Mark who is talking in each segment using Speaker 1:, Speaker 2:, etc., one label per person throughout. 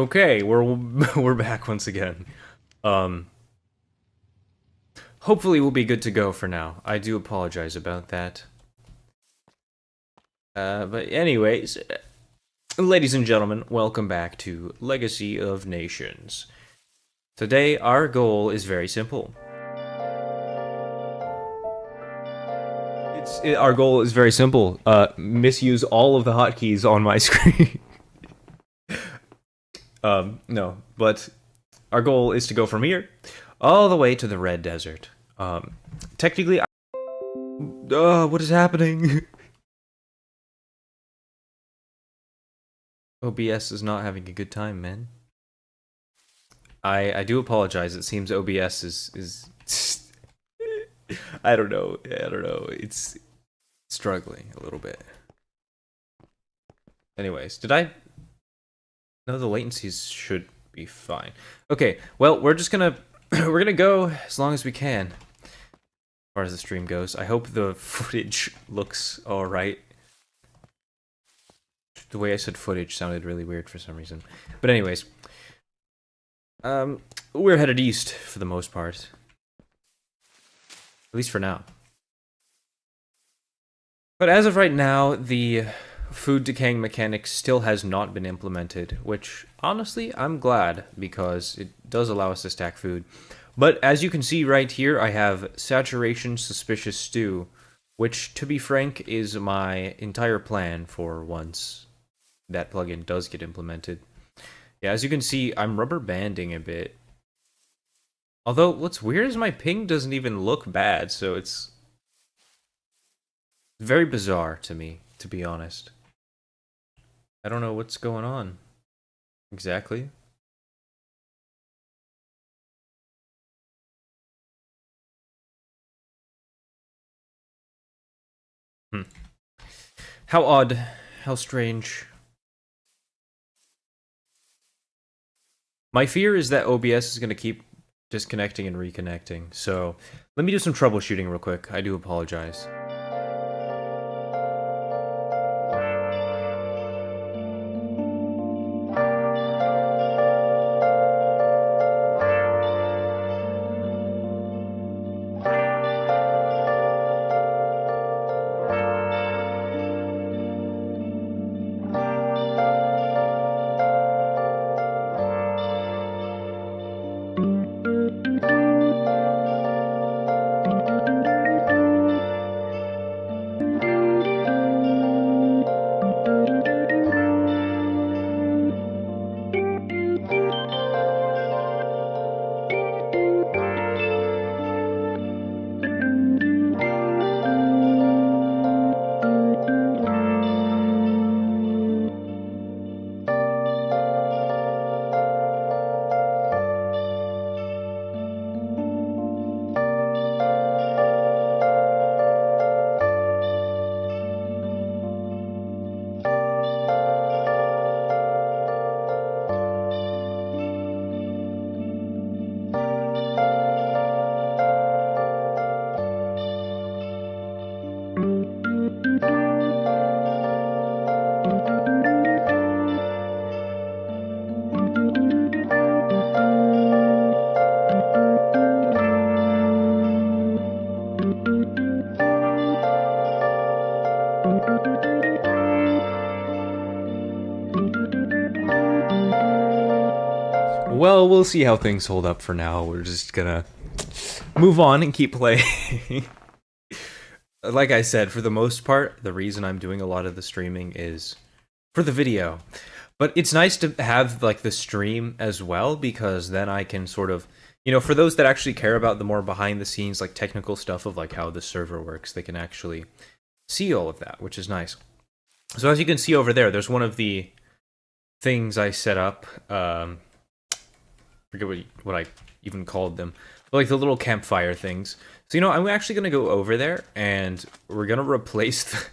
Speaker 1: Okay, we're back once again. Um, Hopefully we'll be good to go for now. I do apologize about that. But anyways, ladies and gentlemen, welcome back to Legacy of Nations. Today, our goal is very simple. Our goal is very simple. Misuse all of the hotkeys on my screen. No, but our goal is to go from here all the way to the Red Desert. Technically, what is happening? OBS is not having a good time, man. I do apologize. It seems OBS is I don't know. It's struggling a little bit. Anyways, did I? No, the latencies should be fine. Okay, well, we're just gonna we're gonna go as long as we can. As far as the stream goes, I hope the footage looks all right. The way I said footage sounded really weird for some reason. But anyways, we're headed east for the most part. At least for now. But as of right now, the food decaying mechanic still has not been implemented, which honestly I'm glad, because it does allow us to stack food. But as you can see right here, I have Saturation Suspicious Stew, which, to be frank, is my entire plan for once that plugin does get implemented. Yeah, as you can see, I'm rubber banding a bit. Although, what's weird is my ping doesn't even look bad, so it's very bizarre to me, to be honest. I don't know what's going on exactly. How odd. How strange. My fear is that OBS is going to keep disconnecting and reconnecting, so let me do some troubleshooting real quick. I do apologize. Well, we'll see how things hold up for now. We're just gonna move on and keep playing. Like I said, for the most part, the reason I'm doing a lot of the streaming is for the video. But it's nice to have like the stream as well, because then I can sort of, for those that actually care about the more behind the scenes, like technical stuff of like how the server works, they can actually see all of that, which is nice. So as you can see over there, there's one of the things I set up. Forget what I even called them, but like the little campfire things. So I'm actually gonna go over there and we're gonna replace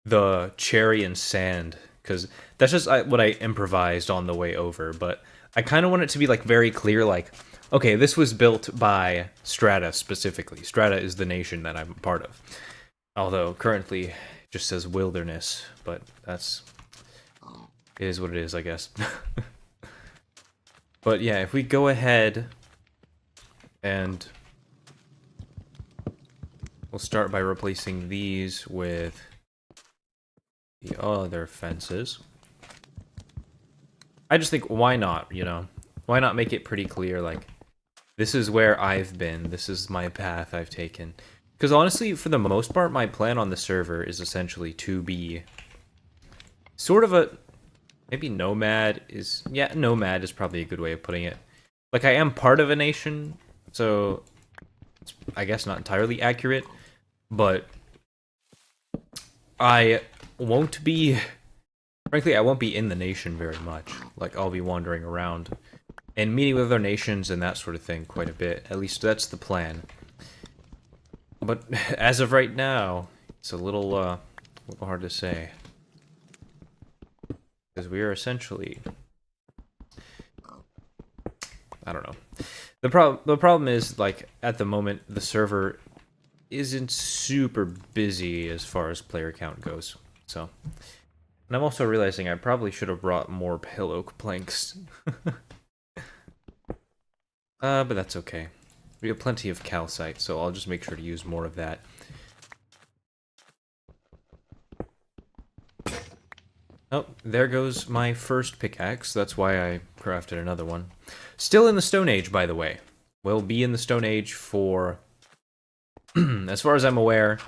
Speaker 1: the cherry and sand, because that's just what I improvised on the way over. But I kind of want it to be like very clear, like, okay, this was built by Strata specifically. Strata is the nation that I'm a part of. Although currently it just says wilderness, but it is what it is, I guess. But yeah, if we go ahead and we'll start by replacing these with the other fences. I just think, why not, you know? Why not make it pretty clear, like, this is where I've been, this is my path I've taken. Because honestly, for the most part, my plan on the server is essentially to be sort of a... Maybe nomad is... Yeah, nomad is probably a good way of putting it. Like, I am part of a nation, so it's, I guess, not entirely accurate, but I won't be... Frankly, I won't be in the nation very much. Like, I'll be wandering around and meeting with other nations and that sort of thing quite a bit. At least that's the plan. But as of right now, it's a little hard to say. Because we are essentially... I don't know. The problem is, like, at the moment, the server isn't super busy as far as player count goes. So... And I'm also realizing I probably should have brought more pale oak planks. But that's okay. We have plenty of calcite, so I'll just make sure to use more of that. Oh, there goes my first pickaxe. That's why I crafted another one. Still in the Stone Age, by the way. We'll be in the Stone Age for... as far as I'm aware...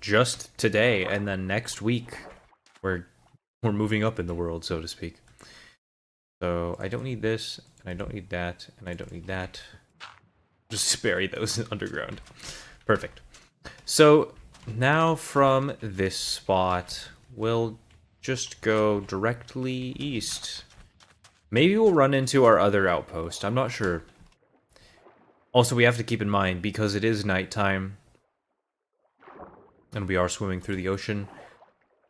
Speaker 1: just today, and then next week we're moving up in the world, so to speak. So I don't need this, and I don't need that, and I don't need that. Just bury those underground. Perfect. So now from this spot, we'll just go directly east. Maybe we'll run into our other outpost. I'm not sure. Also, we have to keep in mind, because it is nighttime, and we are swimming through the ocean,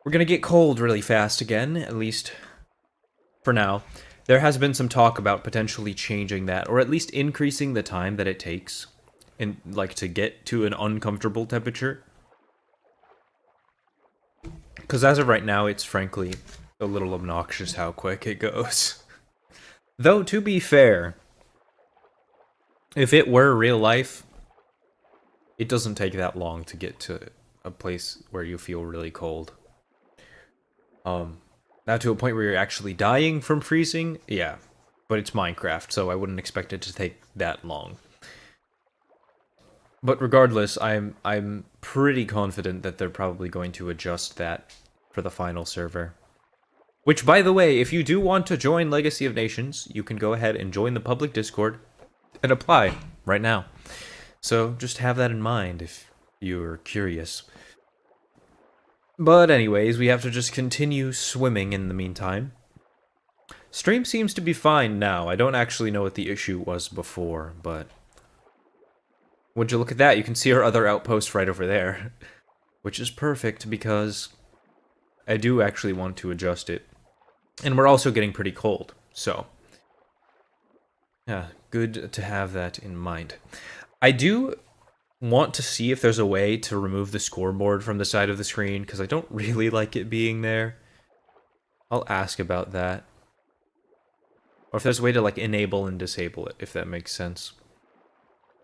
Speaker 1: we're gonna get cold really fast again, at least for now. There has been some talk about potentially changing that, or at least increasing the time that it takes, like, to get to an uncomfortable temperature. Because as of right now, it's frankly a little obnoxious how quick it goes. Though, to be fair, if it were real life, it doesn't take that long to get to a place where you feel really cold. Not to a point where you're actually dying from freezing, yeah. But it's Minecraft, so I wouldn't expect it to take that long. But regardless, I'm pretty confident that they're probably going to adjust that for the final server. Which, by the way, if you do want to join Legacy of Nations, you can go ahead and join the public Discord and apply right now. So just have that in mind if you're curious. But anyways, we have to just continue swimming in the meantime. Stream seems to be fine now. I don't actually know what the issue was before, but... Would you look at that? You can see our other outpost right over there. Which is perfect, because I do actually want to adjust it. And we're also getting pretty cold, so... Yeah, good to have that in mind. I do want to see if there's a way to remove the scoreboard from the side of the screen, because I don't really like it being there. I'll ask about that. Or if there's a way to, like, enable and disable it, if that makes sense.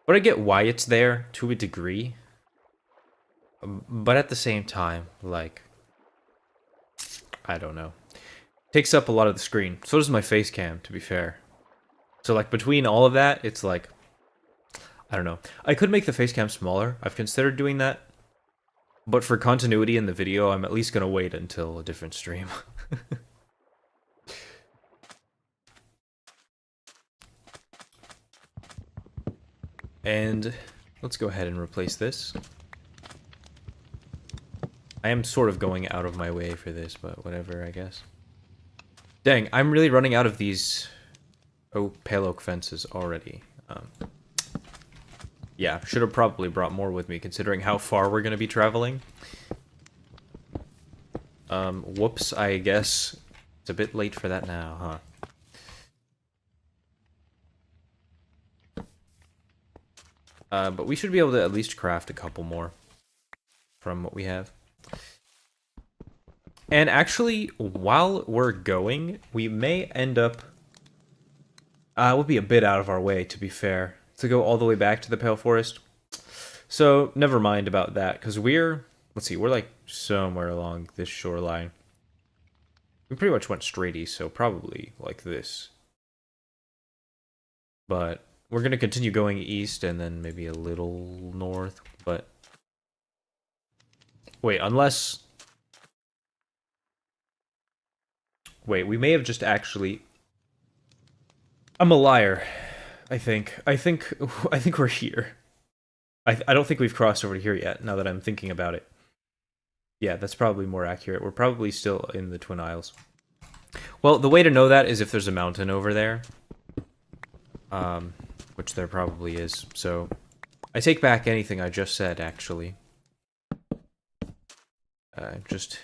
Speaker 1: But I get why it's there, to a degree. But at the same time, like... I don't know. It takes up a lot of the screen. So does my face cam, to be fair. So, like, between all of that, it's like... I don't know. I could make the face cam smaller. I've considered doing that. But for continuity in the video, I'm at least going to wait until a different stream. And let's go ahead and replace this. I am sort of going out of my way for this, but whatever, I guess. Dang, I'm really running out of these pale oak fences already. Yeah, should have probably brought more with me, considering how far we're going to be traveling. Whoops, I guess it's a bit late for that now, huh? But we should be able to at least craft a couple more from what we have. And actually, while we're going, we may end up It would be a bit out of our way, to be fair, to go all the way back to the Pale Forest. So never mind about that, because let's see, we're like somewhere along this shoreline. We pretty much went straight east, so probably like this. But we're going to continue going east and then maybe a little north, but... Wait, unless... Wait, we may have just actually... I'm a liar, I think. I think we're here. I don't think we've crossed over to here yet, now that I'm thinking about it. Yeah, that's probably more accurate. We're probably still in the Twin Isles. Well, the way to know that is if there's a mountain over there. Which there probably is. So, I take back anything I just said, actually. Just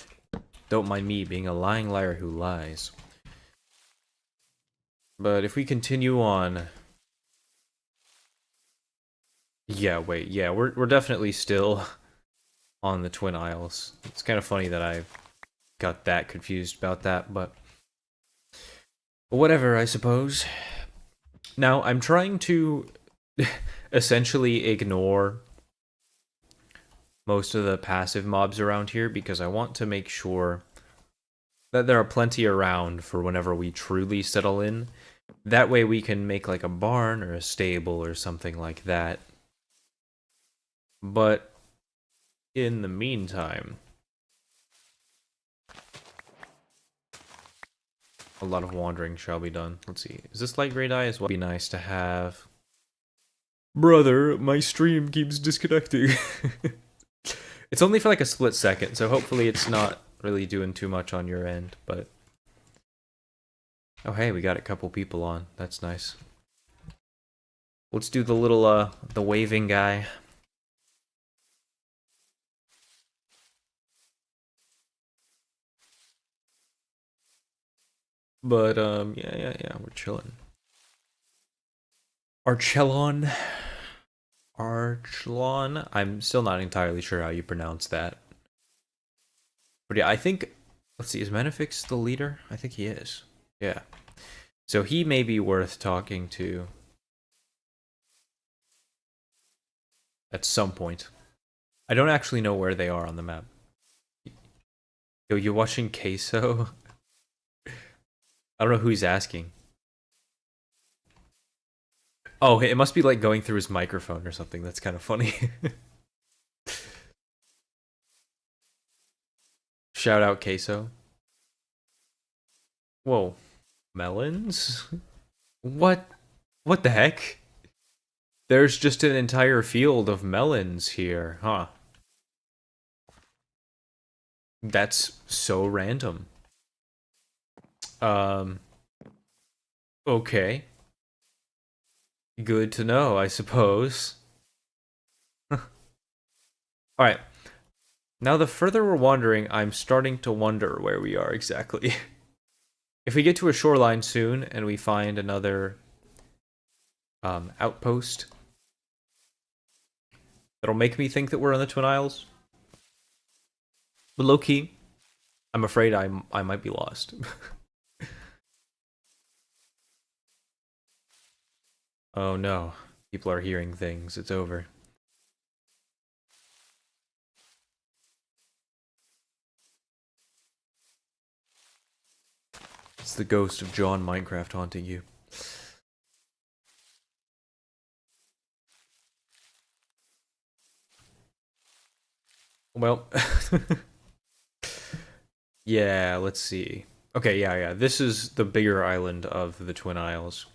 Speaker 1: don't mind me being a lying liar who lies. But if we continue on... Yeah, wait, yeah, we're definitely still on the Twin Isles. It's kind of funny that I got that confused about that, but... Whatever, I suppose. Now, I'm trying to essentially ignore most of the passive mobs around here because I want to make sure that there are plenty around for whenever we truly settle in. That way we can make like a barn or a stable or something like that. But in the meantime, a lot of wandering shall be done. Let's see. Is this light gray dye as well? Be nice to have. Brother, my stream keeps disconnecting. It's only for like a split second, so hopefully it's not really doing too much on your end, but... Oh hey, we got a couple people on. That's nice. Let's do the little, the waving guy. But, yeah, we're chilling. Archelon. Archelon? I'm still not entirely sure how you pronounce that. But yeah, I think... Let's see, is Menefix the leader? I think he is. Yeah. So he may be worth talking to. At some point. I don't actually know where they are on the map. Yo, you watching Queso? I don't know who he's asking. Oh, it must be like going through his microphone or something. That's kind of funny. Shout out Queso. Whoa. Melons? What? What the heck? There's just an entire field of melons here, huh? That's so random. Okay. Good to know, I suppose. Alright. Now the further we're wandering, I'm starting to wonder where we are exactly. If we get to a shoreline soon, and we find another outpost, that'll make me think that we're on the Twin Isles. But low-key, I'm afraid I might be lost. Oh no, people are hearing things, it's over. It's the ghost of John Minecraft haunting you. Well, yeah, let's see. Okay, yeah, this is the bigger island of the Twin Isles.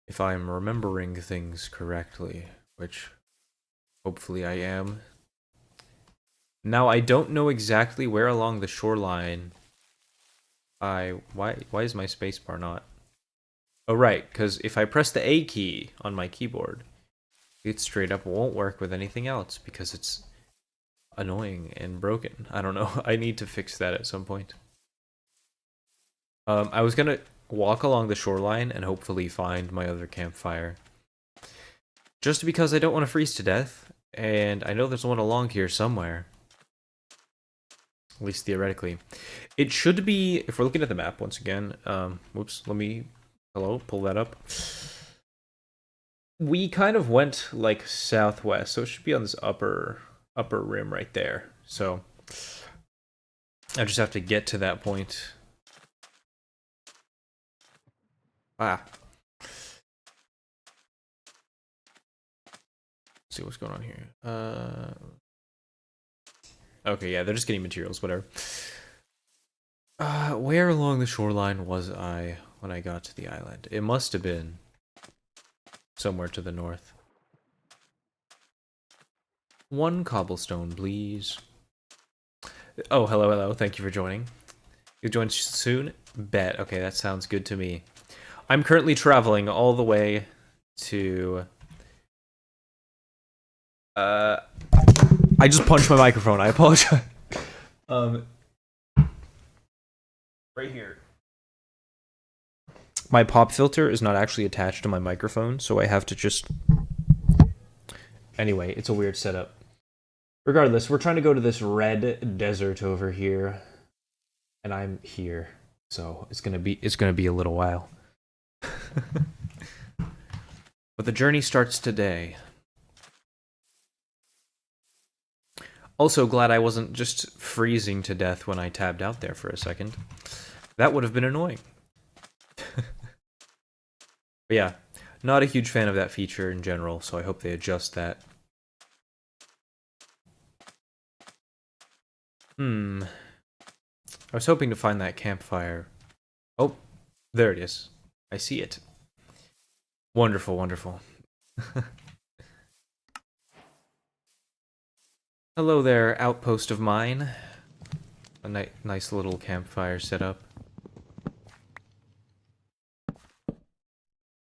Speaker 1: If I'm remembering things correctly, which hopefully I am. Now, I don't know exactly where along the shoreline why is my spacebar not? Oh, right, because if I press the A key on my keyboard, it straight up won't work with anything else because it's annoying and broken. I don't know. I need to fix that at some point. I was gonna walk along the shoreline and hopefully find my other campfire. Just because I don't want to freeze to death, and I know there's one along here somewhere. At least theoretically. It should be, if we're looking at the map once again, whoops, let me Hello, pull that up. We kind of went like southwest, so it should be on this upper rim right there. So I just have to get to that point. Ah. Let's see what's going on here. Okay, yeah, they're just getting materials, whatever. Where along the shoreline was I when I got to the island? It must have been somewhere to the north. One cobblestone, please. Oh, hello, hello. Thank you for joining. You'll join soon? Bet. Okay, that sounds good to me. I'm currently traveling all the way to... I just punched my microphone. I apologize. Right here. My pop filter is not actually attached to my microphone, so I have to just... Anyway, it's a weird setup. Regardless, we're trying to go to this red desert over here, and I'm here, so it's gonna be a little while. But the journey starts today. Also, glad I wasn't just freezing to death when I tabbed out there for a second. That would have been annoying. But yeah, not a huge fan of that feature in general, so I hope they adjust that. I was hoping to find that campfire. Oh, there it is. I see it. Wonderful, wonderful. Hello there, outpost of mine. A nice little campfire set up.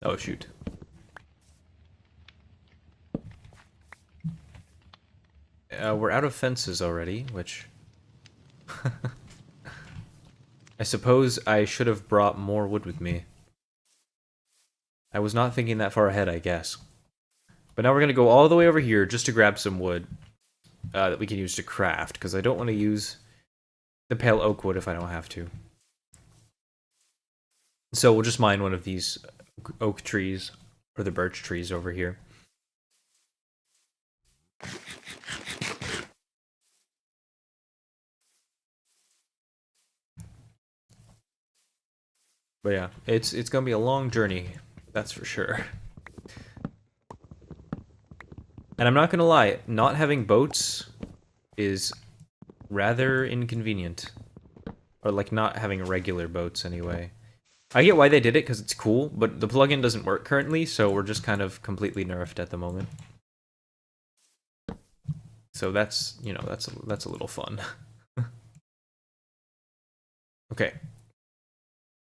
Speaker 1: Oh, shoot. We're out of fences already, which... I suppose I should have brought more wood with me. I was not thinking that far ahead, I guess. But now we're going to go all the way over here just to grab some wood that we can use to craft, because I don't want to use the pale oak wood if I don't have to. So we'll just mine one of these oak trees, or the birch trees over here. But yeah, it's gonna be a long journey, that's for sure. And I'm not gonna lie, not having boats is rather inconvenient. Or like not having regular boats anyway. I get why they did it because it's cool, but the plugin doesn't work currently, so we're just kind of completely nerfed at the moment. So that's, you know, that's a little fun. Okay.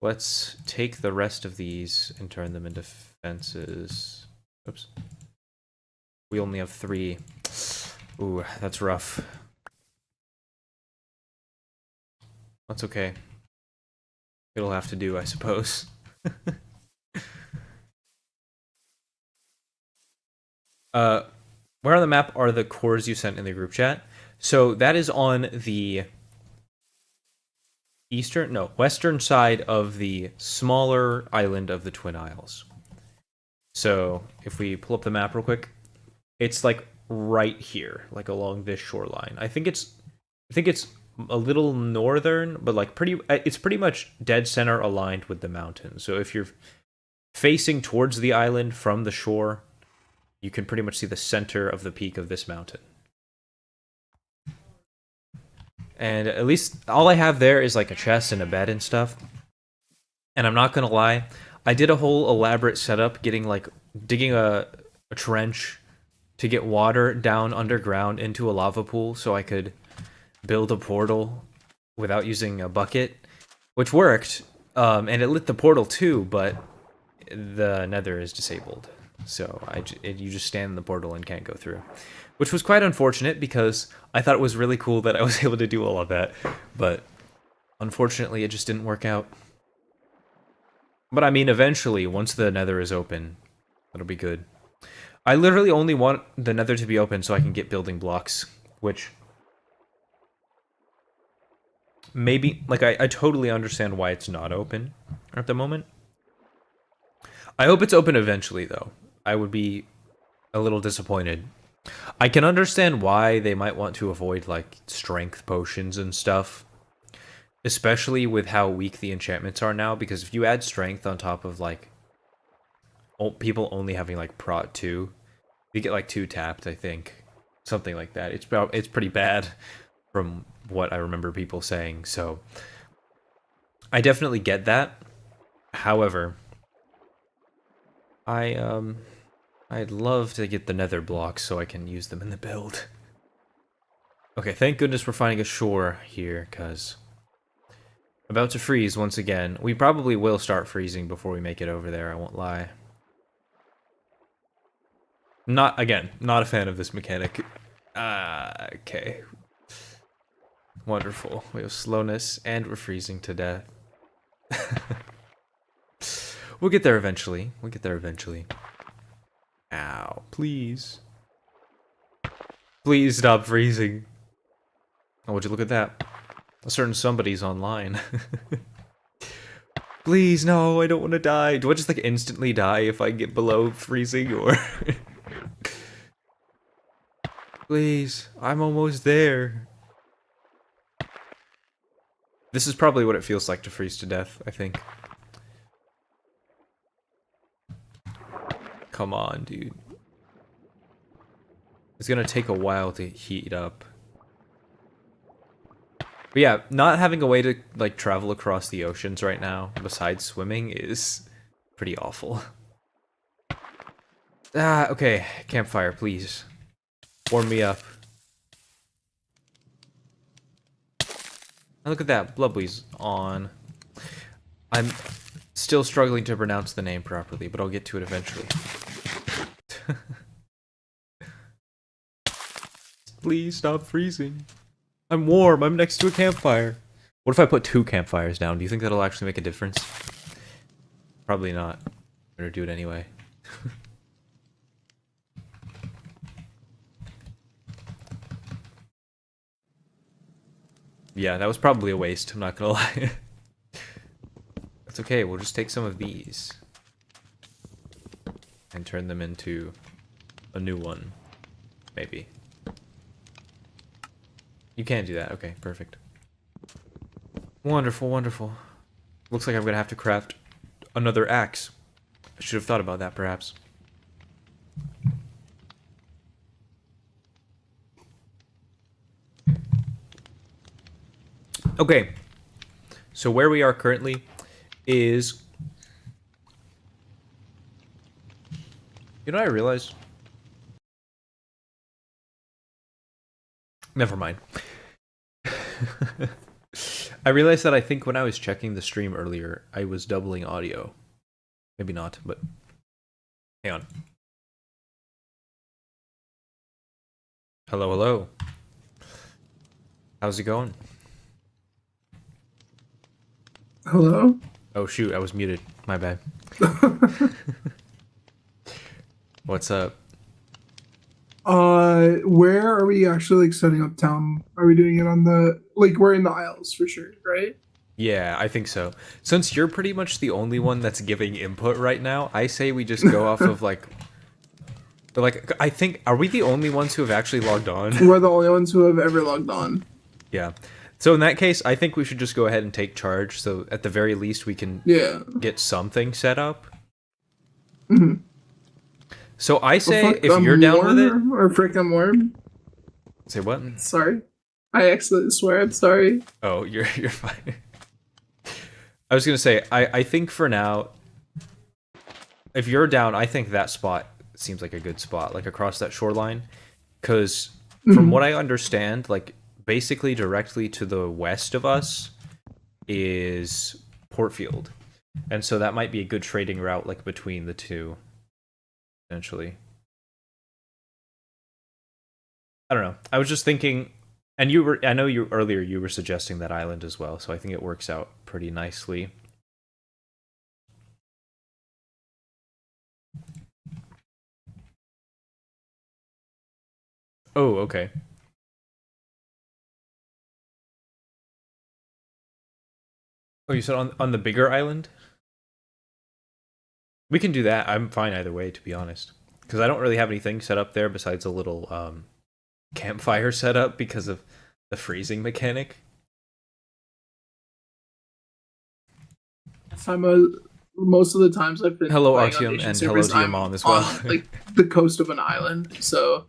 Speaker 1: Let's take the rest of these and turn them into fences. Oops. We only have 3. Ooh, that's rough. That's okay. It'll have to do, I suppose. Where on the map are the cores you sent in the group chat? So that is on the western side of the smaller island of the Twin Isles. So if we pull up the map real quick, it's like right here, like along this shoreline. I think it's a little northern, but like it's pretty much dead center aligned with the mountain. So if you're facing towards the island from the shore, you can pretty much see the center of the peak of this mountain. And at least all I have there is like a chest and a bed and stuff. And I'm not gonna lie, I did a whole elaborate setup digging a trench to get water down underground into a lava pool so I could build a portal without using a bucket, which worked, and it lit the portal too, but the nether is disabled. So you just stand in the portal and can't go through. Which was quite unfortunate because I thought it was really cool that I was able to do all of that, but unfortunately it just didn't work out. But I mean, eventually, once the nether is open, it'll be good. I literally only want the nether to be open so I can get building blocks, which... maybe, like, I totally understand why it's not open at the moment. I hope it's open eventually, though. I would be a little disappointed. I can understand why they might want to avoid like strength potions and stuff, especially with how weak the enchantments are now. Because if you add strength on top of like people only having like prot 2, you get like 2 tapped, I think, something like that. It's pretty bad from what I remember people saying. So I definitely get that. However, I'd love to get the nether blocks so I can use them in the build. Okay, thank goodness we're finding a shore here, because about to freeze once again. We probably will start freezing before we make it over there, I won't lie. Not, again, not a fan of this mechanic. Okay. Wonderful. We have slowness, and we're freezing to death. We'll get there eventually. We'll get there eventually. Ow, please. Please stop freezing. Oh, would you look at that? A certain somebody's online. Please, no, I don't want to die. Do I just like instantly die if I get below freezing, or... Please, I'm almost there. This is probably what it feels like to freeze to death, I think. Come on, dude. It's gonna take a while to heat up. But yeah, not having a way to like travel across the oceans right now, besides swimming, is pretty awful. Okay, campfire, please. Warm me up. Look at that, Blubby's on. I'm still struggling to pronounce the name properly, but I'll get to it eventually. Please stop freezing. I'm warm, I'm next to a campfire. What if I put 2 campfires down? Do you think that'll actually make a difference? Probably not. I'm gonna do it anyway. Yeah, that was probably a waste, I'm not gonna lie. That's okay, we'll just take some of these and turn them into a new one. Maybe. You can do that, okay, perfect. Wonderful, wonderful. Looks like I'm gonna have to craft another axe. I should have thought about that, perhaps. Okay, so where we are currently is... You know what I realized? Never mind. I realized that I think when I was checking the stream earlier, I was doubling audio. Maybe not, but... Hang on. Hello, hello. How's it going?
Speaker 2: Hello?
Speaker 1: Oh shoot, I was muted. My bad. What's up?
Speaker 2: Where are we actually like setting up town? Are we doing it on the like we're in the Isles for sure, right?
Speaker 1: Yeah, I think so. Since you're pretty much the only one that's giving input right now, I say we just go off of like I think, are we the only ones who have actually logged on?
Speaker 2: We're the only ones who have ever logged on.
Speaker 1: Yeah. So in that case, I think we should just go ahead and take charge. So at the very least, we can get something set up.
Speaker 2: Mm-hmm.
Speaker 1: So I say,
Speaker 2: Well, fuck,
Speaker 1: if you're down with it,
Speaker 2: or frick, I'm warm.
Speaker 1: Say what?
Speaker 2: Sorry, I accidentally swear. I'm sorry.
Speaker 1: Oh, you're fine. I was gonna say, I think for now, if you're down, I think that spot seems like a good spot, like across that shoreline, because from what I understand, like basically directly to the west of us is Portfield, and so that might be a good trading route, like between the two, potentially. I don't know. I was just thinking, and I know you earlier you were suggesting that island as well, so I think it works out pretty nicely. Oh, okay. Oh, you said on the bigger island? We can do that. I'm fine either way, to be honest, because I don't really have anything set up there besides a little campfire set up because of the freezing mechanic.
Speaker 2: Most of the times I've been
Speaker 1: Hello,
Speaker 2: playing on
Speaker 1: Artyom,
Speaker 2: nation
Speaker 1: and hello
Speaker 2: servers,
Speaker 1: to your
Speaker 2: I'm
Speaker 1: mom as well.
Speaker 2: on like the coast of an island, so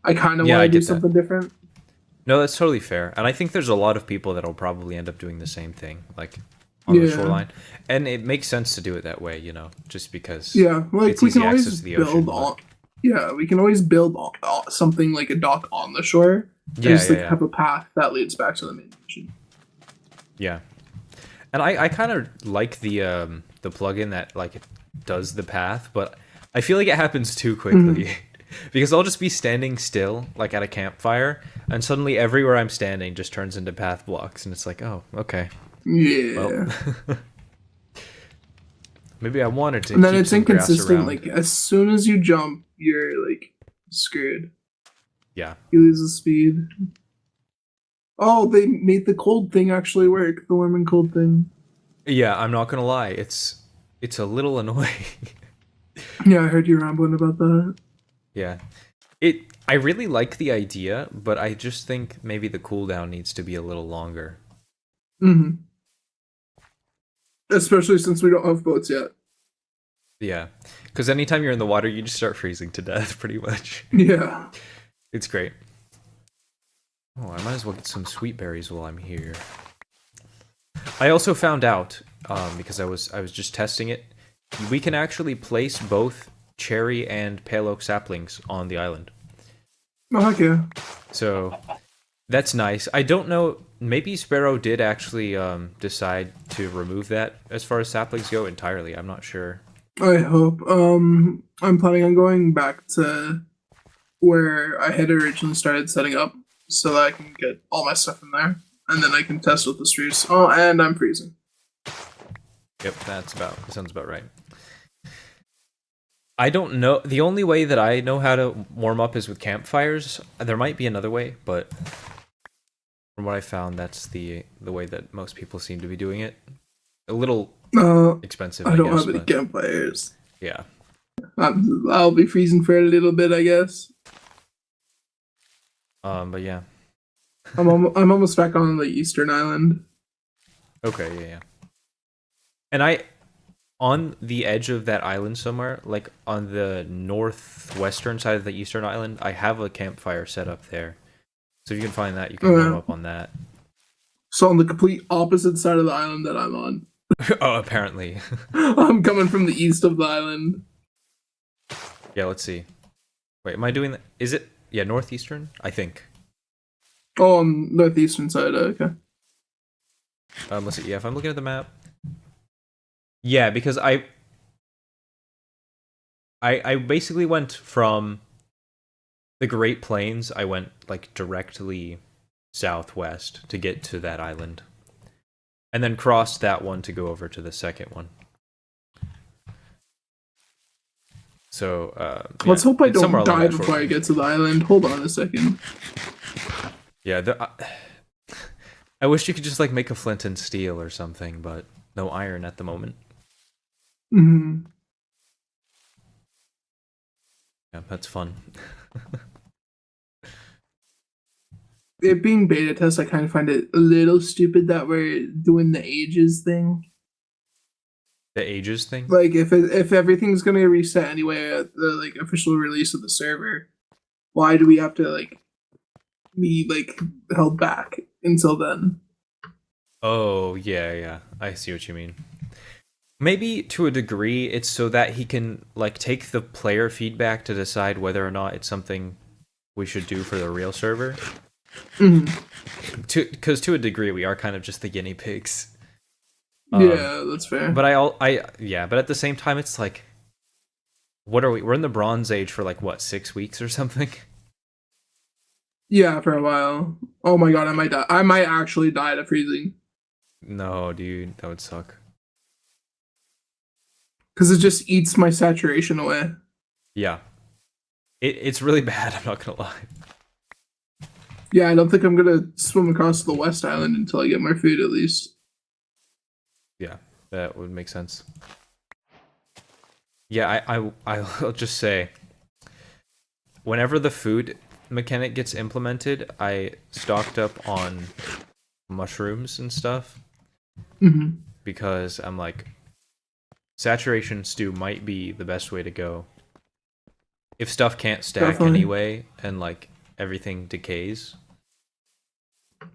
Speaker 2: I kind of
Speaker 1: Yeah,
Speaker 2: want
Speaker 1: I
Speaker 2: to do
Speaker 1: get that.
Speaker 2: something different.
Speaker 1: No, that's totally fair, and I think there's a lot of people that'll probably end up doing the same thing, like on the
Speaker 2: Yeah.
Speaker 1: shoreline, and it makes sense to do it that way, just because
Speaker 2: Yeah, like
Speaker 1: it's
Speaker 2: we
Speaker 1: easy
Speaker 2: can
Speaker 1: access
Speaker 2: always
Speaker 1: to the ocean.
Speaker 2: build on. Yeah, we can always build something like a dock on the shore, and
Speaker 1: Yeah,
Speaker 2: just
Speaker 1: yeah,
Speaker 2: like
Speaker 1: yeah,
Speaker 2: have a path that leads back to the main mission.
Speaker 1: yeah. And I kind of like the plugin that like it does the path, but I feel like it happens too quickly. Because I'll just be standing still, like at a campfire, and suddenly everywhere I'm standing just turns into path blocks, and it's like, oh, okay. Well,
Speaker 2: Yeah,
Speaker 1: maybe I wanted to
Speaker 2: and then
Speaker 1: keep
Speaker 2: it's
Speaker 1: some grass
Speaker 2: inconsistent.
Speaker 1: around.
Speaker 2: Like as soon as you jump, you're like screwed.
Speaker 1: Yeah.
Speaker 2: You lose the speed. Oh, they made the cold thing actually work. The warm and cold thing.
Speaker 1: Yeah, I'm not gonna lie, it's a little annoying.
Speaker 2: Yeah, I heard you rambling about that.
Speaker 1: Yeah. I really like the idea, but I just think maybe the cooldown needs to be a little longer.
Speaker 2: hmm Especially since we don't have boats yet.
Speaker 1: Yeah. Because anytime you're in the water, you just start freezing to death, pretty much.
Speaker 2: Yeah.
Speaker 1: It's great. Oh, I might as well get some sweet berries while I'm here. I also found out, because I was just testing it, we can actually place both cherry and pale oak saplings on the island.
Speaker 2: Oh, heck yeah.
Speaker 1: So that's nice. I don't know. Maybe Sparrow did actually decide to remove that as far as saplings go entirely. I'm not sure.
Speaker 2: I hope. I'm planning on going back to where I had originally started setting up so that I can get all my stuff in there. And then I can test with the streets. Oh, and I'm freezing.
Speaker 1: Yep, that sounds about right. I don't know. The only way that I know how to warm up is with campfires. There might be another way, but from what I found, that's the way that most people seem to be doing it. A little expensive,
Speaker 2: I don't
Speaker 1: guess,
Speaker 2: have any
Speaker 1: but
Speaker 2: campfires.
Speaker 1: yeah.
Speaker 2: I'll be freezing for a little bit, I guess.
Speaker 1: But yeah.
Speaker 2: I'm almost back on the Eastern Island.
Speaker 1: Okay, yeah. And on the edge of that island somewhere, like on the northwestern side of the eastern island, I have a campfire set up there. So if you can find that, you can warm up on that.
Speaker 2: So on the complete opposite side of the island that I'm on.
Speaker 1: Oh, apparently.
Speaker 2: I'm coming from the east of the island.
Speaker 1: Yeah, let's see. Wait, am I doing that? Is it? Yeah, northeastern? I think.
Speaker 2: Oh, on northeastern side. Okay.
Speaker 1: Let's see. Yeah, if I'm looking at the map. Yeah, because I basically went from the Great Plains. I went like directly southwest to get to that island, and then crossed that one to go over to the second one. So
Speaker 2: Let's hope I
Speaker 1: it's somewhere
Speaker 2: don't
Speaker 1: along
Speaker 2: die
Speaker 1: that
Speaker 2: before I
Speaker 1: shortline.
Speaker 2: get to the island. Hold on a second.
Speaker 1: Yeah, I wish you could just like make a flint and steel or something, but no iron at the moment.
Speaker 2: hmm
Speaker 1: Yeah, that's fun.
Speaker 2: It being beta test, I kind of find it a little stupid that we're doing the ages thing.
Speaker 1: The ages thing?
Speaker 2: Like, if everything's gonna reset anyway at the like official release of the server, why do we have to like be like held back until then?
Speaker 1: Oh, yeah. I see what you mean. Maybe to a degree it's so that he can like take the player feedback to decide whether or not it's something we should do for the real server. Because to a degree we are kind of just the guinea pigs.
Speaker 2: Yeah, that's fair.
Speaker 1: But but at the same time it's like, what are we? We're in the Bronze Age for like what, 6 weeks or something?
Speaker 2: Yeah, for a while. Oh my god, I might die. I might actually die to freezing
Speaker 1: No, dude, that would suck.
Speaker 2: because it just eats my saturation away.
Speaker 1: Yeah, it's really bad. I'm not gonna lie.
Speaker 2: Yeah, I don't think I'm gonna swim across the West Island until I get my food at least.
Speaker 1: Yeah, that would make sense. Yeah, I'll just say, whenever the food mechanic gets implemented, I stocked up on mushrooms and stuff
Speaker 2: Hmm.
Speaker 1: because I'm like, saturation stew might be the best way to go. If stuff can't stack
Speaker 2: Definitely.
Speaker 1: anyway and like everything decays.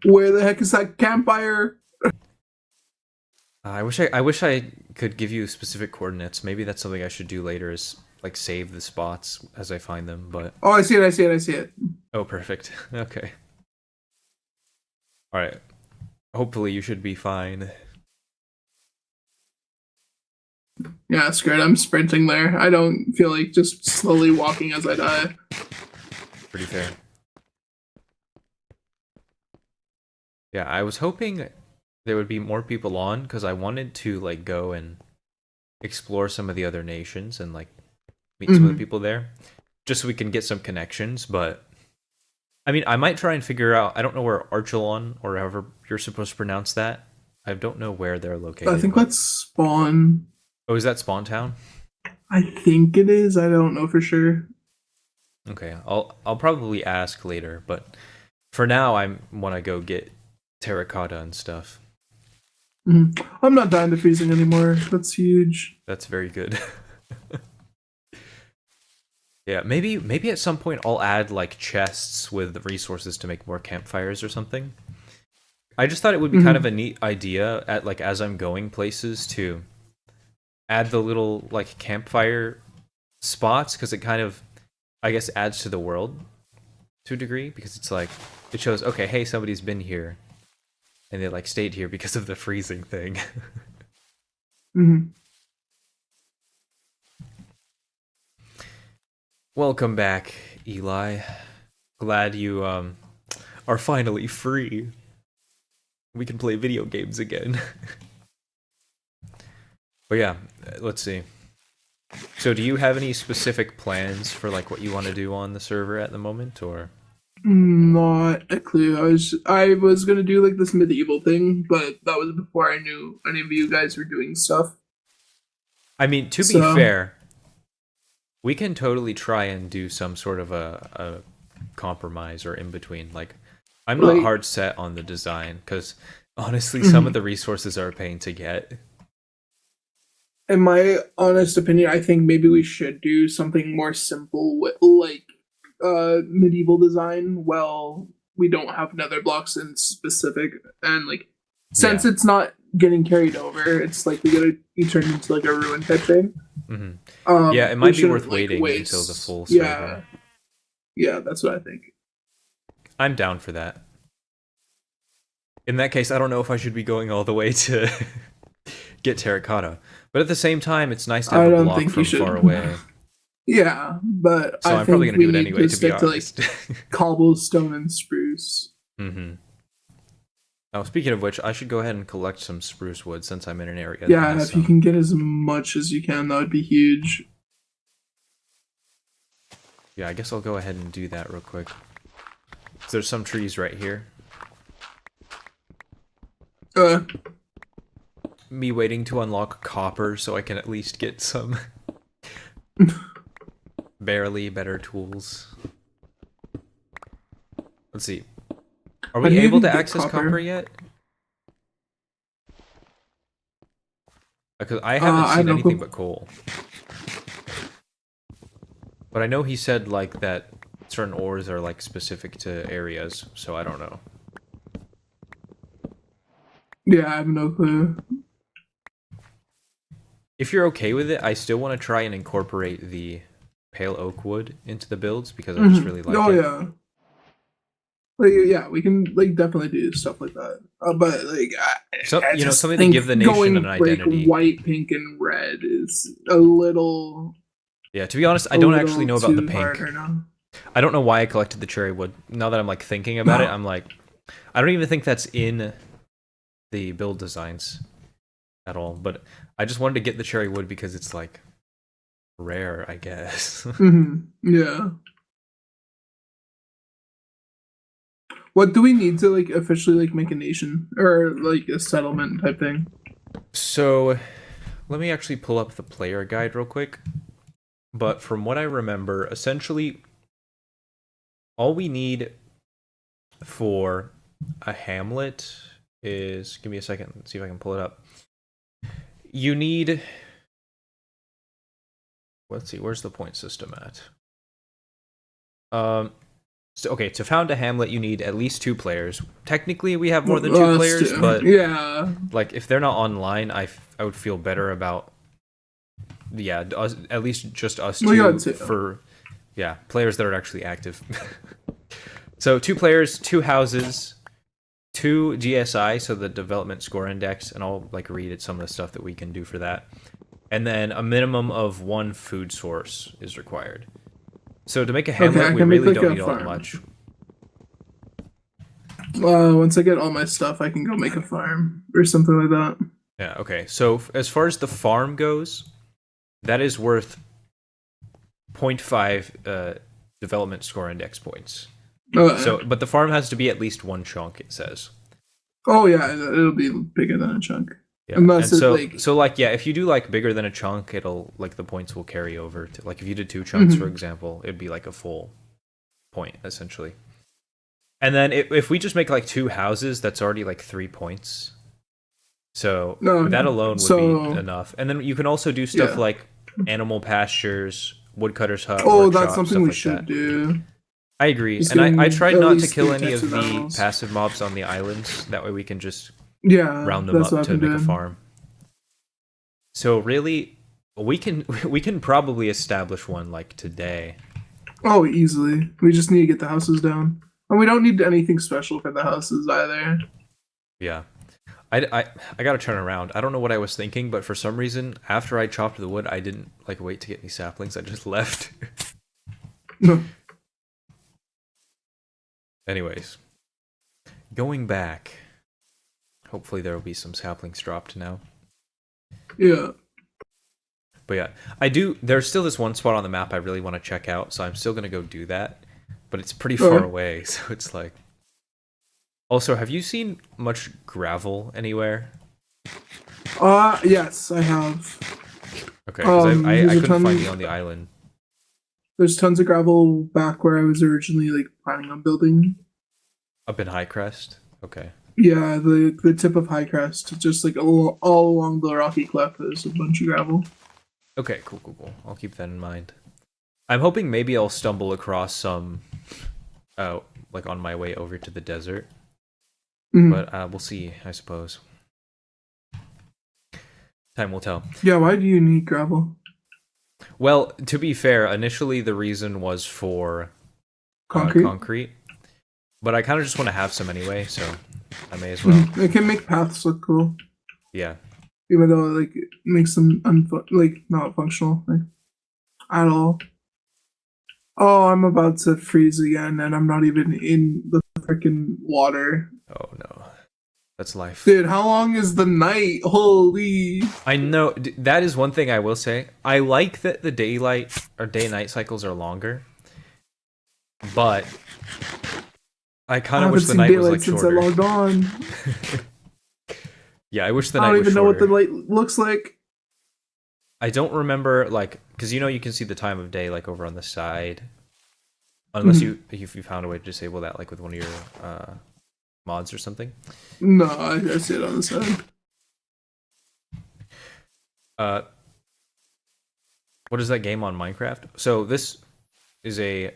Speaker 2: Where the heck is that campfire?
Speaker 1: I wish I could give you specific coordinates. Maybe that's something I should do later is like save the spots as I find them, but
Speaker 2: Oh, I see it. I see it. I see it.
Speaker 1: oh, perfect. Okay. All right. Hopefully you should be fine.
Speaker 2: Yeah, it's great. I'm sprinting there. I don't feel like just slowly walking as I die.
Speaker 1: Pretty fair. Yeah, I was hoping there would be more people on because I wanted to like go and explore some of the other nations and like meet some of the
Speaker 2: Mhm.
Speaker 1: people there, just so we can get some connections. But I mean, I might try and figure out. I don't know where Archelon or however you're supposed to pronounce that. I don't know where they're
Speaker 2: I
Speaker 1: located,
Speaker 2: think
Speaker 1: but
Speaker 2: that's spawn.
Speaker 1: oh, is that Spawn Town?
Speaker 2: I think it is. I don't know for sure.
Speaker 1: Okay, I'll probably ask later, but for now, I want to go get terracotta and stuff.
Speaker 2: Mhm. I'm not dying to freezing anymore. That's huge.
Speaker 1: That's very good. Yeah, maybe at some point I'll add like chests with resources to make more campfires or something. I just thought it would be kind of
Speaker 2: Mhm.
Speaker 1: a neat idea at like as I'm going places to add the little like campfire spots because it kind of I guess adds to the world to a degree because it's like it shows okay, hey, somebody's been here and they like stayed here because of the freezing thing.
Speaker 2: Mhm.
Speaker 1: Welcome back, Eli. Glad you are finally free. We can play video games again. But yeah, let's see. So do you have any specific plans for like what you want to do on the server at the moment or
Speaker 2: Not a clue. I was gonna do like this medieval thing, but that was before I knew any of you guys were doing stuff.
Speaker 1: I mean, to be
Speaker 2: So
Speaker 1: fair, we can totally try and do some sort of a compromise or in between. Like I'm not
Speaker 2: like
Speaker 1: hard set on the design cuz honestly some of
Speaker 2: mhm.
Speaker 1: the resources are a pain to get.
Speaker 2: In my honest opinion, I think maybe we should do something more simple with like medieval design. Well, we don't have nether blocks in specific, and like since
Speaker 1: Yeah.
Speaker 2: it's not getting carried over, it's like we gotta be turned into like a ruin type thing.
Speaker 1: Mhm. Yeah, it
Speaker 2: We
Speaker 1: might be worth
Speaker 2: shouldn't like
Speaker 1: waiting until the
Speaker 2: waste.
Speaker 1: full server.
Speaker 2: Yeah, yeah, that's what I think.
Speaker 1: I'm down for that. In that case, I don't know if I should be going all the way to get terracotta. But at the same time, it's nice to have
Speaker 2: I
Speaker 1: a
Speaker 2: don't
Speaker 1: block
Speaker 2: think you
Speaker 1: from far
Speaker 2: should.
Speaker 1: away.
Speaker 2: Yeah, but
Speaker 1: So
Speaker 2: I
Speaker 1: I'm probably
Speaker 2: think
Speaker 1: going to
Speaker 2: we
Speaker 1: do it
Speaker 2: need
Speaker 1: anyway,
Speaker 2: to
Speaker 1: to be
Speaker 2: stick to like
Speaker 1: honest.
Speaker 2: cobblestone and spruce.
Speaker 1: Hmm. Now, speaking of which, I should go ahead and collect some spruce wood since I'm in an area that
Speaker 2: Yeah,
Speaker 1: has
Speaker 2: if you
Speaker 1: some.
Speaker 2: can get as much as you can, that would be huge.
Speaker 1: Yeah, I guess I'll go ahead and do that real quick. So there's some trees right here.
Speaker 2: Uh,
Speaker 1: Me waiting to unlock copper so I can at least get some barely better tools. Let's see. Are
Speaker 2: how do
Speaker 1: we
Speaker 2: you
Speaker 1: able to
Speaker 2: even get
Speaker 1: access copper yet? Because I haven't
Speaker 2: I have
Speaker 1: seen
Speaker 2: no
Speaker 1: anything
Speaker 2: clue.
Speaker 1: but coal. But I know he said like that certain ores are like specific to areas, so I don't know.
Speaker 2: Yeah, I have no clue.
Speaker 1: If you're okay with it, I still want to try and incorporate the pale oak wood into the builds because I just
Speaker 2: Mhm.
Speaker 1: really like
Speaker 2: Oh
Speaker 1: it.
Speaker 2: yeah, like yeah, we can like definitely do stuff like that. But like,
Speaker 1: So
Speaker 2: I just
Speaker 1: something to
Speaker 2: think
Speaker 1: give the nation an
Speaker 2: going like
Speaker 1: identity.
Speaker 2: white, pink, and red is a little
Speaker 1: Yeah, to be honest, I
Speaker 2: a
Speaker 1: don't actually
Speaker 2: little
Speaker 1: know about the
Speaker 2: too hard
Speaker 1: pink.
Speaker 2: right now.
Speaker 1: I don't know why I collected the cherry wood. Now that I'm like thinking about it, I'm like, I don't even think that's in the build designs at all. But I just wanted to get the cherry wood because it's like rare, I guess.
Speaker 2: Yeah. What do we need to like officially like make a nation or like a settlement type thing?
Speaker 1: So let me actually pull up the player guide real quick. but from what I remember, essentially all we need for a hamlet is, give me a second, let's see if I can pull it up. You need, let's see, where's the point system at? So, okay, to found a hamlet, you need at least 2 players. Technically, we have more than 2 players, but
Speaker 2: yeah,
Speaker 1: like if they're not online, I would feel better about at least just us two for players that are actually active. So 2 players, 2 houses, 2 GSI, so the development score index, and I'll like read it some of the stuff that we can do for that. And then a minimum of 1 food source is required. So to make a hamlet, we really don't need all that much.
Speaker 2: Once I get all my stuff, I can go make a farm or something like that.
Speaker 1: Yeah, okay. So as far as the farm goes, that is worth 0.5 development score index points. But the farm has to be at least 1 chunk, it says.
Speaker 2: Oh yeah, it'll be bigger than a chunk.
Speaker 1: Yeah. Unless if you do like bigger than a chunk, it'll like the points will carry over to, like if you did 2 chunks, for example, it'd be like a full point essentially. And then if we just make like 2 houses, that's already like 3 points. So that alone would be enough. And then you can also do stuff like animal pastures, woodcutter's hut.
Speaker 2: Oh, that's something we should do.
Speaker 1: I agree. And I tried not to kill any of the passive mobs on the islands. That way we can just round them up to make a farm. So really, we can probably establish one like today.
Speaker 2: Oh, easily. We just need to get the houses down. And we don't need anything special for the houses either.
Speaker 1: Yeah. I gotta turn around. I don't know what I was thinking, but for some reason, after I chopped the wood, I didn't like wait to get any saplings. I just left. Anyways, going back. Hopefully there will be some saplings dropped now.
Speaker 2: Yeah.
Speaker 1: But yeah, there's still this one spot on the map I really want to check out, so I'm still gonna go do that. But it's pretty far away, so it's like... Also, have you seen much gravel anywhere?
Speaker 2: Yes, I have.
Speaker 1: Okay, because I couldn't find any on the island.
Speaker 2: There's tons of gravel back where I was originally like planning on building.
Speaker 1: Up in High Crest? Okay.
Speaker 2: Yeah, the tip of High Crest, just like all along the rocky cliff, there's a bunch of gravel.
Speaker 1: Okay, cool. I'll keep that in mind. I'm hoping maybe I'll stumble across some, like on my way over to the desert. But we'll see, I suppose. Time will tell.
Speaker 2: Yeah, why do you need gravel?
Speaker 1: Well, to be fair, initially the reason was for concrete. But I kind of just want to have some anyway, so I may as well.
Speaker 2: It can make paths look cool.
Speaker 1: Yeah.
Speaker 2: Even though like it makes them not functional like at all. Oh, I'm about to freeze again, and I'm not even in the freaking water.
Speaker 1: Oh no, that's life,
Speaker 2: dude. How long is the night? Holy!
Speaker 1: I know that is one thing I will say. I like that the daylight or day-night cycles are longer, but I kind of wish the night was like shorter.
Speaker 2: Since I logged on.
Speaker 1: Yeah, I wish the night was shorter. I
Speaker 2: don't even know what the light looks like.
Speaker 1: I don't remember, like, because you can see the time of day, like, over on the side. Unless if you found a way to disable that, like, with one of your mods or something.
Speaker 2: No, I see it on the side.
Speaker 1: What is that game on Minecraft? So this is a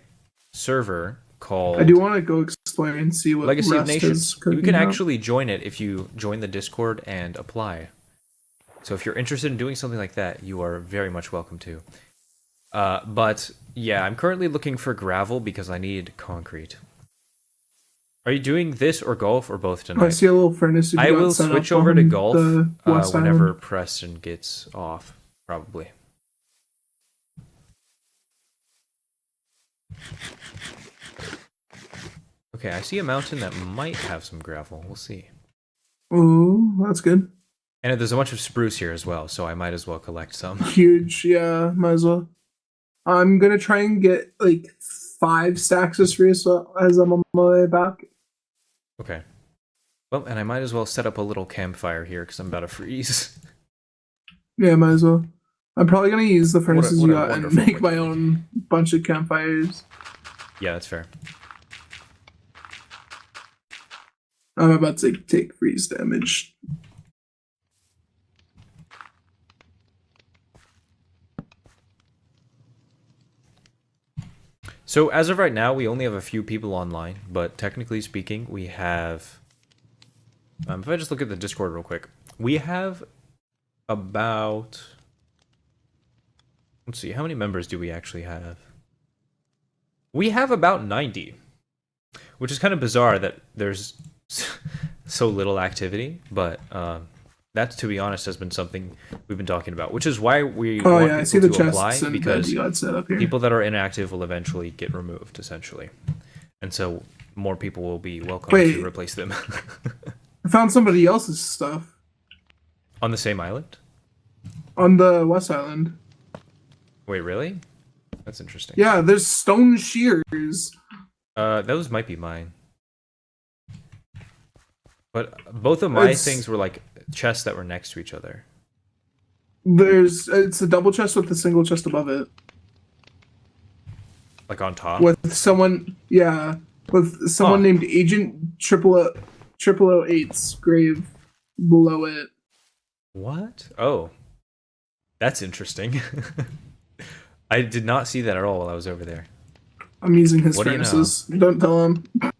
Speaker 1: server called...
Speaker 2: I do want to go explore and see what
Speaker 1: Legacy of Nations. You can
Speaker 2: out.
Speaker 1: actually join it if you join the Discord and apply. So if you're interested in doing something like that, you are very much welcome to. But yeah, I'm currently looking for gravel because I need concrete. Are you doing this or golf or both tonight?
Speaker 2: I see a little furnace.
Speaker 1: I will switch over to golf whenever Preston gets off, probably. Okay, I see a mountain that might have some gravel. We'll see.
Speaker 2: Oh, that's good.
Speaker 1: And there's a bunch of spruce here as well, so I might as well collect some.
Speaker 2: Huge, yeah, might as well. I'm gonna try and get like 5 stacks of spruce as I'm on my way back.
Speaker 1: Okay. Well, and I might as well set up a little campfire here because I'm about to freeze.
Speaker 2: Yeah, might as well. I'm probably gonna use the furnaces
Speaker 1: what
Speaker 2: you
Speaker 1: a
Speaker 2: got and
Speaker 1: wonderful
Speaker 2: make
Speaker 1: way
Speaker 2: my
Speaker 1: to
Speaker 2: own bunch of campfires.
Speaker 1: Yeah, that's fair.
Speaker 2: I'm about to take freeze damage.
Speaker 1: So as of right now, we only have a few people online, but technically speaking, we have. If I just look at the Discord real quick, we have about. Let's see, how many members do we actually have? We have about 90, which is kind of bizarre that there's so little activity, but that, to be honest, has been something we've been talking about, which is why we
Speaker 2: Oh
Speaker 1: want
Speaker 2: yeah, I
Speaker 1: people
Speaker 2: see the
Speaker 1: to apply,
Speaker 2: chests and beds
Speaker 1: because
Speaker 2: you got set up here.
Speaker 1: people that are inactive will eventually get removed, essentially. And so more people will be welcome
Speaker 2: Wait.
Speaker 1: to replace them.
Speaker 2: I found somebody else's stuff
Speaker 1: On the same island?
Speaker 2: on the West Island.
Speaker 1: Wait, really? That's interesting.
Speaker 2: Yeah, there's stone shears.
Speaker 1: Those might be mine. But both of my things were like chests that were next to each other.
Speaker 2: It's a double chest with a single chest above it.
Speaker 1: Like on top?
Speaker 2: With someone, yeah, with someone named Agent Triple 008's grave below it.
Speaker 1: What? Oh. That's interesting. I did not see that at all while I was over there.
Speaker 2: I'm using his
Speaker 1: What do you know?
Speaker 2: furnaces. Don't tell him.
Speaker 1: I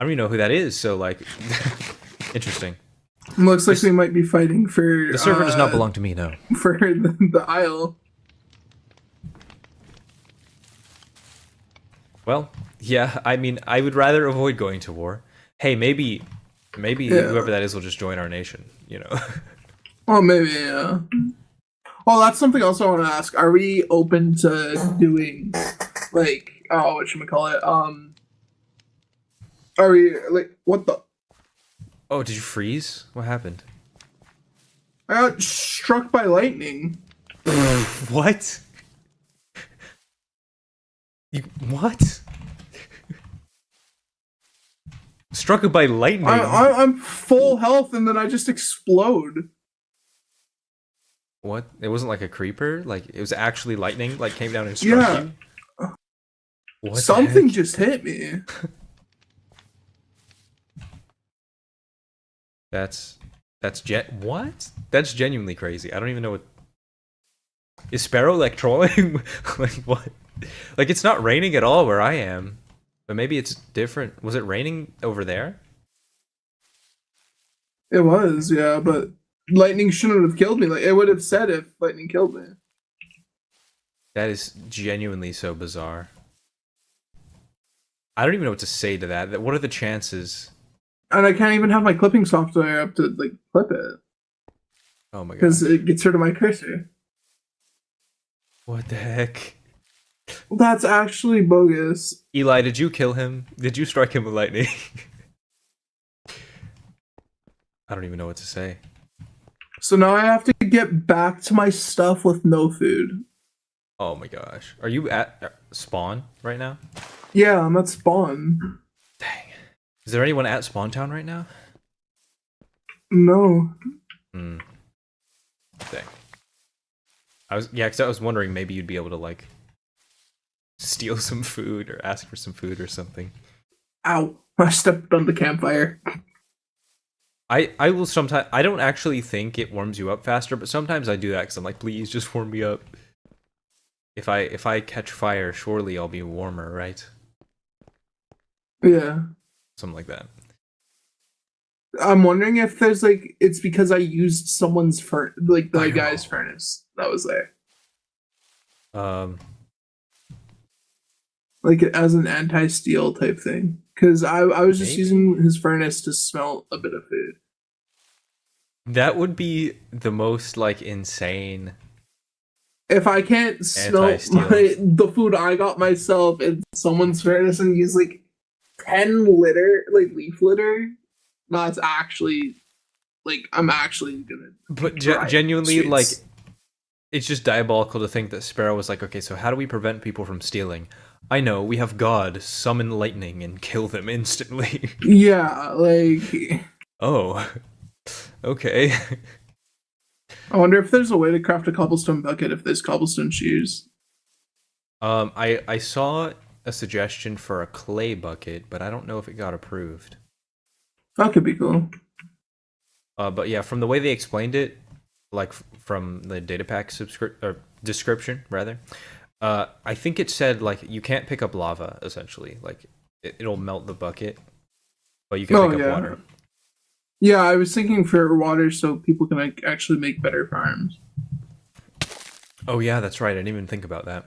Speaker 1: don't even know who that is, so like interesting.
Speaker 2: Looks like we might be fighting for
Speaker 1: The server does not belong to me, no.
Speaker 2: for the Isle.
Speaker 1: Well, yeah, I mean, I would rather avoid going to war. Hey, maybe whoever that is will just join our nation, you know.
Speaker 2: Well, maybe, yeah. Well, that's something else I want to ask. Are we open to doing, like, whatchamacallit? Are we, like, what the?
Speaker 1: Oh, did you freeze? What happened?
Speaker 2: I got struck by lightning.
Speaker 1: What? What? Struck by lightning?
Speaker 2: I'm full health and then I just explode.
Speaker 1: What? It wasn't like a creeper? Like, it was actually lightning, like, came down and struck you? What
Speaker 2: Something just hit me.
Speaker 1: That's what? That's genuinely crazy. I don't even know what. Is Sparrow like trolling? Like what? Like it's not raining at all where I am, but maybe it's different. Was it raining over there?
Speaker 2: It was, yeah, but lightning shouldn't have killed me. Like it would have said if lightning killed me.
Speaker 1: That is genuinely so bizarre. I don't even know what to say to that. What are the chances?
Speaker 2: And I can't even have my clipping software up to like clip it
Speaker 1: Oh my god!
Speaker 2: because it gets rid of my cursor.
Speaker 1: What the heck?
Speaker 2: That's actually bogus.
Speaker 1: Eli, did you kill him? Did you strike him with lightning? I don't even know what to say.
Speaker 2: So now I have to get back to my stuff with no food.
Speaker 1: Oh my gosh. Are you at spawn right now?
Speaker 2: Yeah, I'm at spawn.
Speaker 1: Dang. Is there anyone at Spawn Town right now?
Speaker 2: No.
Speaker 1: Hmm. Dang. Because I was wondering maybe you'd be able to like steal some food or ask for some food or something.
Speaker 2: Ow. I stepped on the campfire.
Speaker 1: I will sometimes. I don't actually think it warms you up faster, but sometimes I do that because I'm like, please just warm me up. If I catch fire, surely I'll be warmer, right?
Speaker 2: Yeah.
Speaker 1: Something like that.
Speaker 2: I'm wondering if there's like it's because I used someone's the
Speaker 1: I
Speaker 2: guy's
Speaker 1: know.
Speaker 2: furnace that was there. Like as an anti-steal type thing. Because I was just
Speaker 1: Maybe.
Speaker 2: using his furnace to smelt a bit of food.
Speaker 1: That would be the most like insane.
Speaker 2: If I can't smelt
Speaker 1: Anti-steal.
Speaker 2: the food I got myself in someone's furnace and use like 10 litter, like leaf litter, no, it's actually like I'm actually gonna.
Speaker 1: But
Speaker 2: Right.
Speaker 1: genuinely,
Speaker 2: Streets.
Speaker 1: like, it's just diabolical to think that Sparrow was like, okay, so how do we prevent people from stealing? I know, we have God summon lightning and kill them instantly.
Speaker 2: Yeah, like
Speaker 1: Oh, okay.
Speaker 2: I wonder if there's a way to craft a cobblestone bucket if there's cobblestone shoes.
Speaker 1: I saw a suggestion for a clay bucket, but I don't know if it got approved.
Speaker 2: That could be cool.
Speaker 1: But yeah, from the way they explained it, like from the data pack description rather, I think it said like you can't pick up lava essentially. Like it'll melt the bucket, but you can pick up water.
Speaker 2: Yeah, I was thinking for water so people can like actually make better farms.
Speaker 1: Oh yeah, that's right. I didn't even think about that.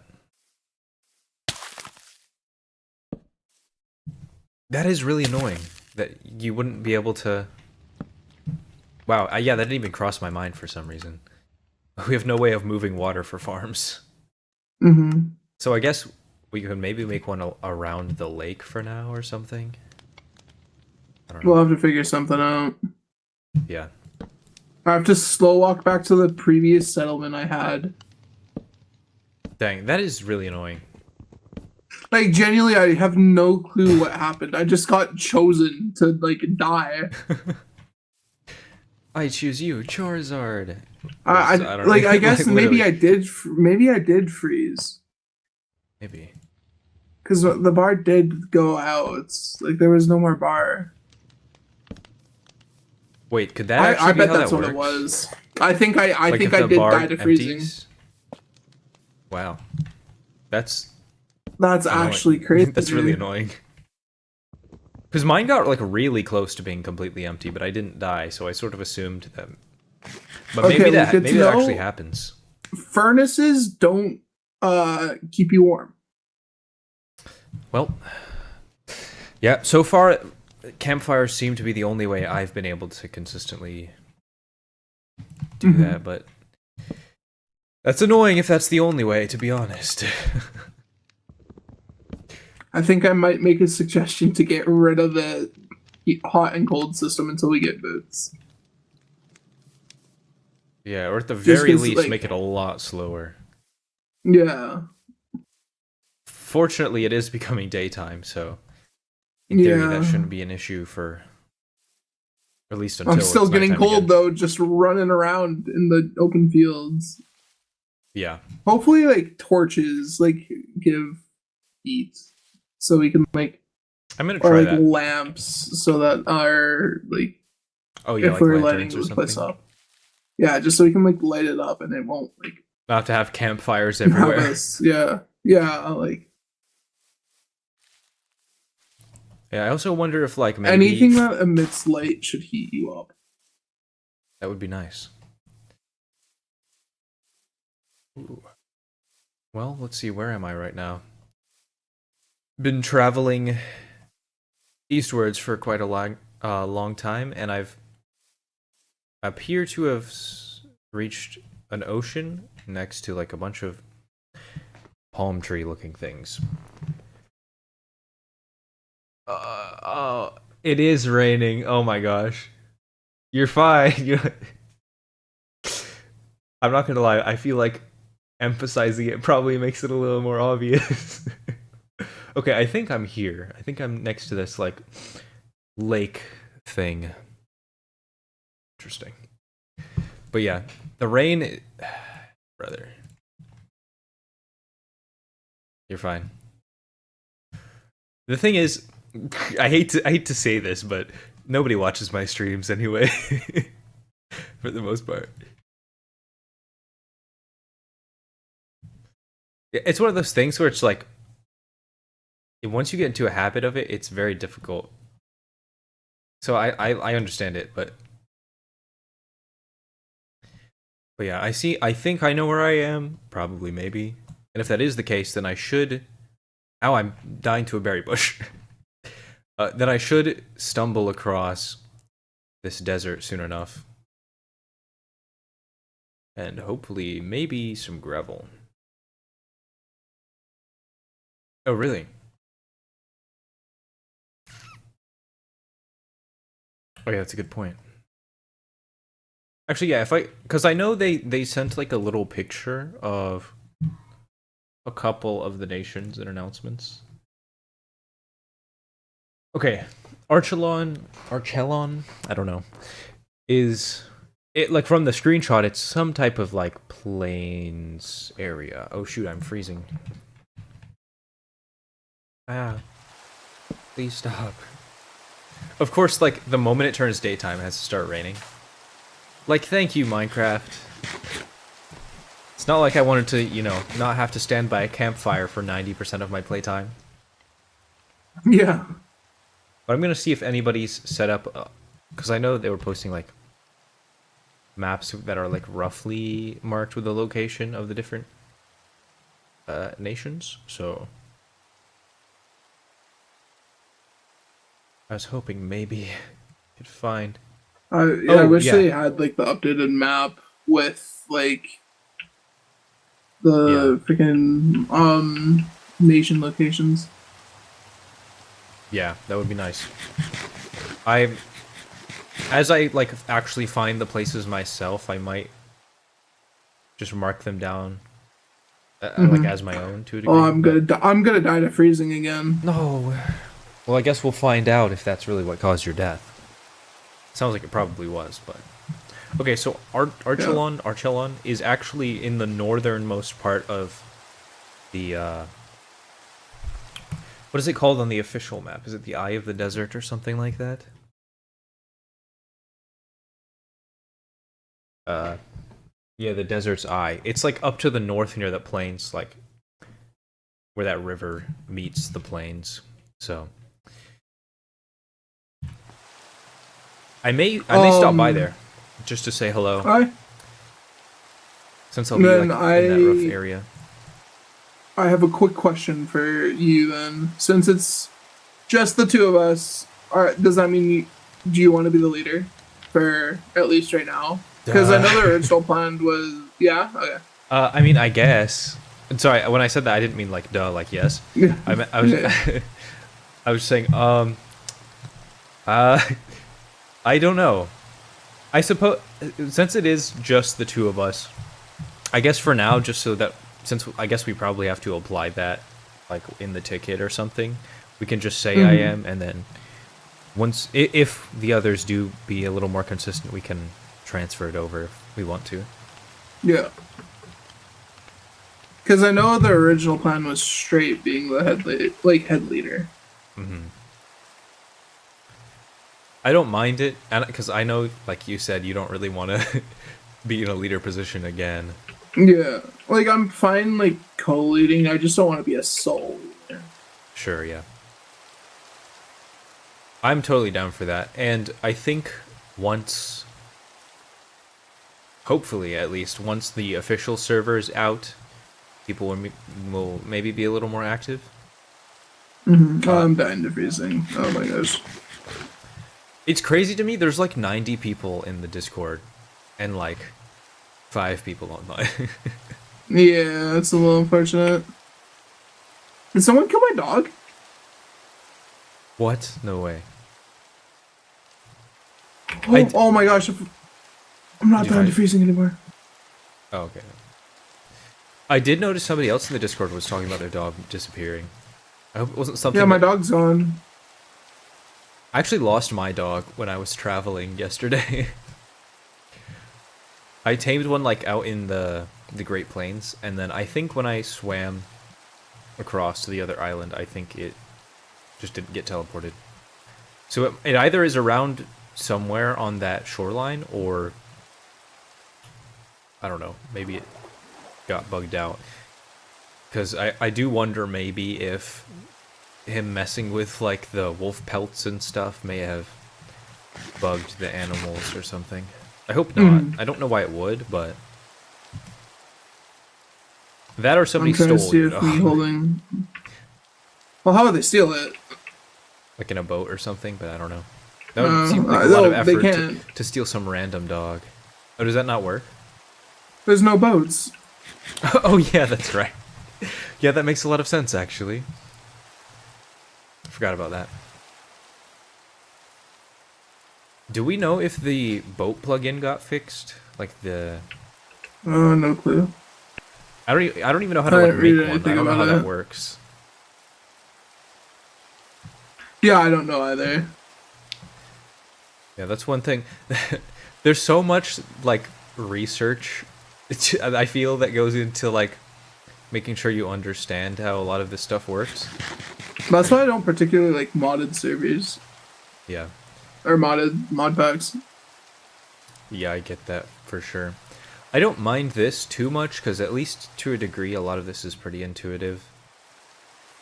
Speaker 1: That is really annoying that you wouldn't be able to. Wow, yeah, that didn't even cross my mind for some reason. We have no way of moving water for farms.
Speaker 2: Mm-hmm.
Speaker 1: So I guess we could maybe make one around the lake for now or something. I don't know.
Speaker 2: We'll have to figure something out.
Speaker 1: Yeah.
Speaker 2: I have to slow walk back to the previous settlement I had.
Speaker 1: Dang, that is really annoying.
Speaker 2: Like, genuinely, I have no clue what happened. I just got chosen to, like, die.
Speaker 1: I choose you, Charizard.
Speaker 2: I
Speaker 1: don't
Speaker 2: like,
Speaker 1: know.
Speaker 2: I guess
Speaker 1: Like,
Speaker 2: maybe I did freeze.
Speaker 1: Maybe.
Speaker 2: Because the bar did go out. It's like, there was no more bar.
Speaker 1: Wait, could that actually
Speaker 2: I
Speaker 1: be
Speaker 2: bet
Speaker 1: how
Speaker 2: that's
Speaker 1: that
Speaker 2: what
Speaker 1: works?
Speaker 2: it was. I think I
Speaker 1: Like
Speaker 2: think
Speaker 1: if
Speaker 2: I
Speaker 1: the
Speaker 2: did
Speaker 1: bar
Speaker 2: die to freezing.
Speaker 1: empties? Wow. That's
Speaker 2: That's
Speaker 1: annoying.
Speaker 2: actually crazy.
Speaker 1: That's really annoying. Because mine got like really close to being completely empty, but I didn't die, so I sort of assumed that. But
Speaker 2: Okay,
Speaker 1: maybe
Speaker 2: well,
Speaker 1: that
Speaker 2: good to
Speaker 1: maybe that
Speaker 2: know.
Speaker 1: actually happens.
Speaker 2: Furnaces don't keep you warm.
Speaker 1: Well, yeah. So far, campfires seem to be the only way I've been able to consistently do that, but that's annoying if that's the only way, to be honest.
Speaker 2: I think I might make a suggestion to get rid of the hot and cold system until we get boots.
Speaker 1: Yeah, or at the very
Speaker 2: 'cause,
Speaker 1: least,
Speaker 2: like-
Speaker 1: make it a lot slower.
Speaker 2: Yeah.
Speaker 1: Fortunately, it is becoming daytime, so in theory that
Speaker 2: Yeah.
Speaker 1: shouldn't be an issue for at least until
Speaker 2: I'm still
Speaker 1: it's
Speaker 2: getting
Speaker 1: nighttime
Speaker 2: cold
Speaker 1: again.
Speaker 2: though, just running around in the open fields.
Speaker 1: Yeah.
Speaker 2: Hopefully, like torches, like give heat, so we can like,
Speaker 1: I'm gonna
Speaker 2: or
Speaker 1: try
Speaker 2: like
Speaker 1: that.
Speaker 2: lamps, so that our like
Speaker 1: Oh yeah,
Speaker 2: if
Speaker 1: like
Speaker 2: we're
Speaker 1: lanterns
Speaker 2: lighting
Speaker 1: or
Speaker 2: the place
Speaker 1: something.
Speaker 2: up. Yeah, just so we can like light it up and it won't like
Speaker 1: Not to have campfires
Speaker 2: have
Speaker 1: everywhere.
Speaker 2: us. Yeah, like
Speaker 1: Yeah, I also wonder if like maybe
Speaker 2: anything that emits light should heat you up.
Speaker 1: that would be nice. Ooh. Well, let's see. Where am I right now? Been traveling eastwards for quite a long time, and I've appear to have reached an ocean next to like a bunch of palm tree looking things. Oh, it is raining. Oh my gosh. You're fine. I'm not gonna lie, I feel like emphasizing it probably makes it a little more obvious. Okay, I think I'm here. I think I'm next to this like lake thing. Interesting. But yeah, the rain brother. You're fine. The thing is, I hate to say this, but nobody watches my streams anyway. For the most part. It's one of those things where it's like once you get into a habit of it, it's very difficult. So I understand it, but yeah, I think I know where I am, probably, maybe. And if that is the case, then I should... Ow, I'm dying to a berry bush. Then I should stumble across this desert soon enough. And hopefully, maybe some gravel. Oh, really? Oh yeah, that's a good point. Actually, yeah, because I know they sent like a little picture of a couple of the nations in announcements. Okay, Archelon, I don't know, is It like from the screenshot, it's some type of like plains area. Oh shoot, I'm freezing. Ah, please stop. Of course, like the moment it turns daytime, it has to start raining. Like, thank you, Minecraft. It's not like I wanted to, you know, not have to stand by a campfire for 90% of my playtime.
Speaker 2: Yeah.
Speaker 1: But I'm gonna see if anybody's set up, because I know they were posting like maps that are like roughly marked with the location of the different nations. So I was hoping maybe I could find.
Speaker 2: I
Speaker 1: Oh,
Speaker 2: wish
Speaker 1: yeah.
Speaker 2: they had like the updated map with like
Speaker 1: Yeah.
Speaker 2: the freaking nation locations.
Speaker 1: Yeah, that would be nice. As I like actually find the places myself, I might just mark them down, like as my own to a degree.
Speaker 2: Oh, I'm gonna die to freezing again.
Speaker 1: No. Well, I guess we'll find out if that's really what caused your death. Sounds like it probably was, but okay. So Archelon is actually in the northernmost part of the. What is it called on the official map? Is it the Eye of the Desert or something like that? Yeah, the Desert's Eye. It's like up to the north near the plains, like where that river meets the plains. So I may stop by there just to say hello, since I'll be like in that rough area.
Speaker 2: I have a quick question for you then. Since it's just the two of us, does that mean do you want to be the leader for at least right now? Because I know the original plan was okay.
Speaker 1: I mean, I guess. Sorry, when I said that, I didn't mean like duh, like yes.
Speaker 2: Yeah.
Speaker 1: I was I was saying I don't know. I suppose since it is just the two of us, I guess for now, just so that since I guess we probably have to apply that like in the ticket or something, we can just say I am, and then once if the others do be a little more consistent, we can transfer it over if we want to.
Speaker 2: Yeah. Because I know the original plan was straight being the head leader.
Speaker 1: I don't mind it, and because I know, like you said, you don't really want to be in a leader position again.
Speaker 2: Yeah, like I'm fine like co-leading. I just don't want to be a sole leader.
Speaker 1: Sure, yeah. I'm totally down for that, and I think once, hopefully at least, once the official server's out, people will maybe be a little more active.
Speaker 2: I'm dying to freezing. Oh my gosh.
Speaker 1: It's crazy to me, there's like 90 people in the Discord, and like 5 people online.
Speaker 2: Yeah, it's a little unfortunate. Did someone kill my dog?
Speaker 1: What? No way.
Speaker 2: Oh my gosh, I'm not dying to freezing anymore.
Speaker 1: Oh, okay. I did notice somebody else in the Discord was talking about their dog disappearing. I hope it wasn't something.
Speaker 2: Yeah, my dog's gone.
Speaker 1: I actually lost my dog when I was traveling yesterday. I tamed one like out in the Great Plains, and then I think when I swam across to the other island, I think it just didn't get teleported. So it either is around somewhere on that shoreline, or I don't know, maybe it got bugged out. Because I do wonder maybe if him messing with like the wolf pelts and stuff may have bugged the animals or something. I hope not. I don't know why it would, but that or somebody
Speaker 2: I'm trying
Speaker 1: stole,
Speaker 2: to see
Speaker 1: you
Speaker 2: if
Speaker 1: know,
Speaker 2: me holding. Well, how would they steal it?
Speaker 1: like in a boat or something. But I don't know. That would seem like a lot of effort to steal some random dog. Oh, does that not work?
Speaker 2: There's no boats.
Speaker 1: Oh yeah, that's right. Yeah, that makes a lot of sense actually. I forgot about that. Do we know if the boat plugin got fixed? Like the...
Speaker 2: Oh, no clue.
Speaker 1: I don't even know how to like make one. I don't know how that works.
Speaker 2: Yeah, I don't know either.
Speaker 1: Yeah, that's one thing. there's so much like research I feel that goes into like making sure you understand how a lot of this stuff works.
Speaker 2: That's why I don't particularly like modded servers
Speaker 1: Yeah.
Speaker 2: or modded mod packs.
Speaker 1: Yeah, I get that for sure. I don't mind this too much because at least to a degree, a lot of this is pretty intuitive.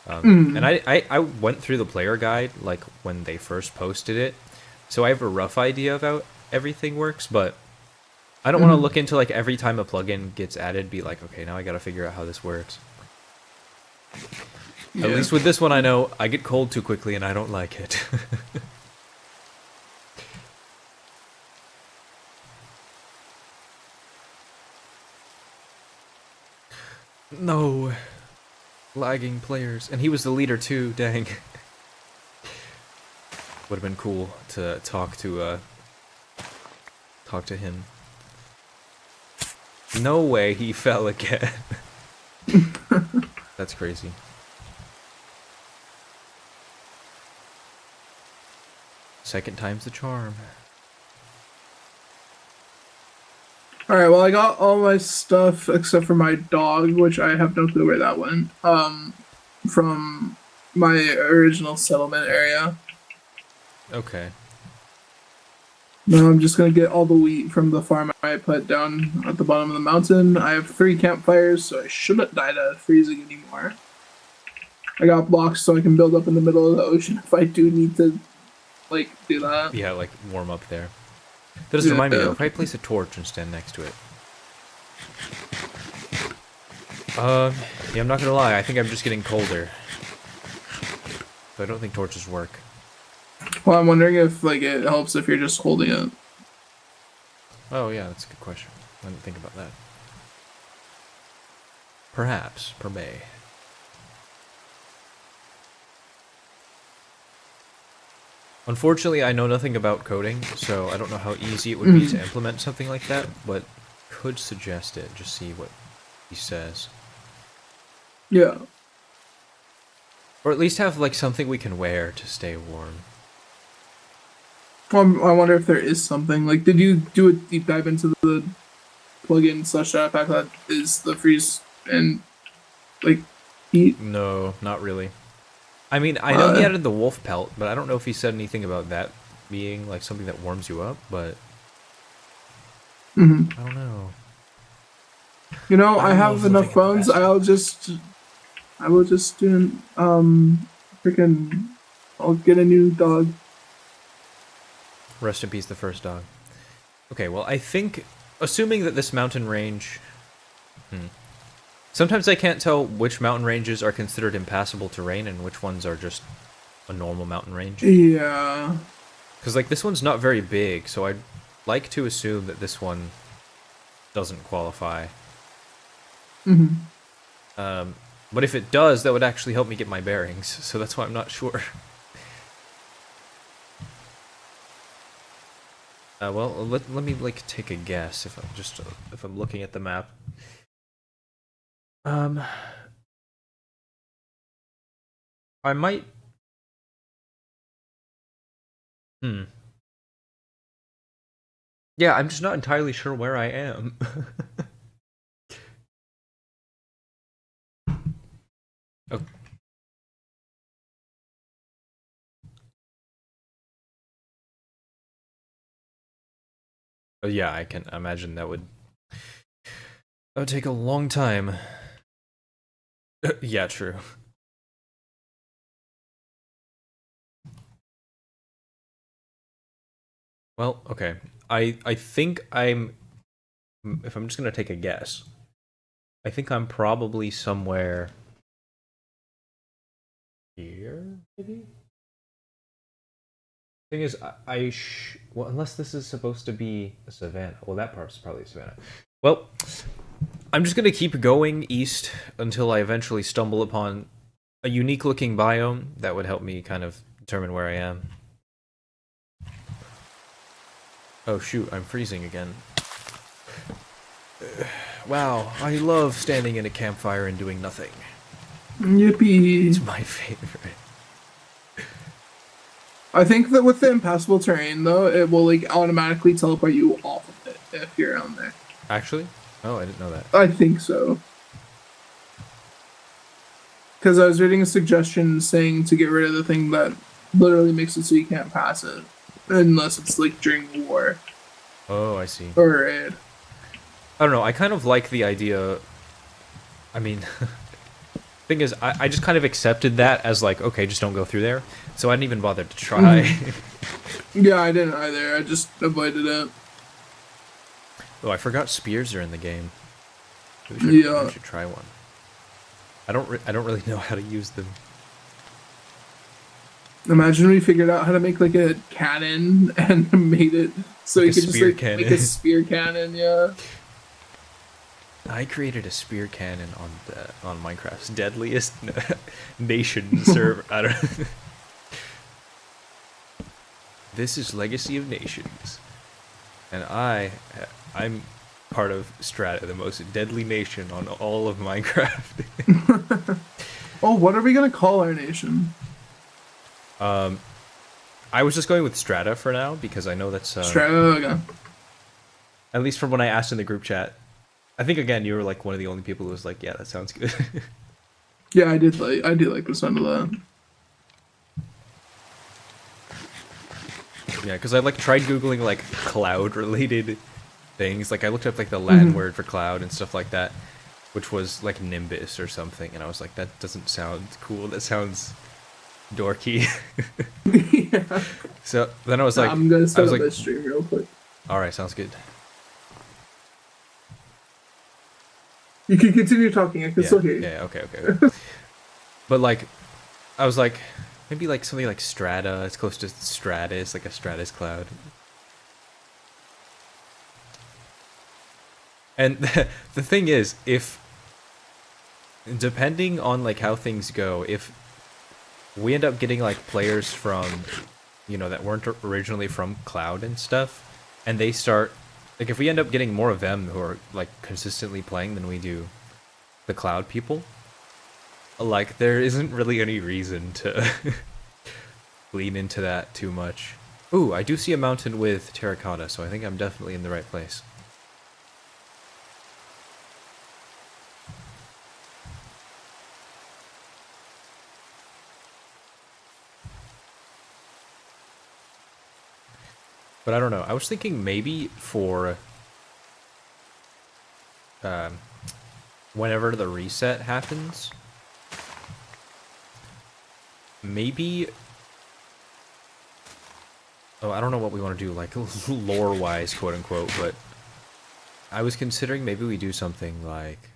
Speaker 1: And I went through the player guide like when they first posted it, so I have a rough idea of how everything works, but I don't want to look into like every time a plugin gets added, be like, okay, now I gotta figure out how this works.
Speaker 2: Yeah.
Speaker 1: At least with this one, I know I get cold too quickly and I don't like it. No. Lagging players. And he was the leader too, dang. Would have been cool to talk to him. No way he fell again. That's crazy. Second time's the charm.
Speaker 2: Alright, well I got all my stuff except for my dog, which I have no clue where that went. From my original settlement area.
Speaker 1: Okay.
Speaker 2: Now I'm just gonna get all the wheat from the farm I put down at the bottom of the mountain. I have 3 campfires, so I shouldn't die to freezing anymore. I got blocks so I can build up in the middle of the ocean if I do need to, like, do that.
Speaker 1: Yeah, like warm up there. That does remind me though, if I place a torch and stand next to it. Yeah, I'm not gonna lie, I think I'm just getting colder. So I don't think torches work.
Speaker 2: Well, I'm wondering if, like, it helps if you're just holding it.
Speaker 1: Oh yeah, that's a good question. I didn't think about that. Perhaps, per may. Unfortunately, I know nothing about coding, so I don't know how easy it would be to implement something like that, but could suggest it, just see what he says.
Speaker 2: Yeah.
Speaker 1: Or at least have like something we can wear to stay warm.
Speaker 2: Well, I wonder if there is something. Like, did you do a deep dive into the plugin slash pack that is the freeze and, like, heat?
Speaker 1: No, not really. I mean, I know he added the wolf pelt, but I don't know if he said anything about that being like something that warms you up, but I don't know.
Speaker 2: You know, I
Speaker 1: I
Speaker 2: have
Speaker 1: love
Speaker 2: enough
Speaker 1: living in the
Speaker 2: bones.
Speaker 1: best.
Speaker 2: I will just do freaking, I'll get a new dog.
Speaker 1: Rest in peace, the first dog. Okay, well, I think, assuming that this mountain range... Sometimes I can't tell which mountain ranges are considered impassable terrain and which ones are just a normal mountain range.
Speaker 2: Yeah.
Speaker 1: Because, like, this one's not very big, so I'd like to assume that this one doesn't qualify. But if it does, that would actually help me get my bearings, so that's why I'm not sure. Well, let me, like, take a guess if I'm looking at the map. I might... Yeah, I'm just not entirely sure where I am. Oh. Oh, yeah, I can imagine that would take a long time. Yeah, true. Well, okay. I think if I'm just gonna take a guess, I think I'm probably somewhere here, maybe? Thing is, well, unless this is supposed to be a savanna. Well, that part's probably a savanna. Well, I'm just gonna keep going east until I eventually stumble upon a unique-looking biome that would help me kind of determine where I am. Oh shoot, I'm freezing again. Wow, I love standing in a campfire and doing nothing.
Speaker 2: Yippee.
Speaker 1: It's my favorite.
Speaker 2: I think that with the impassable terrain, though, it will, like, automatically teleport you off if you're on there.
Speaker 1: Actually? Oh, I didn't know that.
Speaker 2: I think so. Because I was reading a suggestion saying to get rid of the thing that literally makes it so you can't pass it unless it's like during war
Speaker 1: Oh, I see.
Speaker 2: or raid.
Speaker 1: I don't know. I kind of like the idea. I mean, thing is, I just kind of accepted that as like, okay, just don't go through there. So I didn't even bother to try.
Speaker 2: Yeah, I didn't either. I just avoided it.
Speaker 1: Oh, I forgot spears are in the game.
Speaker 2: Yeah.
Speaker 1: We should try one. I don't really know how to use them.
Speaker 2: Imagine we figured out how to make like a cannon and made it so
Speaker 1: Like
Speaker 2: you
Speaker 1: a
Speaker 2: could just
Speaker 1: spear
Speaker 2: like make
Speaker 1: cannon.
Speaker 2: a spear cannon. Yeah.
Speaker 1: I created a spear cannon on Minecraft's deadliest nation server. I don't. This is Legacy of Nations, and I'm part of Strata, the most deadly nation on all of Minecraft.
Speaker 2: Oh, what are we gonna call our nation?
Speaker 1: I was just going with Strata for now because I know that's
Speaker 2: Strata.
Speaker 1: at least from when I asked in the group chat. I think again you were like one of the only people who was like, yeah, that sounds good.
Speaker 2: Yeah, I do like the sound of that.
Speaker 1: Yeah, because I like tried googling like cloud related things. Like I looked up like the Latin word for cloud and stuff like that, which was like Nimbus or something, and I was like, that doesn't sound cool. That sounds dorky.
Speaker 2: Yeah.
Speaker 1: So then I was like,
Speaker 2: I'm gonna
Speaker 1: I
Speaker 2: set
Speaker 1: was
Speaker 2: up
Speaker 1: like,
Speaker 2: a stream real quick.
Speaker 1: all right, sounds good.
Speaker 2: You can continue talking. I can
Speaker 1: Yeah,
Speaker 2: still hear you.
Speaker 1: yeah, okay. But like, I was like, maybe like something like Strata. It's close to Stratus, like a Stratus cloud. And the thing is, if depending on like how things go, if we end up getting like players from, you know, that weren't originally from Cloud and stuff, and they start, like if we end up getting more of them who are like consistently playing than we do the Cloud people, like there isn't really any reason to lean into that too much. Ooh, I do see a mountain with terracotta, so I think I'm definitely in the right place. But I don't know. I was thinking maybe for whenever the reset happens, maybe. Oh, I don't know what we want to do, like lore-wise, quote unquote. But I was considering maybe we do something like.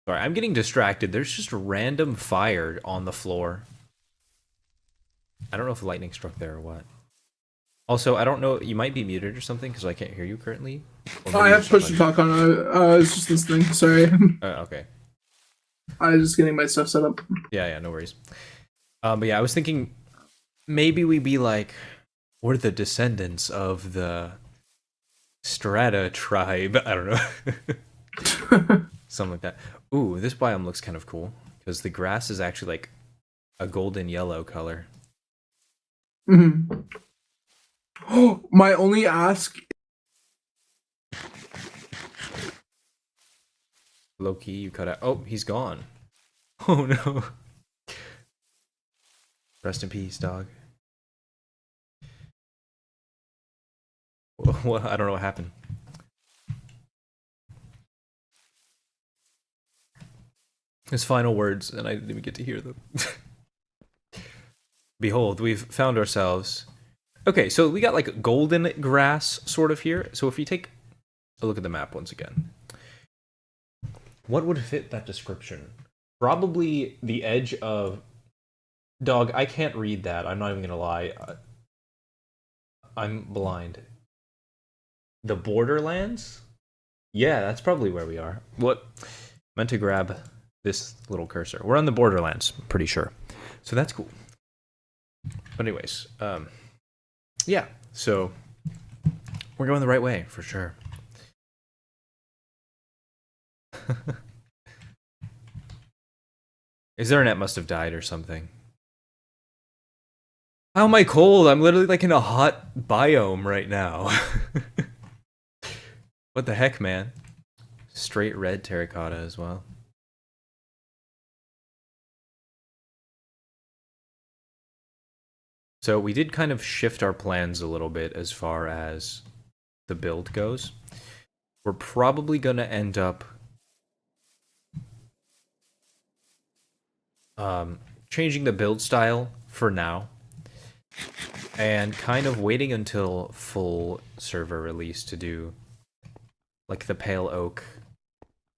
Speaker 1: Sorry, I'm getting distracted. There's just random fire on the floor. I don't know if lightning struck there or what. Also, I don't know. You might be muted or something because I can't hear you currently.
Speaker 2: Oh, I have push to talk on. I was just listening. Sorry.
Speaker 1: Okay.
Speaker 2: I was just getting my stuff set up.
Speaker 1: Yeah, no worries. But yeah, I was thinking maybe we be like, we're the descendants of the Strata tribe. I don't know. Something like that. Ooh, this biome looks kind of cool because the grass is actually like a golden yellow color.
Speaker 2: Mm-hmm. Oh, my only ask.
Speaker 1: Loki, you cut out. Oh, he's gone. Oh no. Rest in peace, dog. Well, I don't know what happened. His final words, and I didn't even get to hear them. Behold, we've found ourselves. Okay, so we got like golden grass sort of here. So if you take a look at the map once again, what would fit that description? Probably the edge of. Dog, I can't read that. I'm not even gonna lie. I'm blind. The Borderlands? Yeah, that's probably where we are. What? Meant to grab this little cursor. We're on the Borderlands, I'm pretty sure. So that's cool. But anyways, yeah. So we're going the right way for sure. His internet must have died or something. How am I cold? I'm literally like in a hot biome right now. What the heck, man? Straight red terracotta as well. So we did kind of shift our plans a little bit as far as the build goes. We're probably gonna end up changing the build style for now, and kind of waiting until full server release to do like the pale oak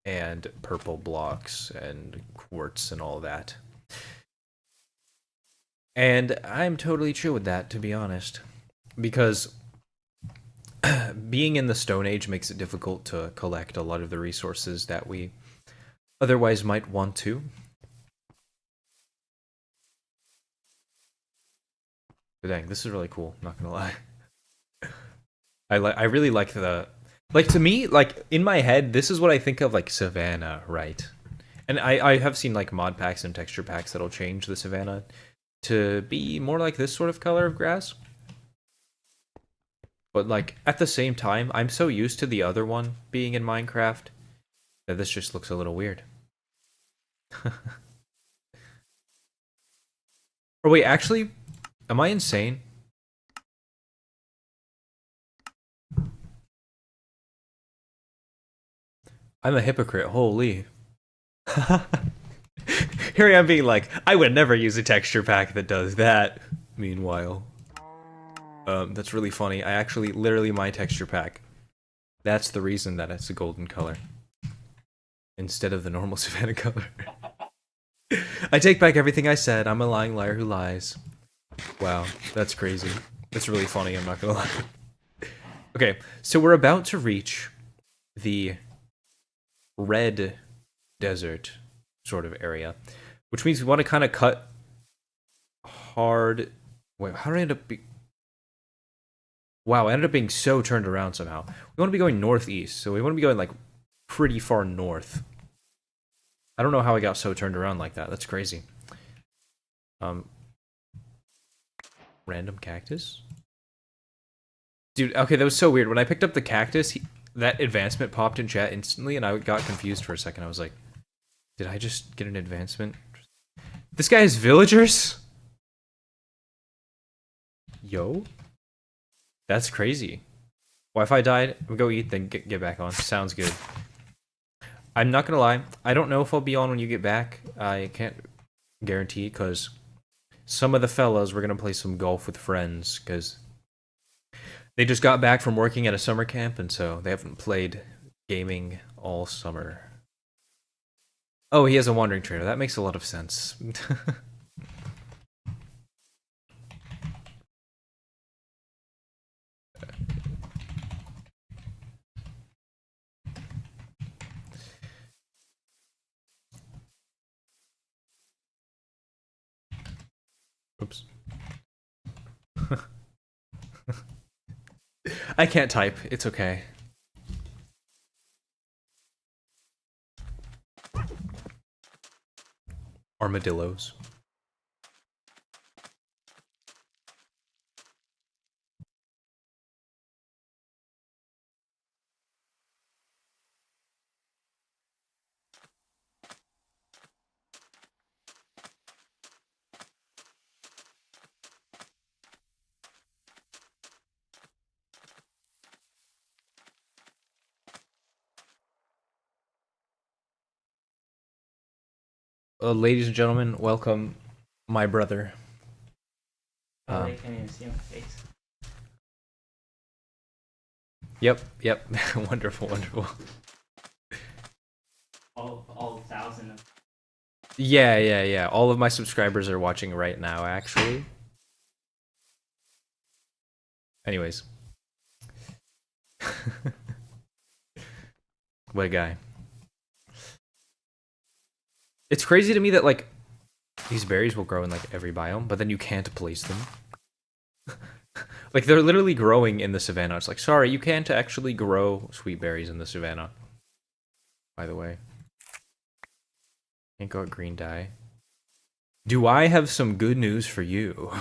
Speaker 1: and purple blocks and quartz and all that. And I'm totally chill with that, to be honest, because being in the Stone Age makes it difficult to collect a lot of the resources that we otherwise might want to. But dang, this is really cool, not gonna lie. I really like the, like, to me, like in my head, this is what I think of like Savannah, right? And I have seen like mod packs and texture packs that'll change the Savannah to be more like this sort of color of grass. But like at the same time, I'm so used to the other one being in Minecraft that this just looks a little weird. Or wait, actually, am I insane? I'm a hypocrite, holy. Here I am being like, I would never use a texture pack that does that. Meanwhile, that's really funny. I actually, literally my texture pack, that's the reason that it's a golden color. Instead of the normal Savannah color. I take back everything I said. I'm a lying liar who lies. Wow, that's crazy. That's really funny, I'm not gonna lie. Okay, so we're about to reach the red desert sort of area, which means we want to kind of cut hard. Wait, how did I end up Wow, I ended up being so turned around somehow. We want to be going northeast, so we want to be going like pretty far north. I don't know how I got so turned around like that. That's crazy. Random cactus? Dude, okay, that was so weird. When I picked up the cactus, that advancement popped in chat instantly, and I got confused for a second. I was like, did I just get an advancement? This guy has villagers? Yo? That's crazy. Wi-Fi died. We'll go eat, then get back on. Sounds good. I'm not gonna lie. I don't know if I'll be on when you get back. I can't guarantee, because some of the fellas, we're gonna play some golf with friends, because they just got back from working at a summer camp, and so they haven't played gaming all summer. Oh, he has a wandering trader. That makes a lot of sense. Oops. I can't type. It's okay. Armadillos. Ladies and gentlemen, welcome my brother.
Speaker 3: They can't even see my face.
Speaker 1: Yep. Wonderful, wonderful.
Speaker 3: All 1,000 of
Speaker 1: Yeah. All of my subscribers are watching right now, actually. Anyways. What a guy. It's crazy to me that, like, these berries will grow in, like, every biome, but then you can't place them. Like, they're literally growing in the savannah. It's like, sorry, you can't actually grow sweet berries in the savannah. By the way. Ain't got green dye. Do I have some good news for you?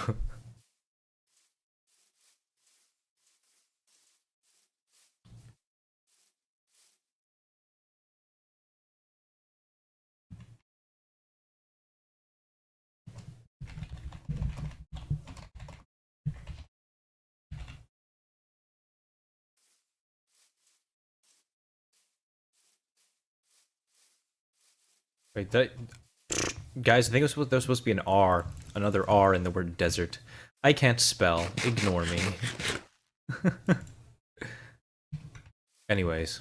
Speaker 1: Wait, that guys, I think there's supposed to be an R, another R in the word desert. I can't spell. Ignore me. Anyways.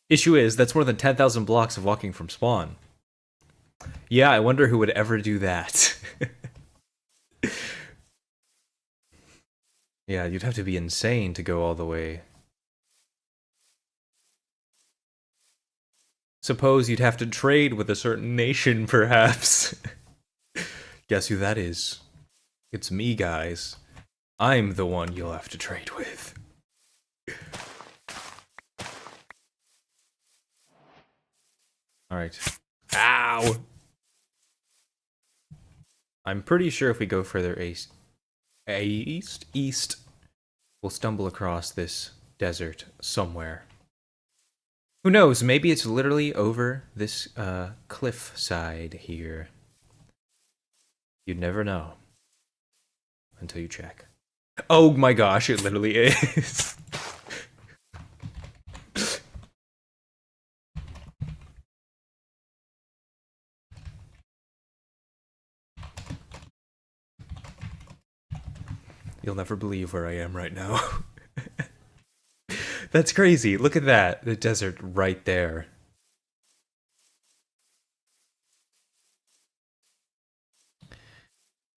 Speaker 1: Issue is, that's more than 10,000 blocks of walking from spawn. Yeah, I wonder who would ever do that. Yeah, you'd have to be insane to go all the way. Suppose you'd have to trade with a certain nation, perhaps. Guess who that is? It's me, guys. I'm the one you'll have to trade with. Alright. Ow! I'm pretty sure if we go further east, we'll stumble across this desert somewhere. Who knows, maybe it's literally over this cliff side here. You'd never know. Until you check. Oh my gosh, it literally is. You'll never believe where I am right now. That's crazy. Look at that. The desert right there.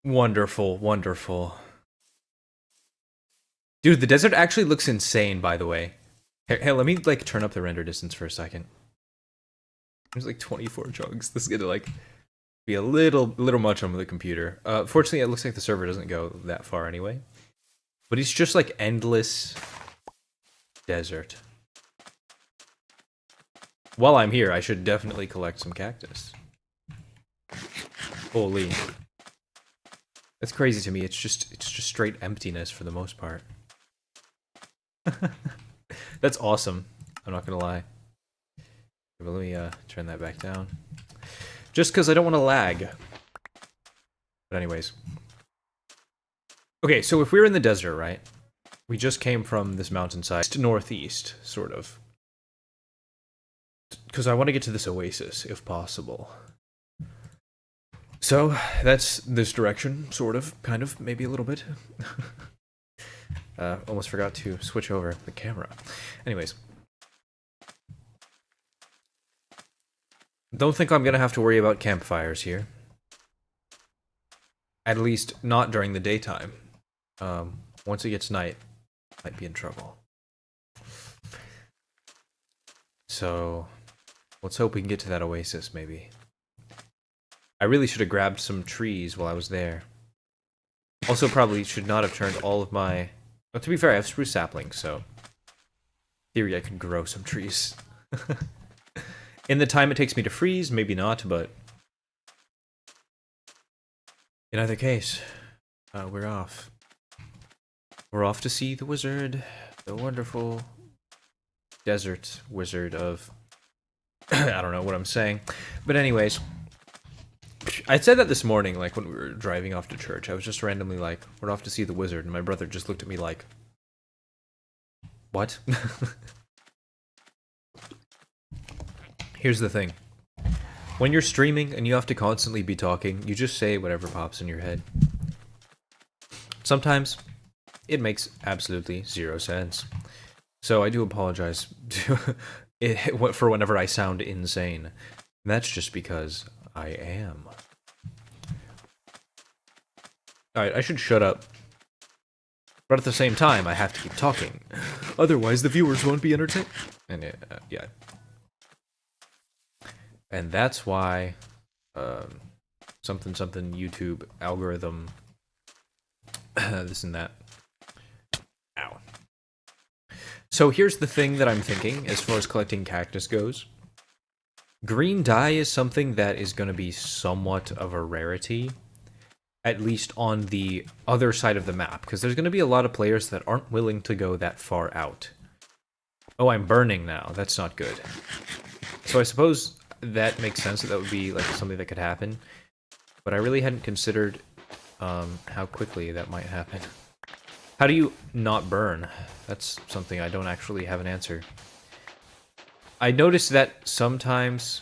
Speaker 1: Wonderful, wonderful. Dude, the desert actually looks insane, by the way. Hey, let me, like, turn up the render distance for a second. There's, like, 24 chunks. This is gonna, like, be a little much on the computer. Fortunately, it looks like the server doesn't go that far anyway. But it's just, like, endless desert. While I'm here, I should definitely collect some cactus. Holy. That's crazy to me. It's just straight emptiness for the most part. That's awesome. I'm not gonna lie. But let me turn that back down. Just because I don't want to lag. But anyways. Okay, so if we're in the desert, right? We just came from this mountainside to northeast, sort of. Because I want to get to this oasis, if possible. So, that's this direction, sort of, kind of, maybe a little bit. Almost forgot to switch over the camera. Anyways. Don't think I'm going to have to worry about campfires here. At least, not during the daytime. Once it gets night, might be in trouble. So, let's hope we can get to that oasis, maybe. I really should have grabbed some trees while I was there. Also, probably should not have turned all of my... Well, to be fair, I have spruce saplings, so... In theory, I could grow some trees. In the time it takes me to freeze, maybe not, but... In either case, we're off. We're off to see the wizard. The wonderful... desert wizard of... I don't know what I'm saying. But anyways... I said that this morning, like, when we were driving off to church. I was just randomly like, we're off to see the wizard, and my brother just looked at me like... What? Here's the thing. When you're streaming and you have to constantly be talking, you just say whatever pops in your head. Sometimes, it makes absolutely zero sense. So I do apologize for whenever I sound insane. That's just because I am. Alright, I should shut up. But at the same time, I have to keep talking. Otherwise, the viewers won't be entertained. And yeah. And that's why something YouTube algorithm this and that. Ow. So here's the thing that I'm thinking as far as collecting cactus goes. Green dye is something that is going to be somewhat of a rarity, at least on the other side of the map, because there's going to be a lot of players that aren't willing to go that far out. Oh, I'm burning now. That's not good. So I suppose that makes sense that would be like something that could happen, but I really hadn't considered how quickly that might happen. How do you not burn? That's something I don't actually have an answer. I noticed that sometimes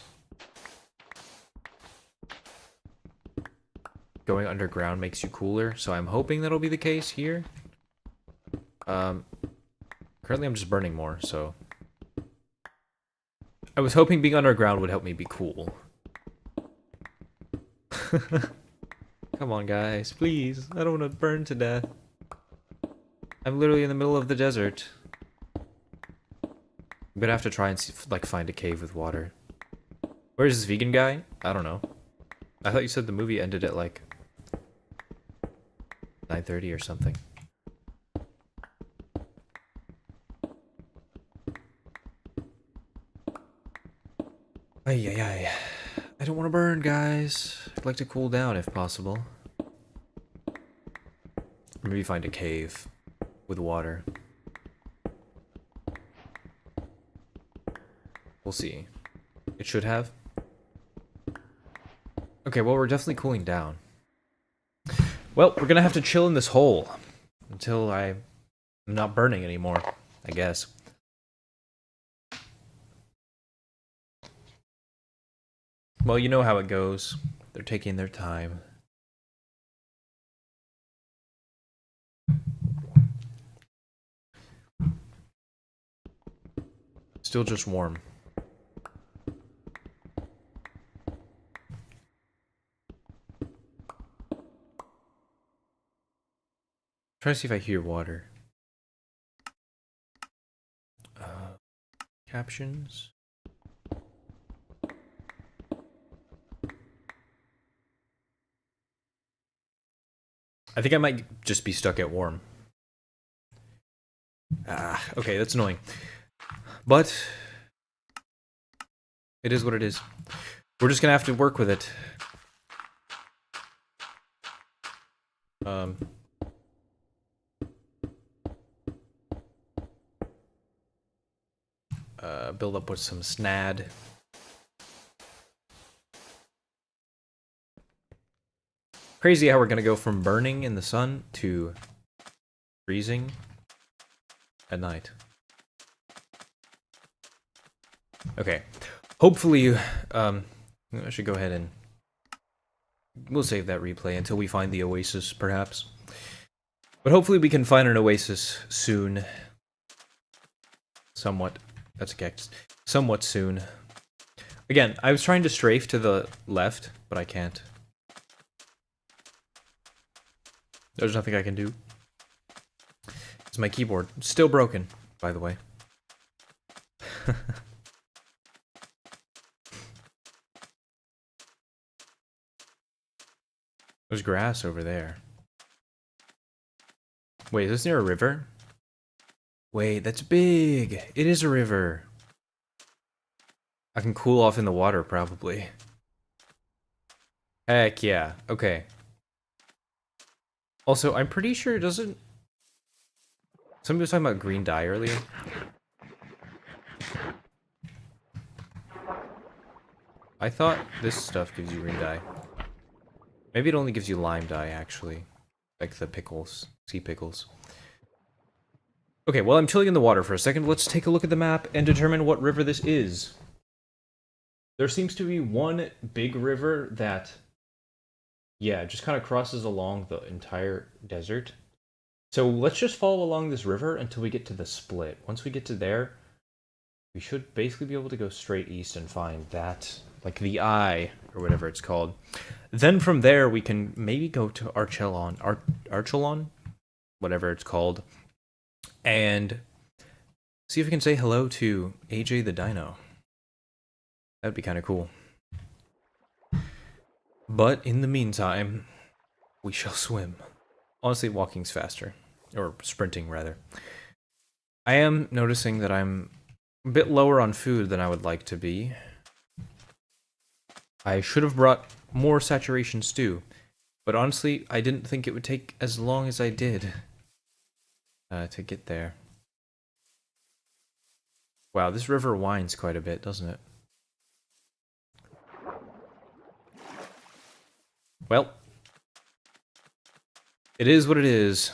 Speaker 1: going underground makes you cooler, so I'm hoping that'll be the case here. Currently I'm just burning more, so... I was hoping being underground would help me be cool. Come on, guys, please. I don't want to burn to death. I'm literally in the middle of the desert. I'm gonna have to try and see, like, find a cave with water. Where's this vegan guy? I don't know. I thought you said the movie ended at, like, 9:30 or something. Ay, ay, ay. I don't want to burn, guys. I'd like to cool down if possible. Maybe find a cave with water. We'll see. It should have. Okay, well, we're definitely cooling down. Well, we're gonna have to chill in this hole until I'm not burning anymore, I guess. Well, you know how it goes. They're taking their time. Still just warm. Try to see if I hear water. Captions. I think I might just be stuck at warm. Ah, okay, that's annoying. But it is what it is. We're just gonna have to work with it. Build up with some snad. Crazy how we're gonna go from burning in the sun to freezing at night. Okay, hopefully, I should go ahead and we'll save that replay until we find the oasis, perhaps. But hopefully we can find an oasis soon. Somewhat. That's a cactus. Somewhat soon. Again, I was trying to strafe to the left, but I can't. There's nothing I can do. It's my keyboard. Still broken, by the way. There's grass over there. Wait, is this near a river? Wait, that's big! It is a river! I can cool off in the water, probably. Heck yeah, okay. Also, I'm pretty sure it doesn't... Somebody was talking about green dye earlier. I thought this stuff gives you green dye. Maybe it only gives you lime dye, actually. Like the pickles. Sea pickles. Okay, well, I'm chilling in the water for a second. Let's take a look at the map and determine what river this is. There seems to be one big river that... yeah, just kind of crosses along the entire desert. So let's just follow along this river until we get to the split. Once we get to there, we should basically be able to go straight east and find that, like the eye, or whatever it's called. Then from there, we can maybe go to Archelon, whatever it's called, and see if we can say hello to AJ the Dino. That'd be kind of cool. But in the meantime, we shall swim. Honestly, walking's faster. Or sprinting, rather. I am noticing that I'm a bit lower on food than I would like to be. I should have brought more saturation stew. But honestly, I didn't think it would take as long as I did to get there. Wow, this river winds quite a bit, doesn't it? Well, it is what it is.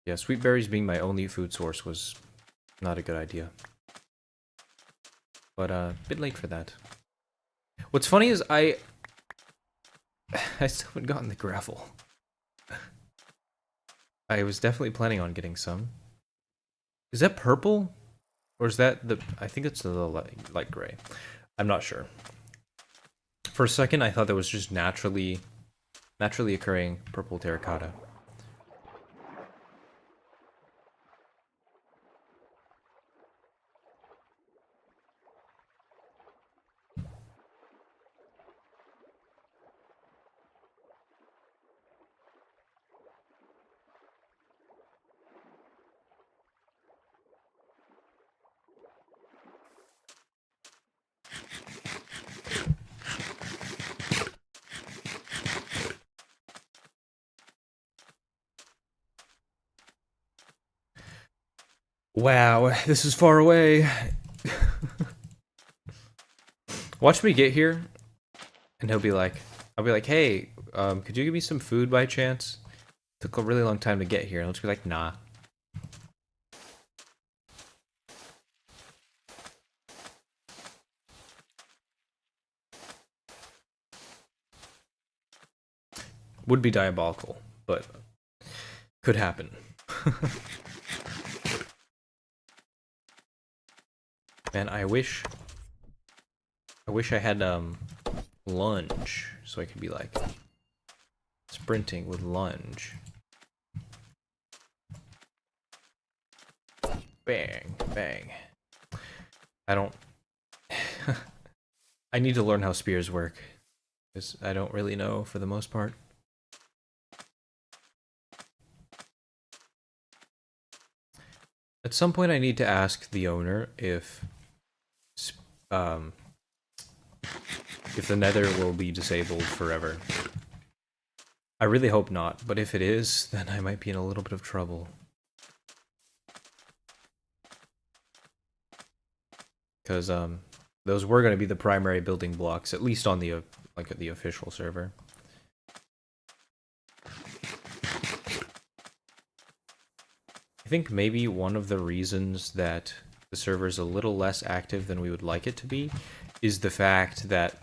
Speaker 1: Yeah, sweet berries being my only food source was not a good idea. But a bit late for that. What's funny is I still haven't gotten the gravel. I was definitely planning on getting some. Is that purple? Or is that the... I think it's the light gray. I'm not sure. For a second, I thought that was just naturally occurring purple terracotta. Wow, this is far away. Watch me get here, and I'll be like, hey, could you give me some food by chance? Took a really long time to get here, and I'll just be like, nah. Would be diabolical, but could happen. Man, I wish I had lunge, so I could be like sprinting with lunge. Bang, bang. I don't... I need to learn how spears work, because I don't really know for the most part. At some point I need to ask the owner if the nether will be disabled forever. I really hope not, but if it is, then I might be in a little bit of trouble. Because those were going to be the primary building blocks, at least on the the official server. I think maybe one of the reasons that the server is a little less active than we would like it to be is the fact that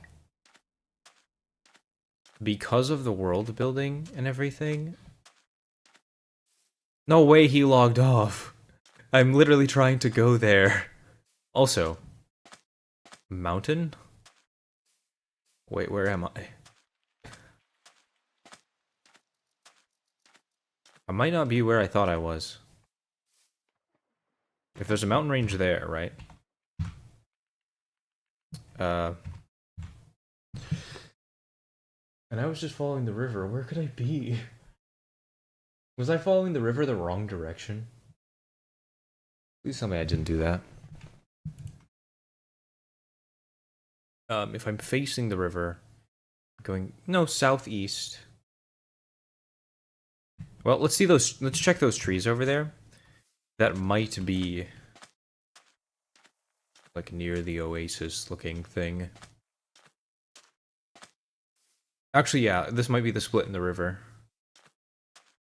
Speaker 1: because of the world building and everything... No way he logged off. I'm literally trying to go there. Also, mountain? Wait, where am I? I might not be where I thought I was. If there's a mountain range there, right? And I was just following the river. Where could I be? Was I following the river the wrong direction? Please tell me I didn't do that. If I'm facing the river, going... No, southeast. Well, let's see those... Let's check those trees over there. That might be... like near the oasis looking thing. Actually, yeah, this might be the split in the river.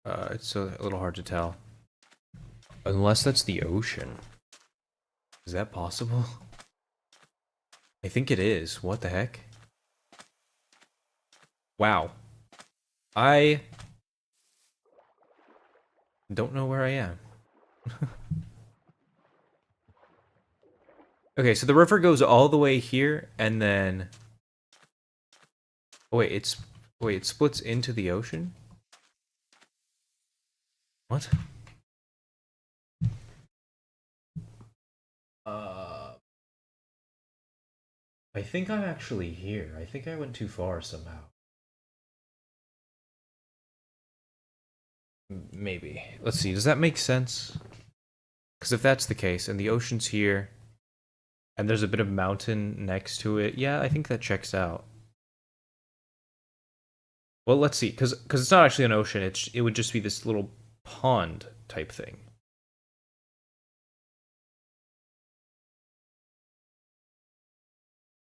Speaker 1: It's a little hard to tell. Unless that's the ocean. Is that possible? I think it is. What the heck? Wow. I don't know where I am. Okay, so the river goes all the way here, and then... Oh, wait, it splits into the ocean? What? I think I'm actually here. I think I went too far somehow. Maybe. Let's see, does that make sense? Because if that's the case, and the ocean's here, and there's a bit of mountain next to it, yeah, I think that checks out. Well, let's see, because it's not actually an ocean, it would just be this little pond type thing.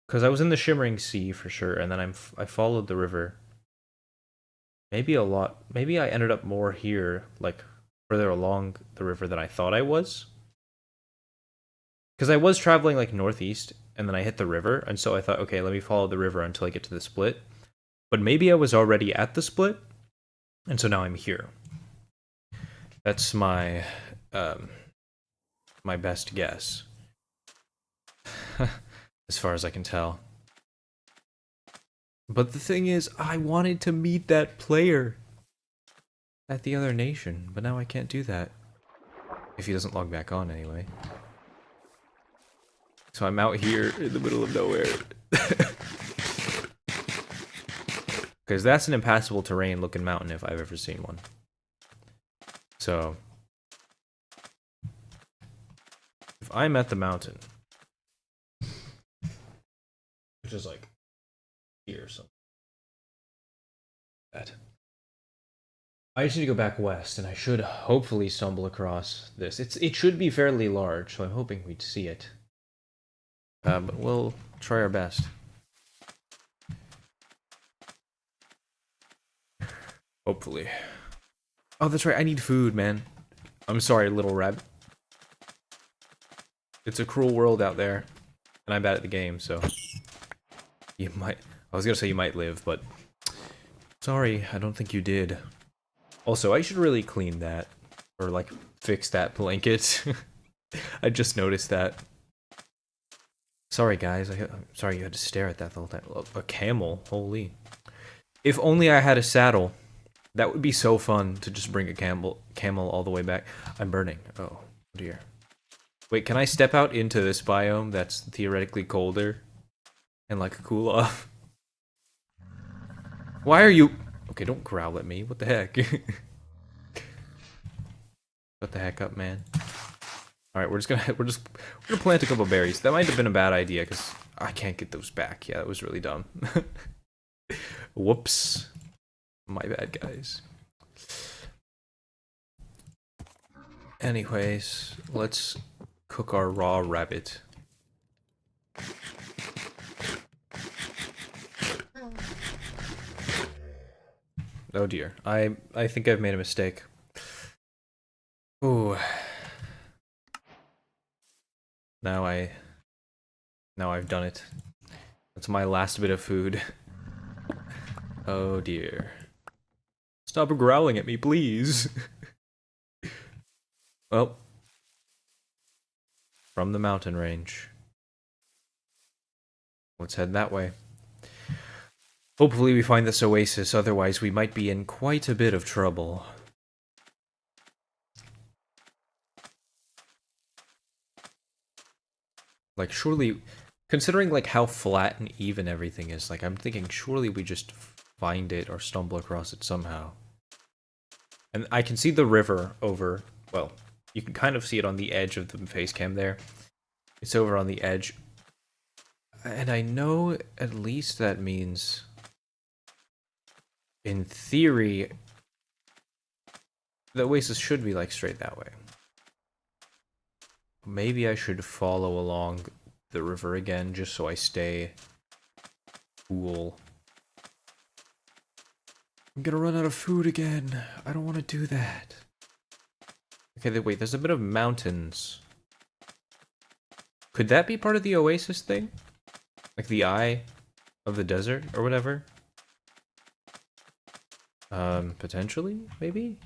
Speaker 1: Because I was in the Shimmering Sea for sure, and then I followed the river. Maybe a lot. Maybe I ended up more here, like further along the river than I thought I was. Because I was traveling like northeast, and then I hit the river, and so I thought, okay, let me follow the river until I get to the split. But maybe I was already at the split, and so now I'm here. That's my my best guess, as far as I can tell. But the thing is, I wanted to meet that player at the other nation, but now I can't do that. If he doesn't log back on anyway. So I'm out here in the middle of nowhere. Because that's an impassable terrain looking mountain if I've ever seen one. So if I'm at the mountain, which is like here or something, that I just need to go back west, and I should hopefully stumble across this. It should be fairly large, so I'm hoping we'd see it. But we'll try our best. Hopefully. Oh, that's right. I need food, man. I'm sorry, little rabbit. It's a cruel world out there, and I'm bad at the game, so you might. I was gonna say you might live, but sorry, I don't think you did. Also, I should really clean that, or like fix that blanket. I just noticed that. Sorry, guys. I'm sorry you had to stare at that the whole time. A camel, holy! If only I had a saddle. That would be so fun to just bring a camel all the way back. I'm burning. Oh dear. Wait, can I step out into this biome that's theoretically colder and like cool off? Why are you? Okay, don't growl at me. What the heck? Shut the heck up, man. All right, we're gonna plant a couple berries. That might have been a bad idea because I can't get those back. Yeah, that was really dumb. Whoops. My bad, guys. Anyways, let's cook our raw rabbit. Oh dear. I think I've made a mistake. Ooh. Now I've done it. That's my last bit of food. Oh dear. Stop growling at me, please. Well, from the mountain range. Let's head that way. Hopefully we find this oasis, otherwise we might be in quite a bit of trouble. Like, surely, considering like how flat and even everything is, like I'm thinking surely we just find it or stumble across it somehow. And I can see the river over, well, you can kind of see it on the edge of the face cam there. It's over on the edge. And I know at least that means, in theory, the oasis should be like straight that way. Maybe I should follow along the river again just so I stay cool. I'm gonna run out of food again. I don't want to do that. Okay, wait, there's a bit of mountains. Could that be part of the oasis thing? Like the eye of the desert or whatever? Potentially, maybe?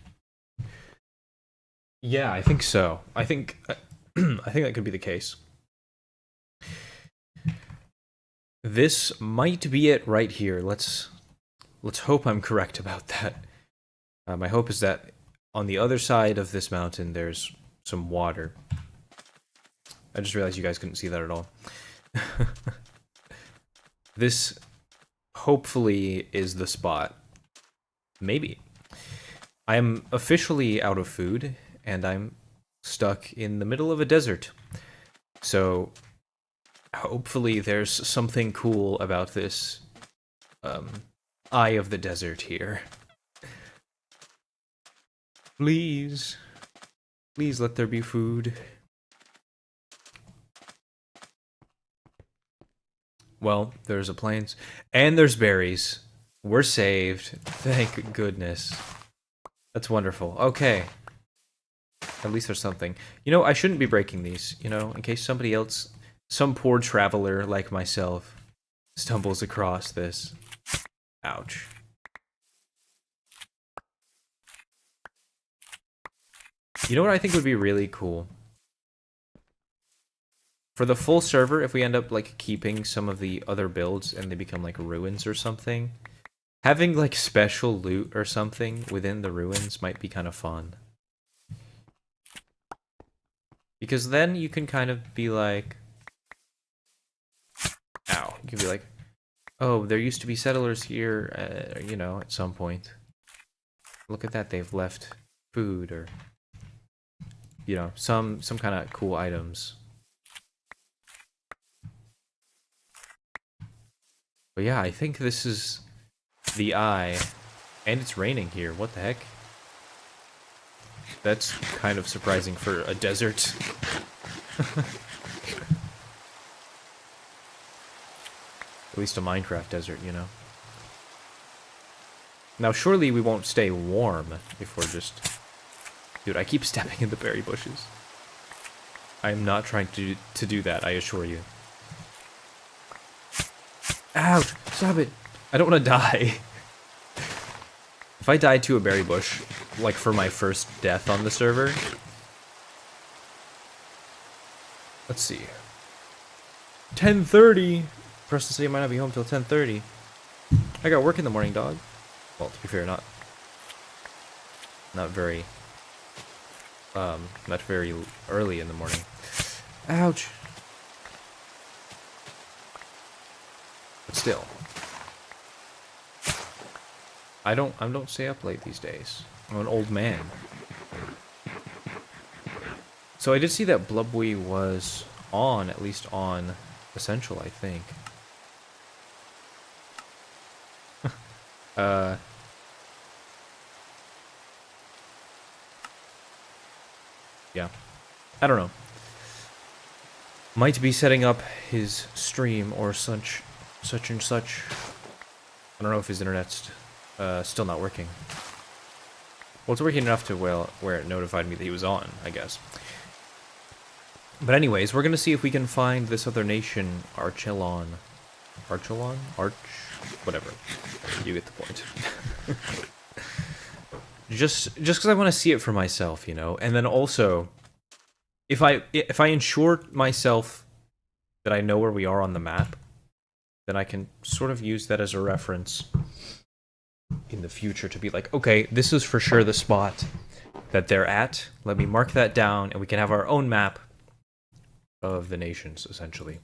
Speaker 1: Yeah, I think so. I think I think that could be the case. This might be it right here. Let's hope I'm correct about that. My hope is that on the other side of this mountain there's some water. I just realized you guys couldn't see that at all. This hopefully is the spot. Maybe. I'm officially out of food and I'm stuck in the middle of a desert. So hopefully there's something cool about this eye of the desert here. Please. Please let there be food. Well, there's a plains. And there's berries. We're saved. Thank goodness. That's wonderful. Okay. At least there's something. You know, I shouldn't be breaking these, you know, in case somebody else, some poor traveler like myself, stumbles across this. Ouch. You know what I think would be really cool? For the full server, if we end up, like, keeping some of the other builds and they become, like, ruins or something, having, like, special loot or something within the ruins might be kind of fun. Because then you can kind of be like... Ow. You can be like, oh, there used to be settlers here, you know, at some point. Look at that, they've left food or... You know, some kind of cool items. But yeah, I think this is the eye. And it's raining here, what the heck? That's kind of surprising for a desert. At least a Minecraft desert, you know. Now, surely we won't stay warm if we're just... Dude, I keep stepping in the berry bushes. I am not trying to do that, I assure you. Ouch! Stop it! I don't want to die. If I died to a berry bush, like for my first death on the server... Let's see. 10:30! Preston City might not be home till 10:30. I got work in the morning, dog. Well, to be fair, not very... not very early in the morning. Ouch! But still. I don't stay up late these days. I'm an old man. So I did see that Blubwee was on, at least on Essential, I think. Yeah. I don't know. Might be setting up his stream or such and such. I don't know if his internet's still not working. Well, it's working enough to where it notified me that he was on, I guess. But anyways, we're gonna see if we can find this other nation, Archelon. Archelon? Whatever. You get the point. Just because I want to see it for myself, you know? And then also, if I ensure myself that I know where we are on the map, then I can sort of use that as a reference in the future to be like, okay, this is for sure the spot that they're at. Let me mark that down, and we can have our own map of the nations, essentially.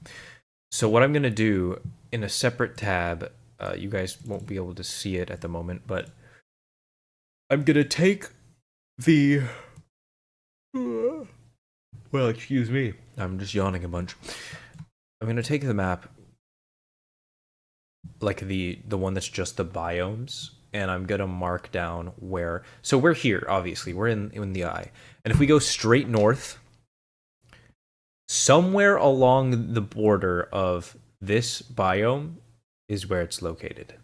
Speaker 1: So what I'm going to do in a separate tab, you guys won't be able to see it at the moment, but I'm going to take the... Well, excuse me. I'm just yawning a bunch. I'm going to take the map, like the one that's just the biomes, and I'm going to mark down where... So we're here, obviously. We're in the eye. And if we go straight north, somewhere along the border of this biome is where it's located.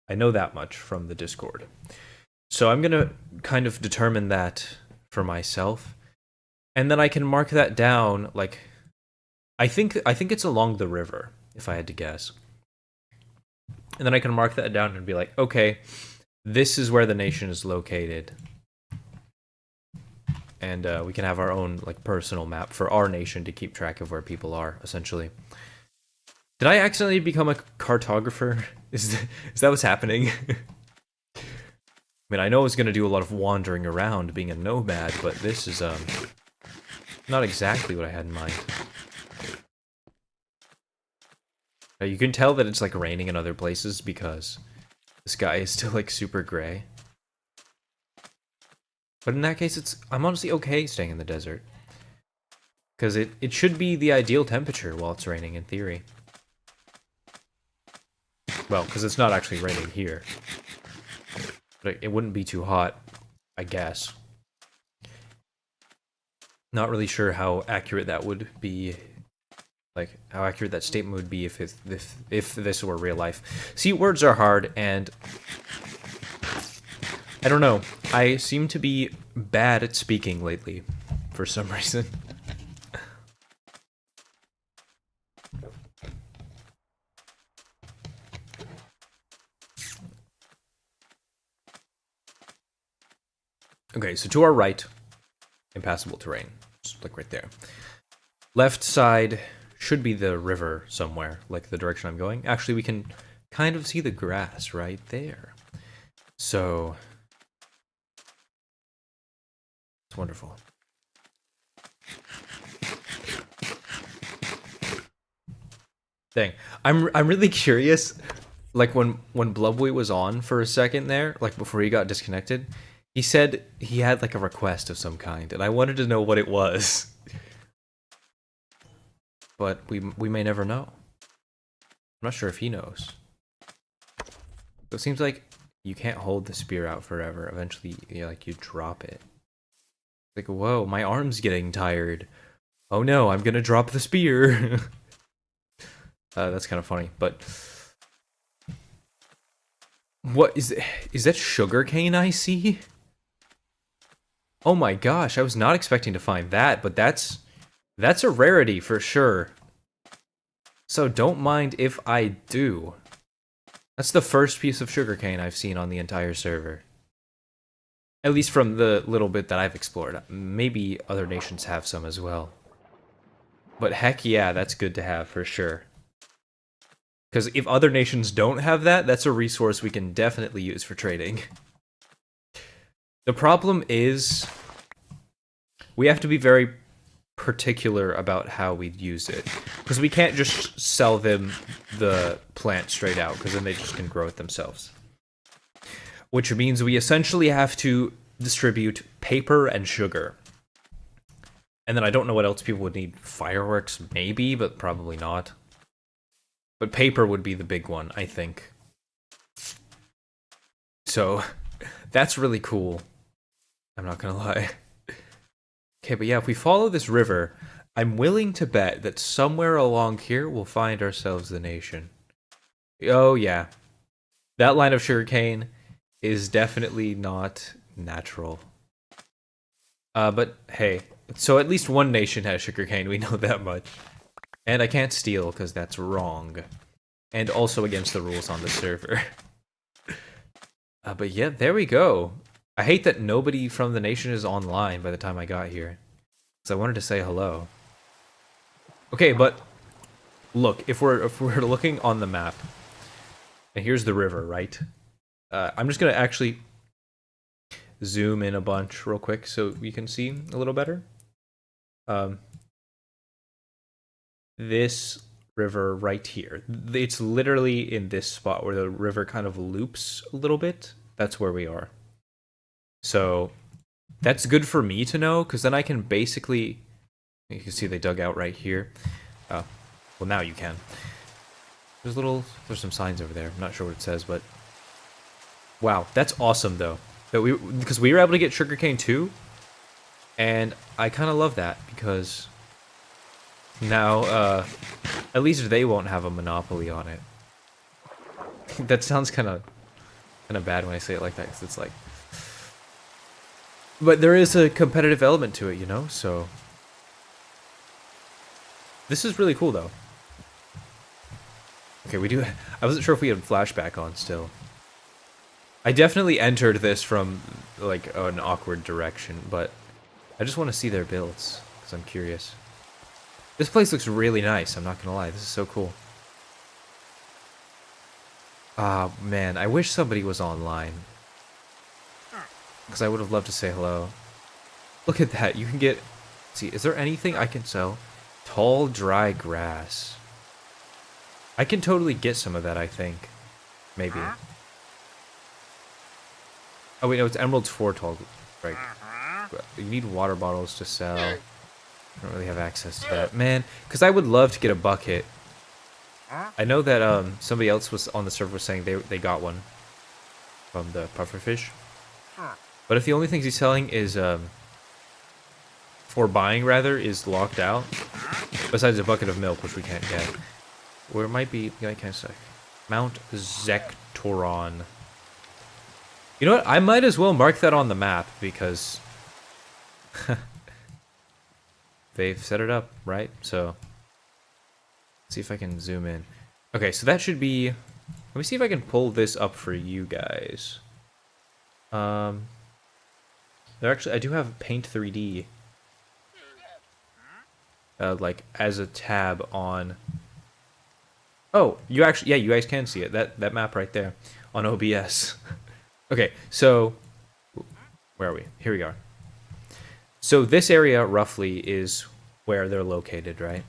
Speaker 1: I know that much from the Discord. So I'm going to kind of determine that for myself. And then I can mark that down, like... I think it's along the river, if I had to guess. And then I can mark that down and be like, okay, this is where the nation is located. And we can have our own like personal map for our nation to keep track of where people are, essentially. Did I accidentally become a cartographer? Is that what's happening? I mean, I know I was going to do a lot of wandering around being a nomad, but this is not exactly what I had in mind. You can tell that it's like raining in other places because the sky is still like super gray. But in that case, I'm honestly okay staying in the desert. Because it should be the ideal temperature while it's raining, in theory. Well, because it's not actually raining here. But it wouldn't be too hot, I guess. Not really sure how accurate that would be. Like, how accurate that statement would be if this were real life. See, words are hard, and... I don't know. I seem to be bad at speaking lately. for some reason. Okay, so to our right, impassable terrain. Just like right there. Left side should be the river somewhere, like the direction I'm going. Actually, we can kind of see the grass right there. So it's wonderful. Dang, I'm really curious. Like when Blubboy was on for a second there, like before he got disconnected, he said he had like a request of some kind, and I wanted to know what it was. But we may never know. I'm not sure if he knows. So it seems like you can't hold the spear out forever. Eventually, you drop it. Like, whoa, my arm's getting tired. Oh no, I'm gonna drop the spear. That's kind of funny, but what is it? Is that sugarcane I see? Oh my gosh, I was not expecting to find that, but that's a rarity for sure. So don't mind if I do. That's the first piece of sugarcane I've seen on the entire server. At least from the little bit that I've explored. Maybe other nations have some as well. But heck yeah, that's good to have for sure. Because if other nations don't have that, that's a resource we can definitely use for trading. The problem is, we have to be very particular about how we use it. Because we can't just sell them the plant straight out, because then they just can grow it themselves. Which means we essentially have to distribute paper and sugar. And then I don't know what else people would need. Fireworks, maybe, but probably not. But paper would be the big one, I think. So, that's really cool. I'm not gonna lie. Okay, but yeah, if we follow this river, I'm willing to bet that somewhere along here we'll find ourselves the nation. Oh yeah. That line of sugarcane is definitely not natural. But hey, so at least one nation has sugarcane, we know that much. And I can't steal, because that's wrong. And also against the rules on the server. But yeah, there we go. I hate that nobody from the nation is online by the time I got here. Because I wanted to say hello. Okay, but look, if we're looking on the map, and here's the river, right? I'm just going to actually zoom in a bunch real quick so we can see a little better. This river right here. It's literally in this spot where the river kind of loops a little bit. That's where we are. So that's good for me to know, because then I can basically... You can see they dug out right here. Well, now you can. There's some signs over there. I'm not sure what it says, but... Wow, that's awesome, though. Because we were able to get sugarcane, too. And I kind of love that, because... Now, at least they won't have a monopoly on it. That sounds kind of bad when I say it like that, because it's like... But there is a competitive element to it, you know, so... This is really cool, though. Okay, we do... I wasn't sure if we had flashback on still. I definitely entered this from, like, an awkward direction, but... I just want to see their builds, because I'm curious. This place looks really nice, I'm not gonna lie. This is so cool. Ah, man, I wish somebody was online. Because I would have loved to say hello. Look at that, you can get... See, is there anything I can sell? Tall, dry grass. I can totally get some of that, I think. Maybe. Oh wait, no, it's emeralds for tall... Right. You need water bottles to sell. I don't really have access to that. Man, because I would love to get a bucket. I know that somebody else was on the server was saying they got one. From the pufferfish. But if the only things he's selling is... for buying, rather, is locked out. Besides a bucket of milk, which we can't get. Or it might be... Yeah, I can't say. Mount Zektoron. You know what? I might as well mark that on the map, because... they've set it up, right? So, let's see if I can zoom in. Okay, so that should be... Let me see if I can pull this up for you guys. There actually... I do have Paint 3D. Like, as a tab on... Oh, you actually... Yeah, you guys can see it. That map right there on OBS. Okay, so... Where are we? Here we are. So this area, roughly, is where they're located, right?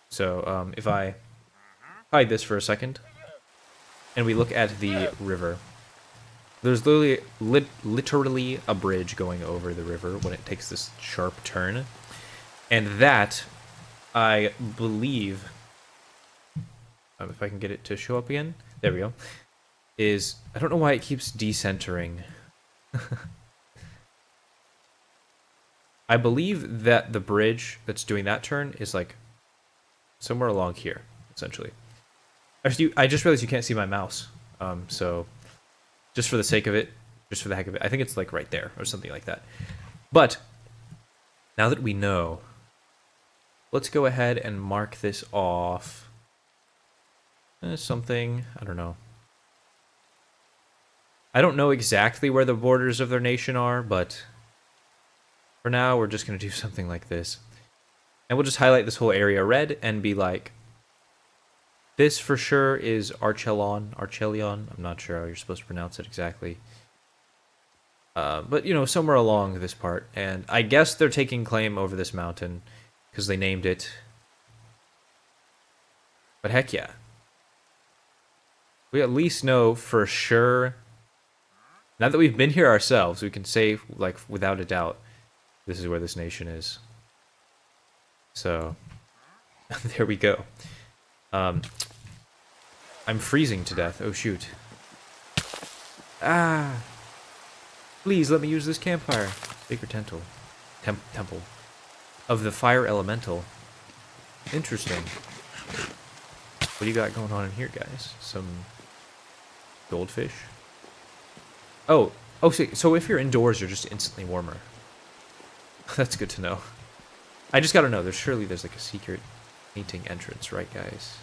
Speaker 1: So, if I hide this for a second, and we look at the river, there's literally a bridge going over the river when it takes this sharp turn. And that, I believe, if I can get it to show up again, there we go, is, I don't know why it keeps decentering. I believe that the bridge that's doing that turn is like somewhere along here, essentially. Actually, I just realized you can't see my mouse. So just for the sake of it, just for the heck of it, I think it's like right there or something like that. But now that we know, let's go ahead and mark this off. Something, I don't know. I don't know exactly where the borders of their nation are, but for now, we're just going to do something like this. And we'll just highlight this whole area red and be like, this for sure is Archelion. I'm not sure how you're supposed to pronounce it exactly. But, you know, somewhere along this part. And I guess they're taking claim over this mountain because they named it. But heck yeah. We at least know for sure. Now that we've been here ourselves, we can say, like, without a doubt, this is where this nation is. So, there we go. I'm freezing to death. Oh, shoot. Ah! Please, let me use this campfire. Sacred Temple. Temple. Of the Fire Elemental. Interesting. What do you got going on in here, guys? Some goldfish? Oh, so if you're indoors, you're just instantly warmer. That's good to know. I just gotta know. There's like a secret painting entrance, right, guys?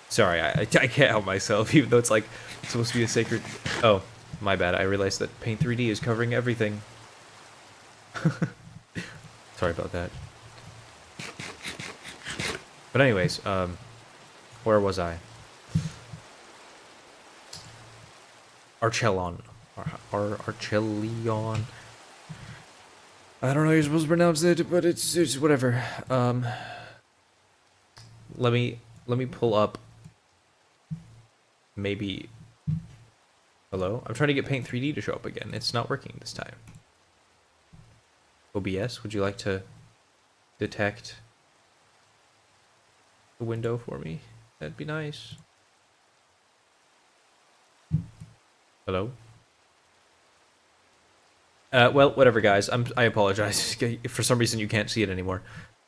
Speaker 1: Sorry, I can't help myself, even though it's like supposed to be a sacred... Oh, my bad. I realized that Paint 3D is covering everything. Sorry about that. But anyways, where was I? Archelion. Archelion. I don't know how you're supposed to pronounce it, but it's whatever. Let me pull up. Maybe. Hello? I'm trying to get Paint 3D to show up again. It's not working this time. OBS, would you like to detect the window for me? That'd be nice. Hello? Well, whatever, guys. I apologize. For some reason, you can't see it anymore.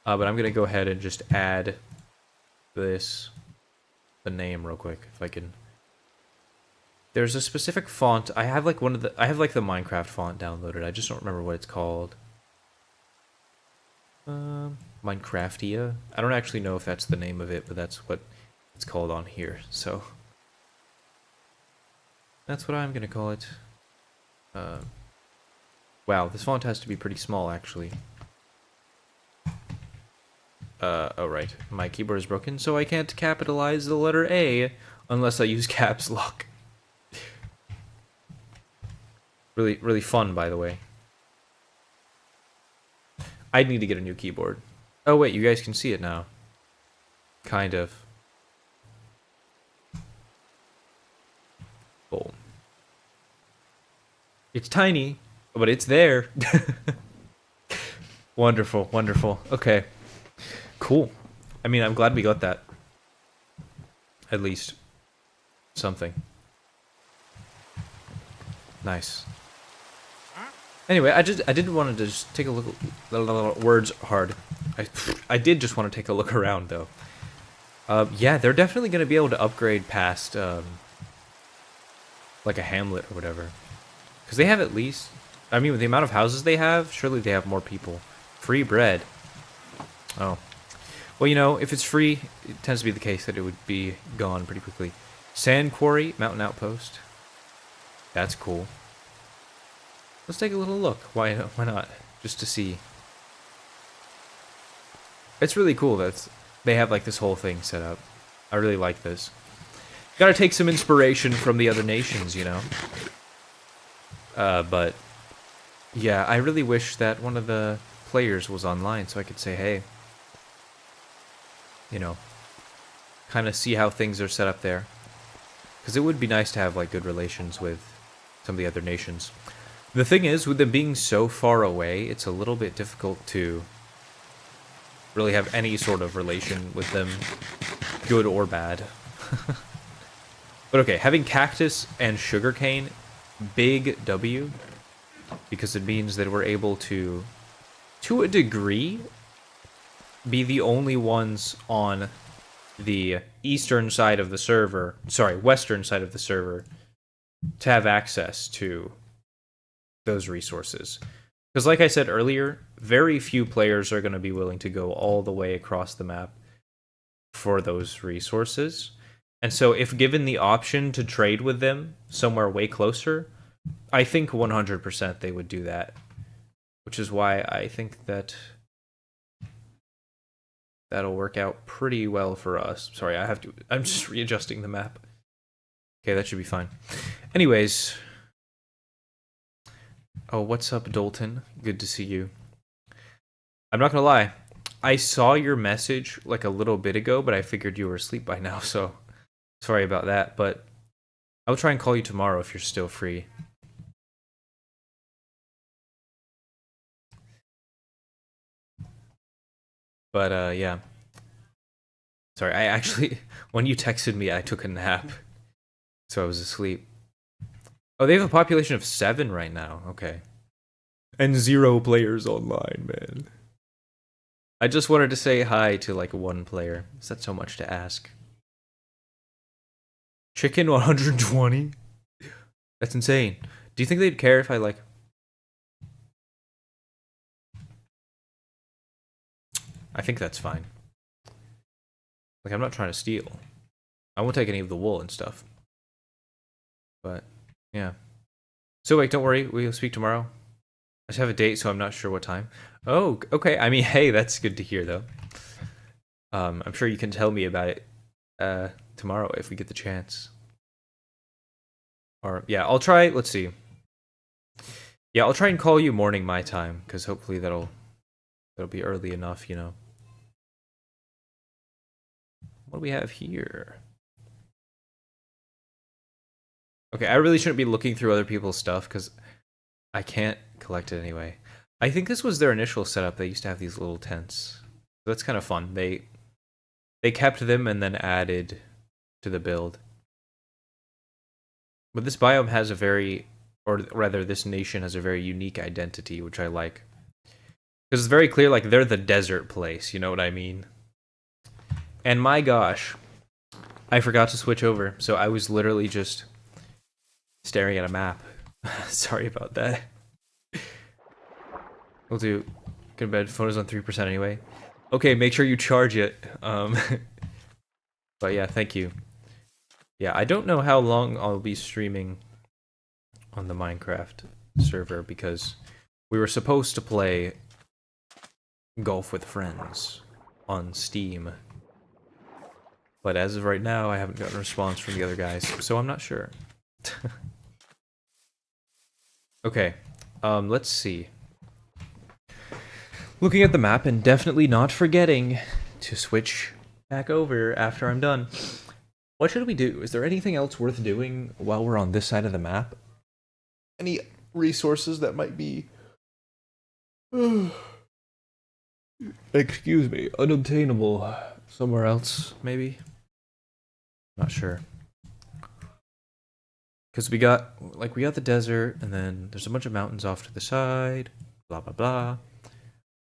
Speaker 1: But I'm gonna go ahead and just add the name real quick, if I can. There's a specific font. I have like I have like the Minecraft font downloaded. I just don't remember what it's called. Minecraftia. I don't actually know if that's the name of it, but that's what it's called on here. So that's what I'm gonna call it. Wow, this font has to be pretty small, actually. Oh right, my keyboard is broken, so I can't capitalize the letter A unless I use caps lock. Really fun, by the way. I'd need to get a new keyboard. Oh wait, you guys can see it now. Kind of. Boom. It's tiny, but it's there. Wonderful, wonderful. Okay. Cool. I mean, I'm glad we got that. At least. Something. Nice. Anyway, I didn't want to just take a look. Words hard. I did just want to take a look around though. Yeah, they're definitely going to be able to upgrade past like a hamlet or whatever, because they have at least. I mean, with the amount of houses they have, surely they have more people. Free bread. Oh. Well, you know, if it's free, it tends to be the case that it would be gone pretty quickly. Sand Quarry, Mountain Outpost. That's cool. Let's take a little look. Why not? Just to see. It's really cool that they have like this whole thing set up. I really like this. Gotta take some inspiration from the other nations, you know? But yeah, I really wish that one of the players was online so I could say, hey, you know, kind of see how things are set up there. Because it would be nice to have like good relations with some of the other nations. The thing is, with them being so far away, it's a little bit difficult to really have any sort of relation with them, good or bad. But okay, having cactus and sugarcane, big W, because it means that we're able to a degree, be the only ones on the eastern side of the server, sorry, western side of the server, to have access to those resources. Because like I said earlier, very few players are going to be willing to go all the way across the map for those resources. And so if given the option to trade with them somewhere way closer, I think 100% they would do that. Which is why I think that that'll work out pretty well for us. Sorry, I'm just readjusting the map. Okay, that should be fine. Anyways. Oh, what's up, Dalton? Good to see you. I'm not gonna lie. I saw your message like a little bit ago, but I figured you were asleep by now, so sorry about that. But I'll try and call you tomorrow if you're still free. But, yeah. Sorry, I actually, when you texted me, I took a nap. So I was asleep. Oh, they have a population of 7 right now. Okay. And 0 players online, man. I just wanted to say hi to, like, 1 player. Is that so much to ask? Chicken 120? That's insane. Do you think they'd care if I, like... I think that's fine. Like, I'm not trying to steal. I won't take any of the wool and stuff. But, yeah. So, wait, don't worry. We'll speak tomorrow. I just have a date, so I'm not sure what time. Oh, okay. I mean, hey, that's good to hear, though. I'm sure you can tell me about it tomorrow if we get the chance. Or, yeah, I'll try... Let's see. Yeah, I'll try and call you morning my time, because hopefully that'll be early enough, you know. What do we have here? Okay, I really shouldn't be looking through other people's stuff, because I can't collect it anyway. I think this was their initial setup. They used to have these little tents. So that's kind of fun. They kept them and then added to the build. But this biome has a very... Or rather, this nation has a very unique identity, which I like. Because it's very clear, like, they're the desert place, you know what I mean? And my gosh, I forgot to switch over, so I was literally just staring at a map. Sorry about that. We'll do. Go to bed, phone is on 3% anyway. Okay, make sure you charge it. But yeah, thank you. Yeah, I don't know how long I'll be streaming on the Minecraft server, because we were supposed to play Golf with Friends on Steam. But as of right now, I haven't gotten a response from the other guys, so I'm not sure. Okay, let's see. Looking at the map and definitely not forgetting to switch back over after I'm done. What should we do? Is there anything else worth doing while we're on this side of the map? Any resources that might be... Excuse me, unobtainable somewhere else, maybe? Not sure. Because we got the desert, and then there's a bunch of mountains off to the side, blah blah blah.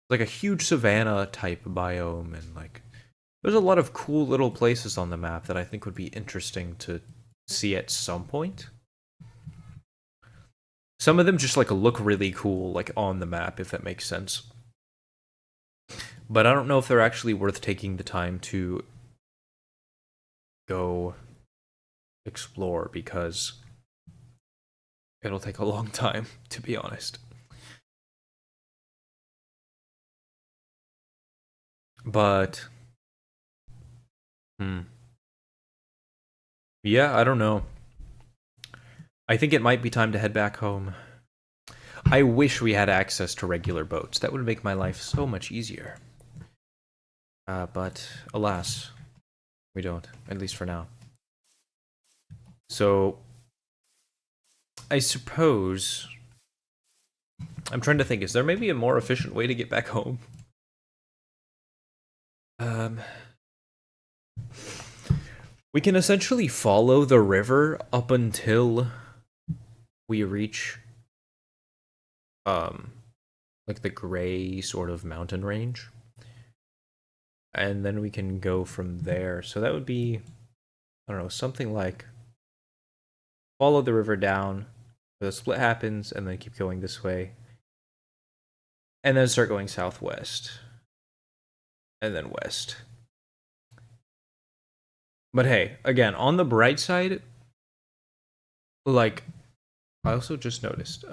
Speaker 1: Like a huge savanna type biome, and like there's a lot of cool little places on the map that I think would be interesting to see at some point. Some of them just like look really cool, like on the map, if that makes sense. But I don't know if they're actually worth taking the time to go explore, because it'll take a long time, to be honest. But yeah, I don't know. I think it might be time to head back home. I wish we had access to regular boats. That would make my life so much easier. But alas, we don't, at least for now. So, I suppose... I'm trying to think, is there maybe a more efficient way to get back home? We can essentially follow the river up until we reach like the gray sort of mountain range, and then we can go from there. So that would be, I don't know, something like follow the river down where the split happens, and then keep going this way, and then start going southwest, and then west. But hey, again, on the bright side, like, I also just noticed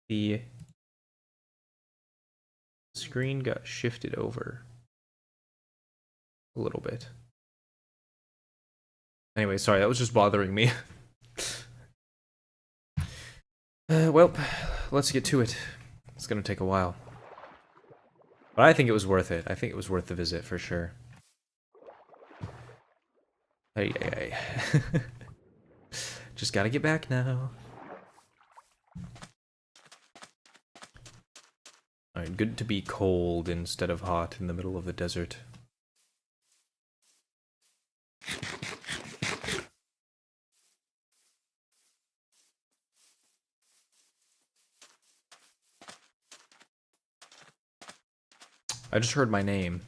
Speaker 1: the screen got shifted over a little bit. Anyway, sorry, that was just bothering me. Well, let's get to it. It's gonna take a while. But I think it was worth it. I think it was worth the visit for sure. Hey. Just gotta get back now. Alright, good to be cold instead of hot in the middle of the desert. I just heard my name.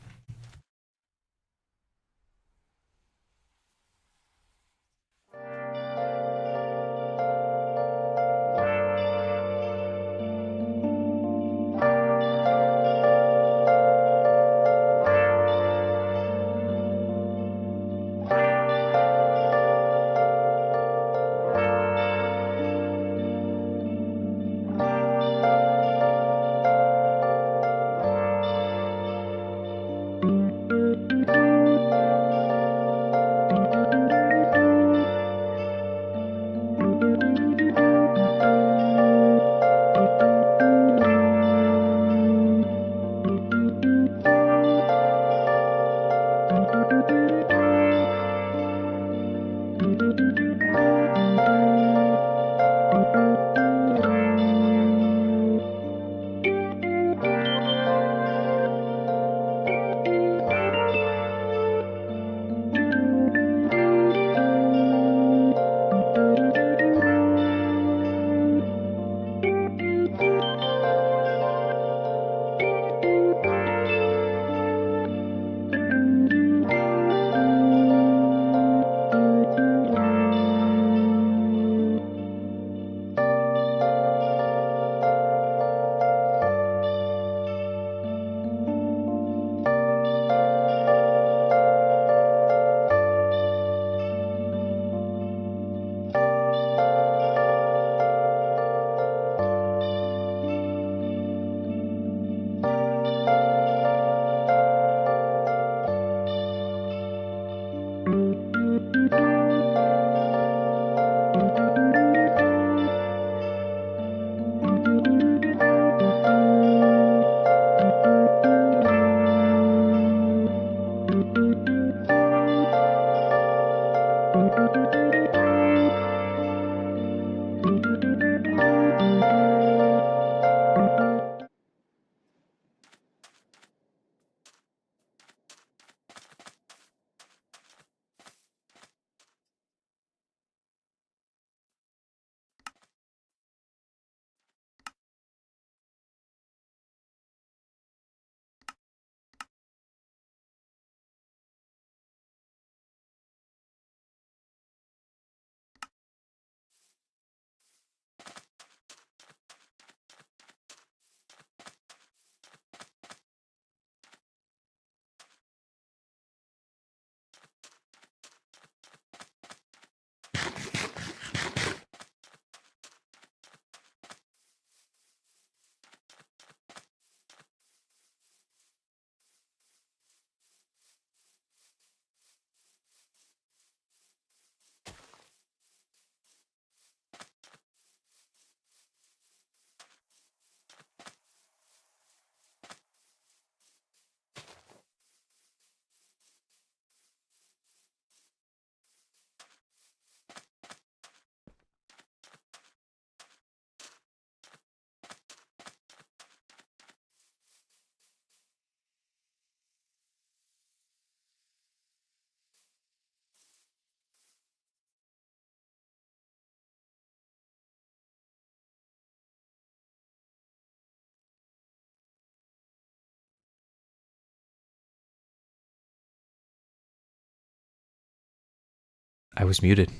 Speaker 1: I was muted.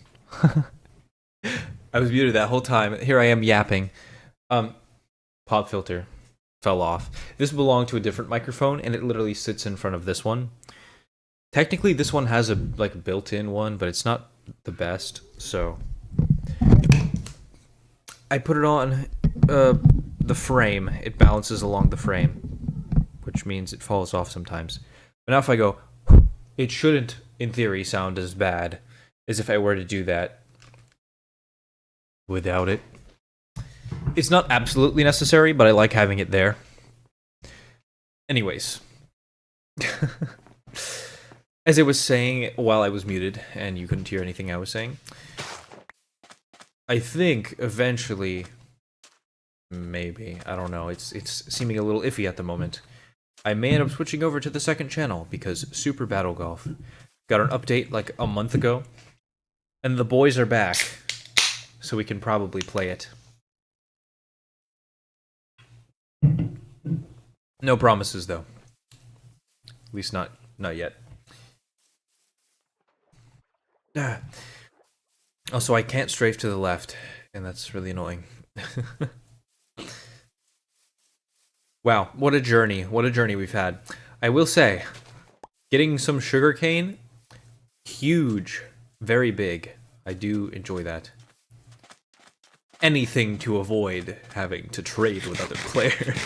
Speaker 1: I was muted that whole time. Here I am yapping. Pop filter fell off. This belonged to a different microphone, and it literally sits in front of this one. Technically, this one has a like built-in one, but it's not the best. So I put it on the frame. It balances along the frame, which means it falls off sometimes. But now if I go, it shouldn't, in theory, sound as bad as if I were to do that without it. It's not absolutely necessary, but I like having it there. Anyways. As I was saying while I was muted, and you couldn't hear anything I was saying, I think eventually, maybe, I don't know, it's seeming a little iffy at the moment, I may end up switching over to the second channel, because Super Battle Golf got an update like a month ago, and the boys are back, so we can probably play it. No promises, though. At least not yet. Also, I can't strafe to the left, and that's really annoying. Wow, what a journey. What a journey we've had. I will say, getting some sugarcane, huge, very big. I do enjoy that. Anything to avoid having to trade with other players.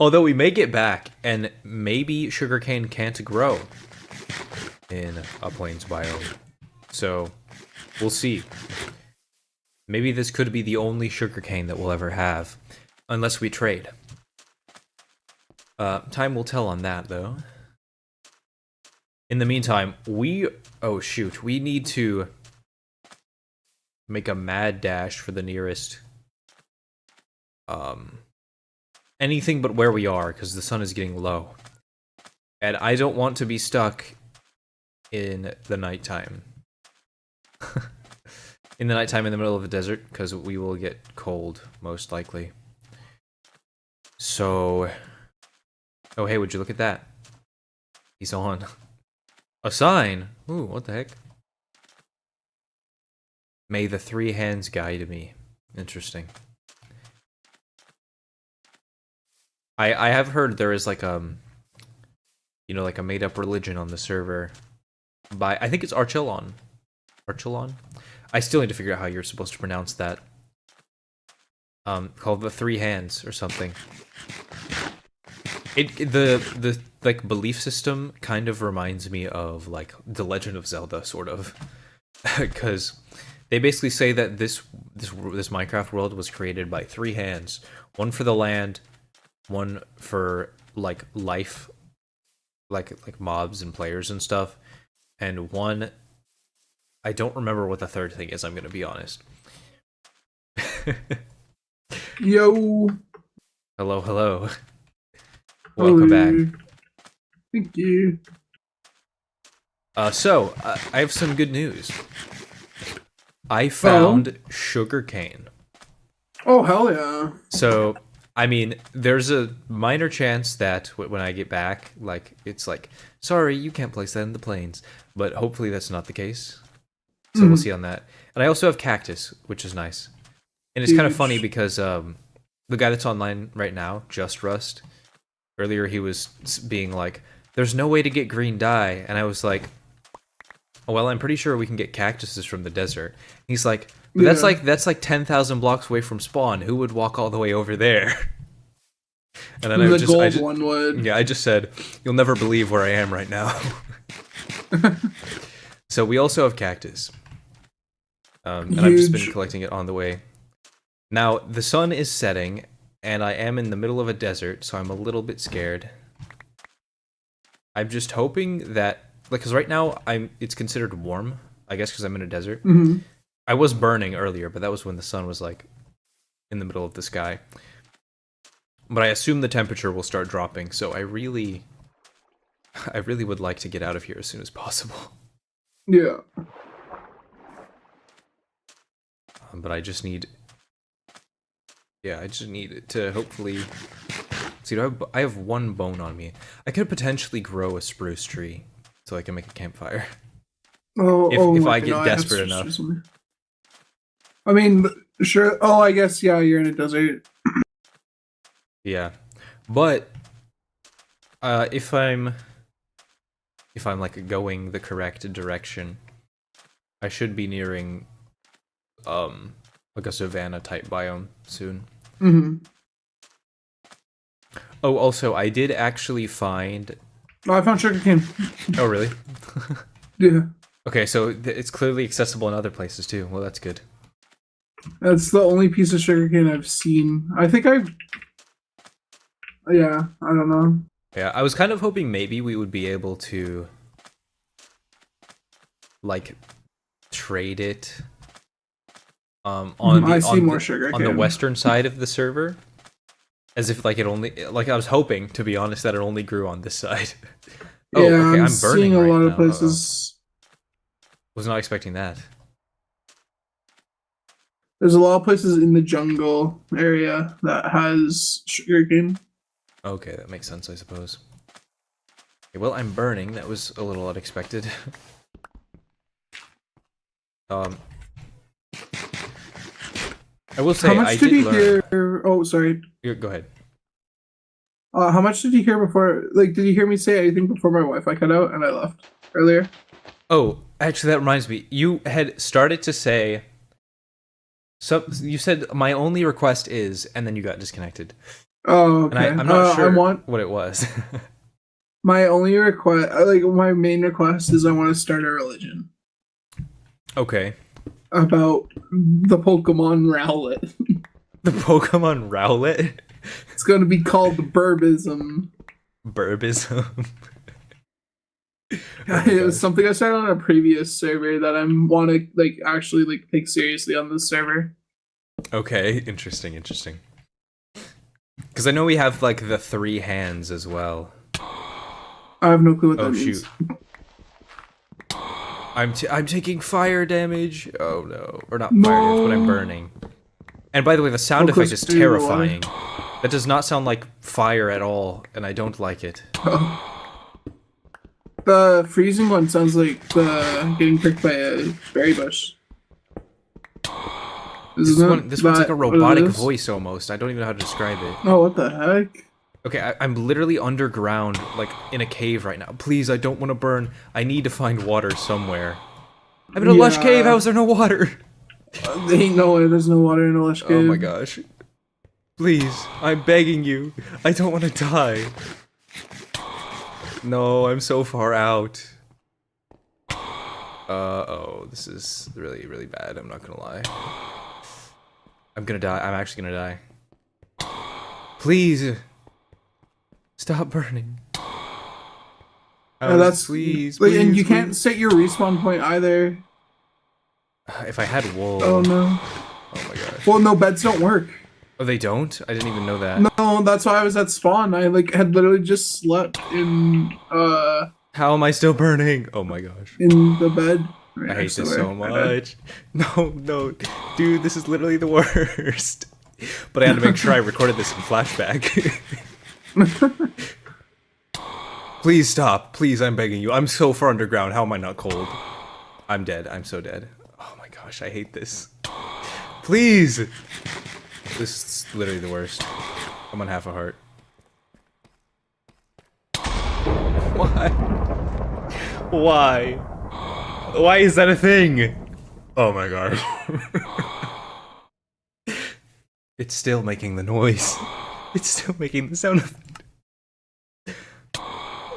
Speaker 1: Although we may get back, and maybe sugarcane can't grow in a plains biome. So, we'll see. Maybe this could be the only sugarcane that we'll ever have, unless we trade. Time will tell on that, though. In the meantime, oh shoot, we need to make a mad dash for the nearest, anything but where we are, because the sun is getting low. And I don't want to be stuck in the nighttime. In the nighttime in the middle of the desert, because we will get cold, most likely. So... Oh, hey, would you look at that? He's on. A sign? Ooh, what the heck? May the three hands guide me. Interesting. I have heard there is like you know, like a made-up religion on the server by, I think it's Archelon. Archelon? I still need to figure out how you're supposed to pronounce that. Called the Three Hands or something. The like belief system kind of reminds me of like The Legend of Zelda, sort of, because they basically say that this Minecraft world was created by three hands: one for the land, one for like life, like mobs and players and stuff, and one, I don't remember what the third thing is. I'm gonna be honest.
Speaker 2: Yo. Hello, hello. Welcome back.
Speaker 4: Thank you.
Speaker 2: So, I have some good news. I found sugarcane.
Speaker 4: Oh, hell yeah.
Speaker 2: So, I mean, there's a minor chance that when I get back, like, it's like, sorry, you can't place that in the plains. But hopefully that's not the case. So we'll see on that. And I also have cactus, which is nice. And it's kind of funny because the guy that's online right now, Just Rust, earlier he was being like, there's no way to get green dye. And I was like, oh, well, I'm pretty sure we can get cactuses from the desert. He's like, but that's like 10,000 blocks away from spawn. Who would walk all the way over there? And then I just
Speaker 4: one would.
Speaker 2: Yeah, I just said, you'll never believe where I am right now. So we also have cactus. And I've just been collecting it on the way. Now, the sun is setting, and I am in the middle of a desert, so I'm a little bit scared. I'm just hoping that, like, because right now it's considered warm, I guess because I'm in a desert.
Speaker 4: Mm-hmm.
Speaker 2: I was burning earlier, but that was when the sun was, like, in the middle of the sky. But I assume the temperature will start dropping, so I really would like to get out of here as soon as possible.
Speaker 4: Yeah.
Speaker 2: But I just need... Yeah, I just need to hopefully... See, I have one bone on me. I could potentially grow a spruce tree so I can make a campfire. Oh,
Speaker 1: If I
Speaker 2: okay,
Speaker 1: get
Speaker 2: no, have
Speaker 1: desperate
Speaker 2: switched
Speaker 1: enough.
Speaker 2: to something. I mean, sure. Oh, I guess yeah. You're in a desert.
Speaker 1: Yeah, but if I'm like going the correct direction, I should be nearing like a savanna type biome soon.
Speaker 2: Mm-hmm.
Speaker 1: Oh, also, I did actually find.
Speaker 2: Oh, I found sugarcane.
Speaker 1: Oh, really?
Speaker 2: Yeah,
Speaker 1: Okay, so it's clearly accessible in other places too. Well, that's good.
Speaker 2: that's the only piece of sugarcane I've seen. I think I've. Yeah, I don't know.
Speaker 1: Yeah, I was kind of hoping maybe we would be able to like trade it on
Speaker 2: I
Speaker 1: the
Speaker 2: see more
Speaker 1: on
Speaker 2: sugarcane
Speaker 1: the western side of the server, as if like it only like I was hoping, to be honest, that it only grew on this side. Oh,
Speaker 2: Yeah,
Speaker 1: okay, I'm burning
Speaker 2: seeing a
Speaker 1: right
Speaker 2: lot
Speaker 1: now.
Speaker 2: of places.
Speaker 1: Was not expecting that.
Speaker 2: There's a lot of places in the jungle area that has sugarcane.
Speaker 1: Okay, that makes sense, I suppose. Okay, well, I'm burning. That was a little unexpected. I will say
Speaker 2: How much
Speaker 1: I
Speaker 2: did you
Speaker 1: learn.
Speaker 2: hear? Oh, sorry.
Speaker 1: Go ahead.
Speaker 2: How much did you hear before? Like, did you hear me say anything before my Wi-Fi cut out and I left earlier?
Speaker 1: Oh, actually, that reminds me. You had started to say. So you said my only request is, and then you got disconnected.
Speaker 2: Oh, okay.
Speaker 1: And I'm not sure
Speaker 2: I want
Speaker 1: what it was.
Speaker 2: my only request, like my main request, is I want to start a religion
Speaker 1: Okay.
Speaker 2: about the Pokemon Rowlet.
Speaker 1: The Pokemon Rowlet?
Speaker 2: It's going to be called Burbism.
Speaker 1: Burbism.
Speaker 2: It was something I started on a previous server that I want to like actually like take seriously on this server.
Speaker 1: Okay, interesting. Because I know we have like the 3 hands as well.
Speaker 2: I have no clue what
Speaker 1: Oh
Speaker 2: that means.
Speaker 1: shoot! I'm taking fire damage. Oh no, or not
Speaker 2: No.
Speaker 1: fire damage, but I'm burning. And by the way, the sound
Speaker 2: How
Speaker 1: effect
Speaker 2: close
Speaker 1: is
Speaker 2: to the water?
Speaker 1: terrifying. That does not sound like fire at all, and I don't like it.
Speaker 2: The freezing one sounds like getting pricked by a berry bush.
Speaker 1: This
Speaker 2: Isn't
Speaker 1: one's like a
Speaker 2: that what it
Speaker 1: robotic
Speaker 2: is?
Speaker 1: voice almost. I don't even know how to describe it.
Speaker 2: Oh, what the heck?
Speaker 1: Okay, I'm literally underground, like in a cave right now. Please, I don't want to burn. I need to find water somewhere. I'm in a lush
Speaker 2: Yeah.
Speaker 1: cave. How is there no water?
Speaker 2: There ain't no way there's no water in a lush cave.
Speaker 1: Oh my gosh. Please, I'm begging you. I don't want to die. No, I'm so far out. Oh, this is really, really bad. I'm not gonna lie. I'm gonna die. I'm actually gonna die. Please. Stop burning.
Speaker 2: Yeah, that's
Speaker 1: please,
Speaker 2: like, and
Speaker 1: please,
Speaker 2: you can't
Speaker 1: please.
Speaker 2: set your respawn point either.
Speaker 1: If I had wool.
Speaker 2: Oh no.
Speaker 1: Oh my gosh.
Speaker 2: Well, no, beds don't work.
Speaker 1: Oh, they don't? I didn't even know that.
Speaker 2: No, that's why I was at spawn. I like had literally just slept in
Speaker 1: How am I still burning? Oh my gosh.
Speaker 2: in the bed.
Speaker 1: I hate this so much. No, dude, this is literally the worst. But I had to make sure I recorded this in flashback. Please stop. Please, I'm begging you. I'm so far underground. How am I not cold? I'm dead. I'm so dead. Oh my gosh, I hate this. Please! This is literally the worst. I'm on half a heart. Why? Why? Why is that a thing? Oh my gosh. It's still making the noise. It's still making the sound of...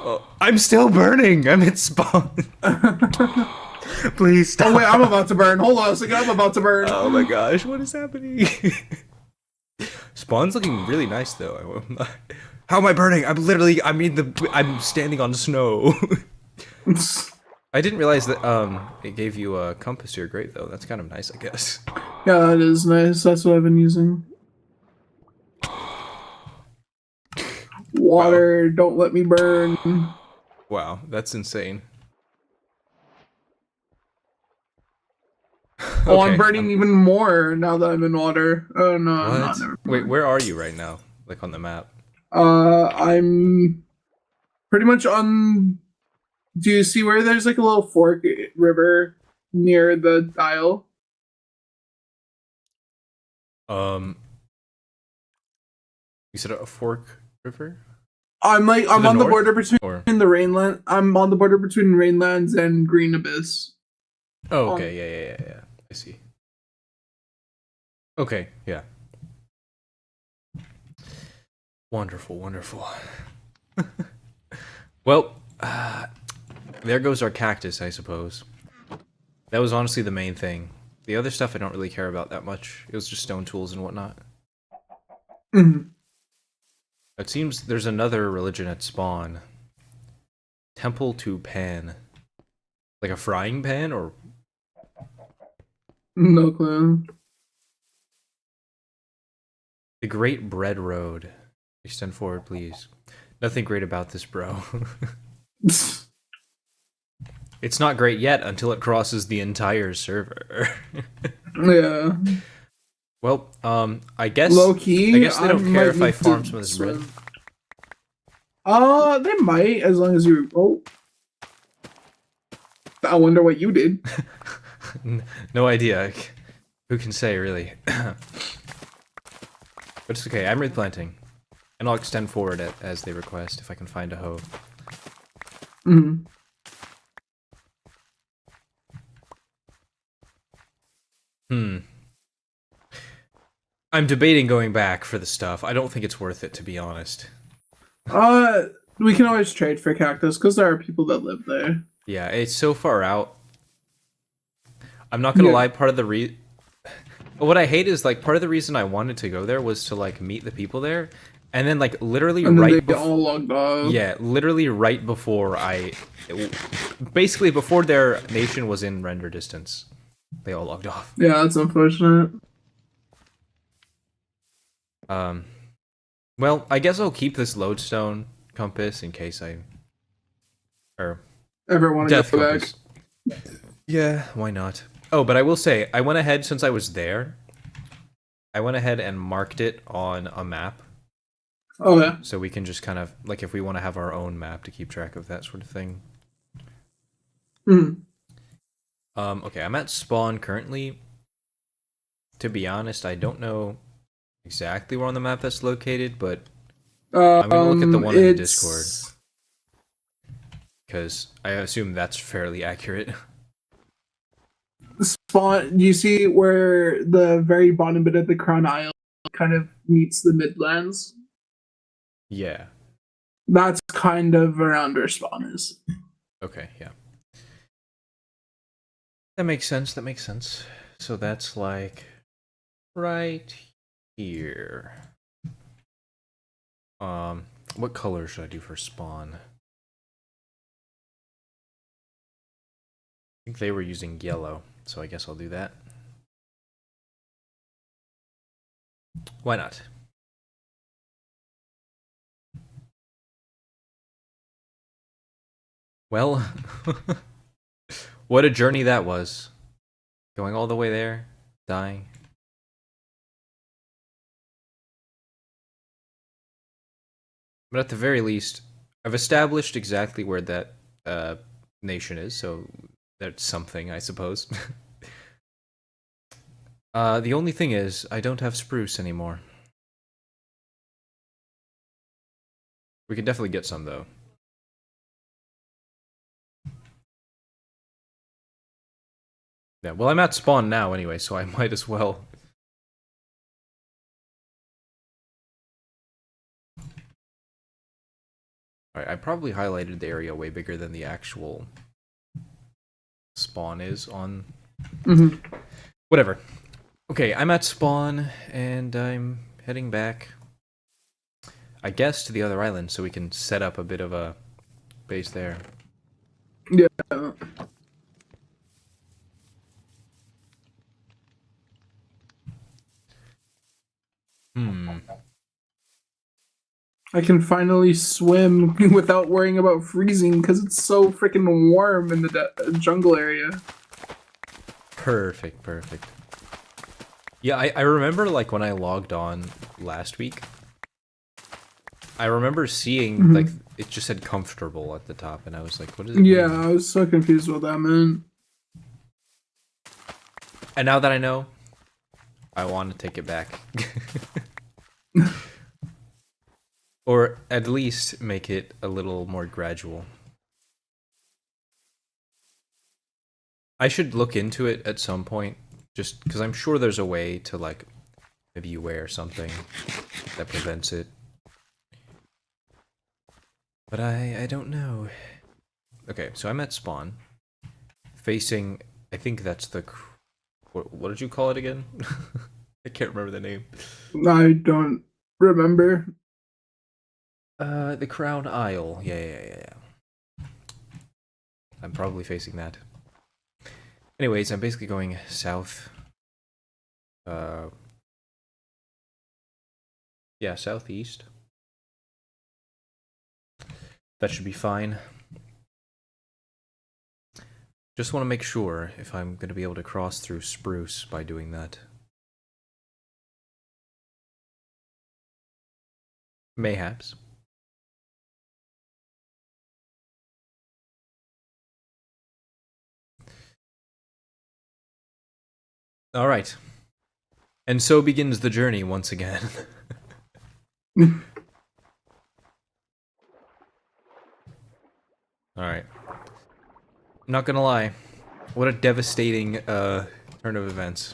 Speaker 1: Oh, I'm still burning! I'm at spawn! Please stop.
Speaker 2: Oh wait, I'm about to burn. Hold on a second, I'm about to burn.
Speaker 1: Oh my gosh, what is happening? Spawn's looking really nice though. I won't lie. How am I burning? I'm standing on snow. I didn't realize that it gave you a compass to your grave though. That's kind of nice, I guess.
Speaker 2: Yeah, that is nice. That's what I've been using. Water, don't let me burn.
Speaker 1: Wow, that's insane.
Speaker 2: Oh,
Speaker 1: Okay,
Speaker 2: I'm burning even more now that I'm in water. Oh no, I'm not.
Speaker 1: What?
Speaker 2: Never
Speaker 1: Wait,
Speaker 2: mind.
Speaker 1: where are you right now? Like on the map?
Speaker 2: I'm pretty much on. Do you see where there's like a little fork river near the isle.
Speaker 1: You said a fork river?
Speaker 2: I'm
Speaker 1: To
Speaker 2: on the
Speaker 1: north?
Speaker 2: border between
Speaker 1: Or
Speaker 2: the Rainland. I'm on the border between Rainlands and Green Abyss.
Speaker 1: oh, okay, yeah. I see. Okay, yeah. Wonderful. Well, there goes our cactus, I suppose. That was honestly the main thing. The other stuff I don't really care about that much. It was just stone tools and whatnot.
Speaker 2: Mhm.
Speaker 1: It seems there's another religion at spawn. Temple to Pan. Like a frying pan or
Speaker 2: No clue.
Speaker 1: the Great Bread Road. Extend forward, please. Nothing great about this, bro. It's not great yet until it crosses the entire server.
Speaker 2: Yeah.
Speaker 1: Well, I guess
Speaker 2: Low key.
Speaker 1: I guess they don't care
Speaker 2: might
Speaker 1: if I
Speaker 2: need
Speaker 1: farm
Speaker 2: to
Speaker 1: some of this bread.
Speaker 2: swim. They might, as long as you. Oh. I wonder what you did.
Speaker 1: No idea. Who can say, really? But it's okay. I'm replanting. And I'll extend forward it as they request if I can find a hoe.
Speaker 2: Mhm.
Speaker 1: I'm debating going back for the stuff. I don't think it's worth it, to be honest.
Speaker 2: We can always trade for cactus because there are people that live there.
Speaker 1: Yeah, it's so far out. I'm not gonna
Speaker 2: Yeah.
Speaker 1: lie, part of the what I hate is, like, part of the reason I wanted to go there was to, like, meet the people there. And then, like, literally
Speaker 2: And then
Speaker 1: right
Speaker 2: they
Speaker 1: before...
Speaker 2: all logged off.
Speaker 1: Yeah, literally right before basically before their nation was in render distance, they all logged off.
Speaker 2: Yeah, that's unfortunate.
Speaker 1: Well, I guess I'll keep this lodestone compass in case or
Speaker 2: Ever want to
Speaker 1: death
Speaker 2: go back?
Speaker 1: compass. Yeah, why not? Oh, but I will say, I went ahead, since I was there, I went ahead and marked it on a map.
Speaker 2: Oh, yeah.
Speaker 1: So we can just kind of, like, if we want to have our own map to keep track of that sort of thing.
Speaker 2: Mhm.
Speaker 1: Okay, I'm at spawn currently. To be honest, I don't know exactly where on the map that's located, but I'm gonna look at the one in Discord, because I assume that's fairly accurate.
Speaker 2: Spawn. Do you see where the very bottom bit of the Crown Isle kind of meets the Midlands?
Speaker 1: Yeah.
Speaker 2: That's kind of around where spawn is.
Speaker 1: Okay, yeah. That makes sense, So that's like right here. What color should I do for spawn? I think they were using yellow, so I guess I'll do that. Why not? Well, what a journey that was. Going all the way there, dying. But at the very least, I've established exactly where that nation is, so that's something, I suppose. The only thing is, I don't have spruce anymore. We could definitely get some, though. Yeah, well, I'm at spawn now anyway, so I might as well. Alright, I probably highlighted the area way bigger than the actual spawn is on...
Speaker 2: Mhm.
Speaker 1: Whatever. Okay, I'm at spawn, and I'm heading back, I guess, to the other island, so we can set up a bit of a base there.
Speaker 2: Yeah. I can finally swim without worrying about freezing because it's so freaking warm in the jungle area.
Speaker 1: Perfect. Yeah, I remember, like, when I logged on last week, I remember seeing, like, it just said comfortable at the top, and I was like, what is it?
Speaker 2: Yeah,
Speaker 1: mean?
Speaker 2: I was so confused what that meant.
Speaker 1: And now that I know, I want to take it back. Or at least make it a little more gradual. I should look into it at some point, just because I'm sure there's a way to, like, maybe you wear something that prevents it. But I don't know. Okay, so I'm at spawn. Facing, I think that's the... What did you call it again? I can't remember the name.
Speaker 2: I don't remember.
Speaker 1: The Crown Isle. Yeah. I'm probably facing that. Anyways, I'm basically going south. Yeah, southeast. That should be fine. Just want to make sure if I'm going to be able to cross through Spruce by doing that. Mayhaps. All right. And so begins the journey once again. All right. Not gonna lie. What a devastating turn of events.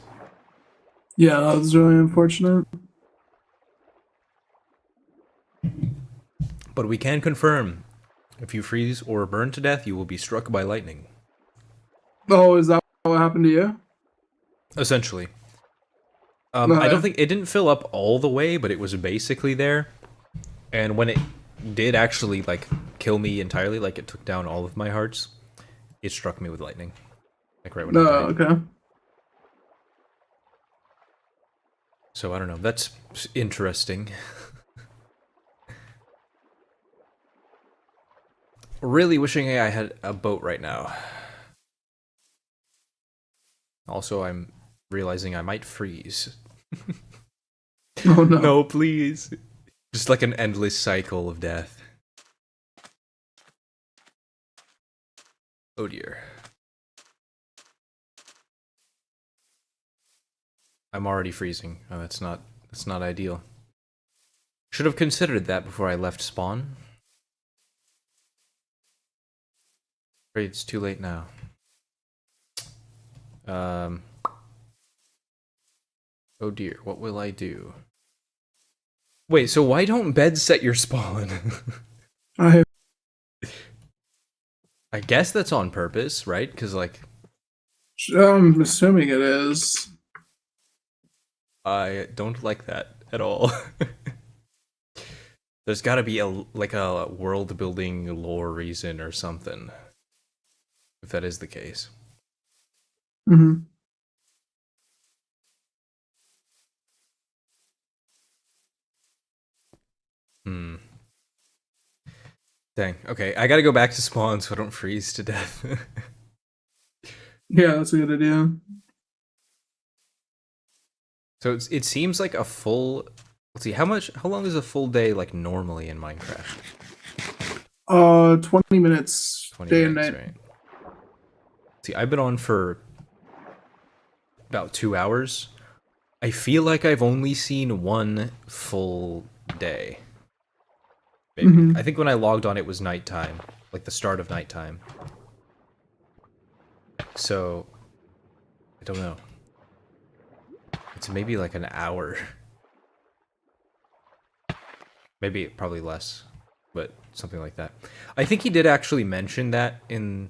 Speaker 2: Yeah, that was really unfortunate.
Speaker 1: But we can confirm, if you freeze or burn to death, you will be struck by lightning.
Speaker 2: Oh, is that what happened to you?
Speaker 1: Essentially. I don't think it didn't fill up all the way, but it was basically there. And when it did actually, like, kill me entirely, like it took down all of my hearts, it struck me with lightning. Like right when I died.
Speaker 2: Okay.
Speaker 1: So I don't know. That's interesting. Really wishing I had a boat right now. Also, I'm realizing I might freeze.
Speaker 2: Oh no.
Speaker 1: No, please. Just like an endless cycle of death. Oh dear. I'm already freezing. Oh, that's not ideal. Should have considered that before I left spawn. Great, it's too late now. Oh dear, what will I do? Wait, so why don't beds set your spawn?
Speaker 2: I
Speaker 1: guess that's on purpose, right? Because, like...
Speaker 2: I'm assuming it is.
Speaker 1: I don't like that at all. There's gotta be a world-building lore reason or something. If that is the case.
Speaker 2: Mm-hmm.
Speaker 1: Dang. Okay, I gotta go back to spawn so I don't freeze to death.
Speaker 2: Yeah, that's a good idea.
Speaker 1: So it seems like a full... Let's see, how long is a full day, like, normally in Minecraft?
Speaker 2: 20 minutes
Speaker 1: 20
Speaker 2: day
Speaker 1: minutes,
Speaker 2: and night.
Speaker 1: right? See, I've been on for about 2 hours. I feel like I've only seen one full day. Maybe.
Speaker 2: Mhm.
Speaker 1: I think when I logged on, it was nighttime, like the start of nighttime. So, I don't know. It's maybe like an hour. Maybe probably less, but something like that. I think he did actually mention that in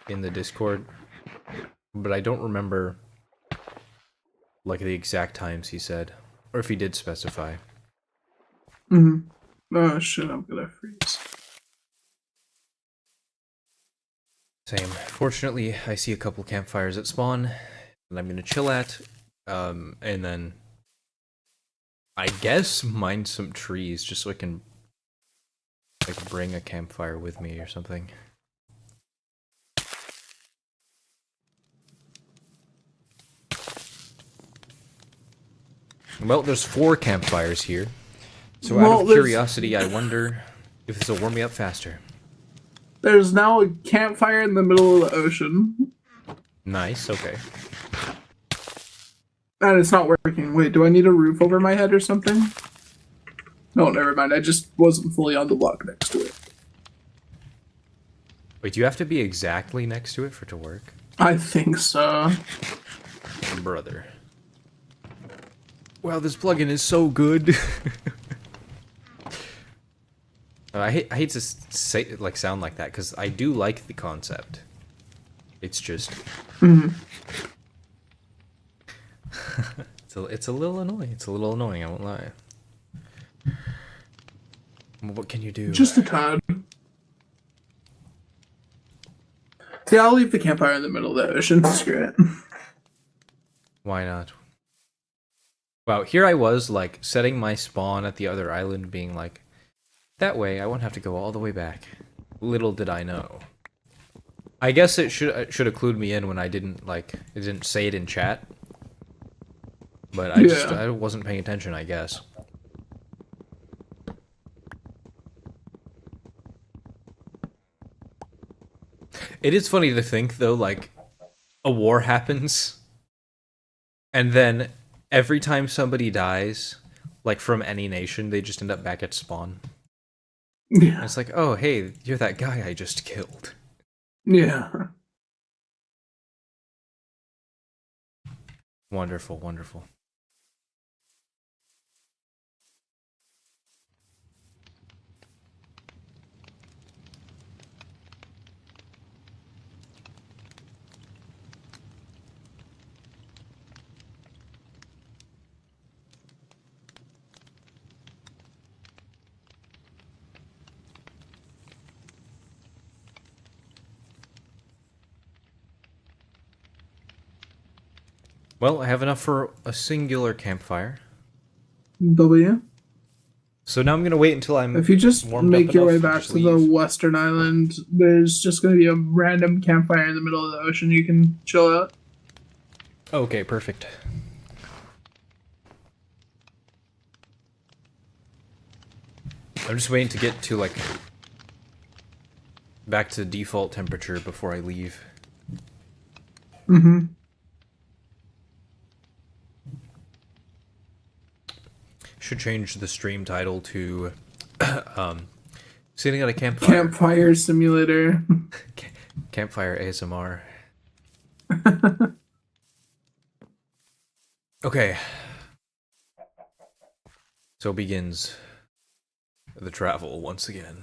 Speaker 1: the Discord, but I don't remember like the exact times he said, or if he did specify.
Speaker 2: Mm-hmm. Oh shit, I'm gonna freeze.
Speaker 1: Same. Fortunately, I see a couple campfires at spawn, and I'm gonna chill at, and then I guess mine some trees just so I can like bring a campfire with me or something. Well, there's 4 campfires here. So out of curiosity, I wonder if this will warm me up faster.
Speaker 2: There's now a campfire in the middle of the ocean.
Speaker 1: Nice. Okay.
Speaker 2: And it's not working. Wait, do I need a roof over my head or something? No, never mind. I just wasn't fully on the block next to it.
Speaker 1: Wait, do you have to be exactly next to it for it to work?
Speaker 2: I think so.
Speaker 1: Brother. Wow, this plugin is so good. I hate to say like sound like that because I do like the concept. It's just it's a little annoying. It's a little annoying. I won't lie. What can you do?
Speaker 2: Just a tad. Yeah, I'll leave the campfire in the middle of the ocean. Screw it.
Speaker 1: Why not? Wow, here I was like setting my spawn at the other island, being like, that way I won't have to go all the way back. Little did I know. I guess it should have clued me in when I didn't say it in chat. But I wasn't paying attention, I guess. It is funny to think though, like a war happens and then every time somebody dies, like from any nation, they just end up back at spawn.
Speaker 2: Yeah.
Speaker 1: And it's like, oh hey, you're that guy I just killed.
Speaker 2: Yeah.
Speaker 1: Wonderful, wonderful. Well, I have enough for a singular campfire.
Speaker 2: W.
Speaker 1: So now I'm gonna wait until I'm.
Speaker 2: If you just
Speaker 1: warmed
Speaker 2: make
Speaker 1: up
Speaker 2: your
Speaker 1: enough
Speaker 2: way
Speaker 1: and
Speaker 2: back
Speaker 1: just
Speaker 2: to the
Speaker 1: leave.
Speaker 2: western island, there's just going to be a random campfire in the middle of the ocean. You can chill out.
Speaker 1: Okay, perfect. I'm just waiting to get to like back to default temperature before I leave.
Speaker 2: Mm-hmm.
Speaker 1: Should change the stream title to sitting at a campfire.
Speaker 2: Campfire simulator.
Speaker 1: Campfire ASMR. Okay. So begins the travel once again.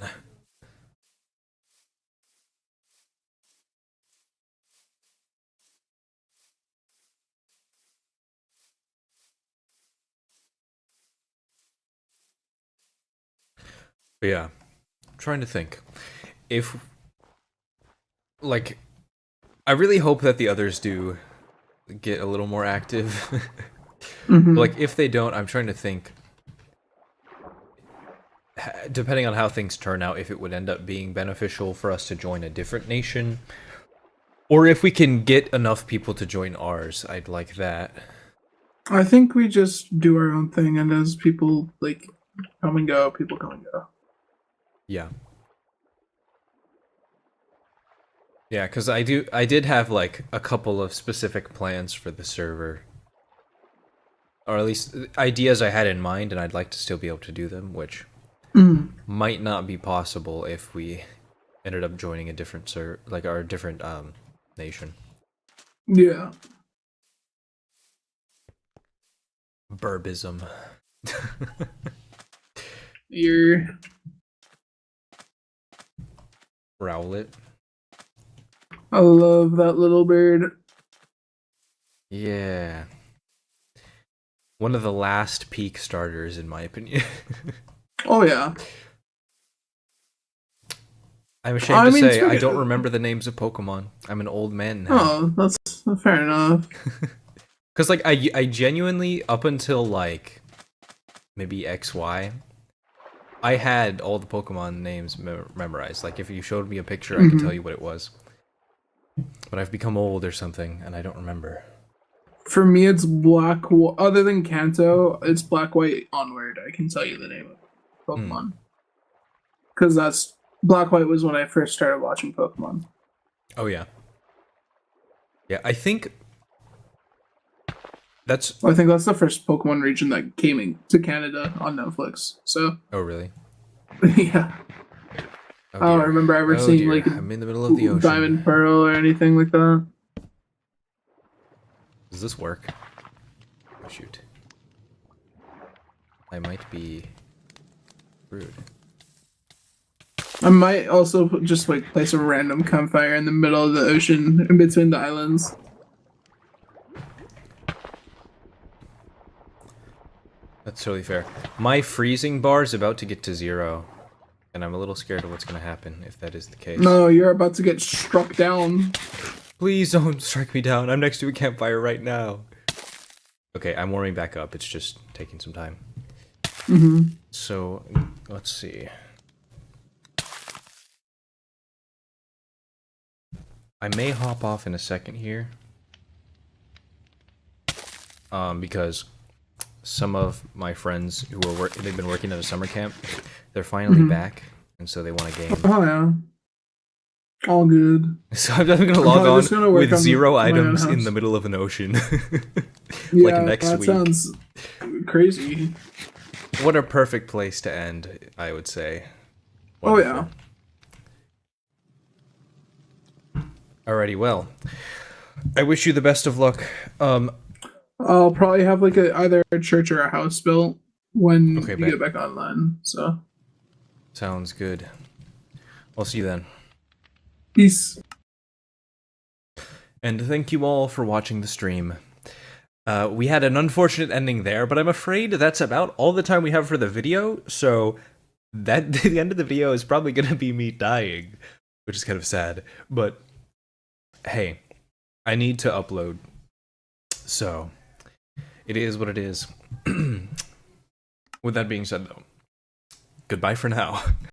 Speaker 1: But yeah, I'm trying to think. If, like, I really hope that the others do get a little more active.
Speaker 2: Mhm.
Speaker 1: Like, if they don't, I'm trying to think, depending on how things turn out, if it would end up being beneficial for us to join a different nation, or if we can get enough people to join ours. I'd like that.
Speaker 2: I think we just do our own thing, and as people like come and go, people come and go.
Speaker 1: Yeah. Yeah, because I did have like a couple of specific plans for the server. Or at least ideas I had in mind, and I'd like to still be able to do them, which might not be possible if we ended up joining a different our different nation.
Speaker 2: Yeah.
Speaker 1: Burbism.
Speaker 2: You're
Speaker 1: Rowlet.
Speaker 2: I love that little bird.
Speaker 1: Yeah. One of the last peak starters, in my opinion.
Speaker 2: Oh yeah.
Speaker 1: I'm ashamed
Speaker 2: I
Speaker 1: to
Speaker 2: mean,
Speaker 1: say I
Speaker 2: speaking
Speaker 1: don't
Speaker 2: of-
Speaker 1: remember the names of Pokemon. I'm an old man now.
Speaker 2: Oh, that's fair enough.
Speaker 1: Because, like, I genuinely, up until, like, maybe XY, I had all the Pokemon names memorized. Like, if you showed me a picture, I could tell you what it was. But I've become old or something, and I don't remember.
Speaker 2: For me, it's black. Other than Kanto, it's black, white, onward. I can tell you the name of Pokemon. Because that's black, white was when I first started watching Pokemon.
Speaker 1: Oh, yeah. Yeah, I think that's.
Speaker 2: I think that's the first Pokemon region that came to Canada on Netflix. So
Speaker 1: Oh, really?
Speaker 2: yeah,
Speaker 1: Oh,
Speaker 2: I don't
Speaker 1: dear.
Speaker 2: remember ever
Speaker 1: Oh,
Speaker 2: seeing
Speaker 1: dear.
Speaker 2: like
Speaker 1: I'm in the middle of the ocean.
Speaker 2: Diamond Pearl or anything like that.
Speaker 1: Does this work? Oh, shoot. I might be rude.
Speaker 2: I might also just like place a random campfire in the middle of the ocean in between the islands.
Speaker 1: That's totally fair. My freezing bar is about to get to 0, and I'm a little scared of what's going to happen if that is the case.
Speaker 2: No, you're about to get struck down.
Speaker 1: Please don't strike me down. I'm next to a campfire right now. Okay, I'm warming back up. It's just taking some time.
Speaker 2: Mm-hmm.
Speaker 1: So, let's see. I may hop off in a second here. Because some of my friends who are they've been working at a summer camp, they're finally back, and so they want a game.
Speaker 2: Oh yeah. All good.
Speaker 1: So I'm gonna log
Speaker 2: probably
Speaker 1: on
Speaker 2: just gonna work
Speaker 1: with
Speaker 2: on
Speaker 1: 0
Speaker 2: my own
Speaker 1: items in
Speaker 2: house.
Speaker 1: the middle of an ocean.
Speaker 2: Yeah,
Speaker 1: Like next
Speaker 2: that
Speaker 1: week.
Speaker 2: sounds crazy.
Speaker 1: What a perfect place to end, I would say.
Speaker 2: Oh yeah.
Speaker 1: Alrighty, well. I wish you the best of luck.
Speaker 2: I'll probably have like either a church or a house built when
Speaker 1: Okay,
Speaker 2: you
Speaker 1: bet.
Speaker 2: get back online. So
Speaker 1: Sounds good. I'll see you then.
Speaker 2: peace.
Speaker 1: And thank you all for watching the stream. We had an unfortunate ending there, but I'm afraid that's about all the time we have for the video, so that the end of the video is probably going to be me dying, which is kind of sad. But hey, I need to upload, so it is what it is. With that being said, though, goodbye for now.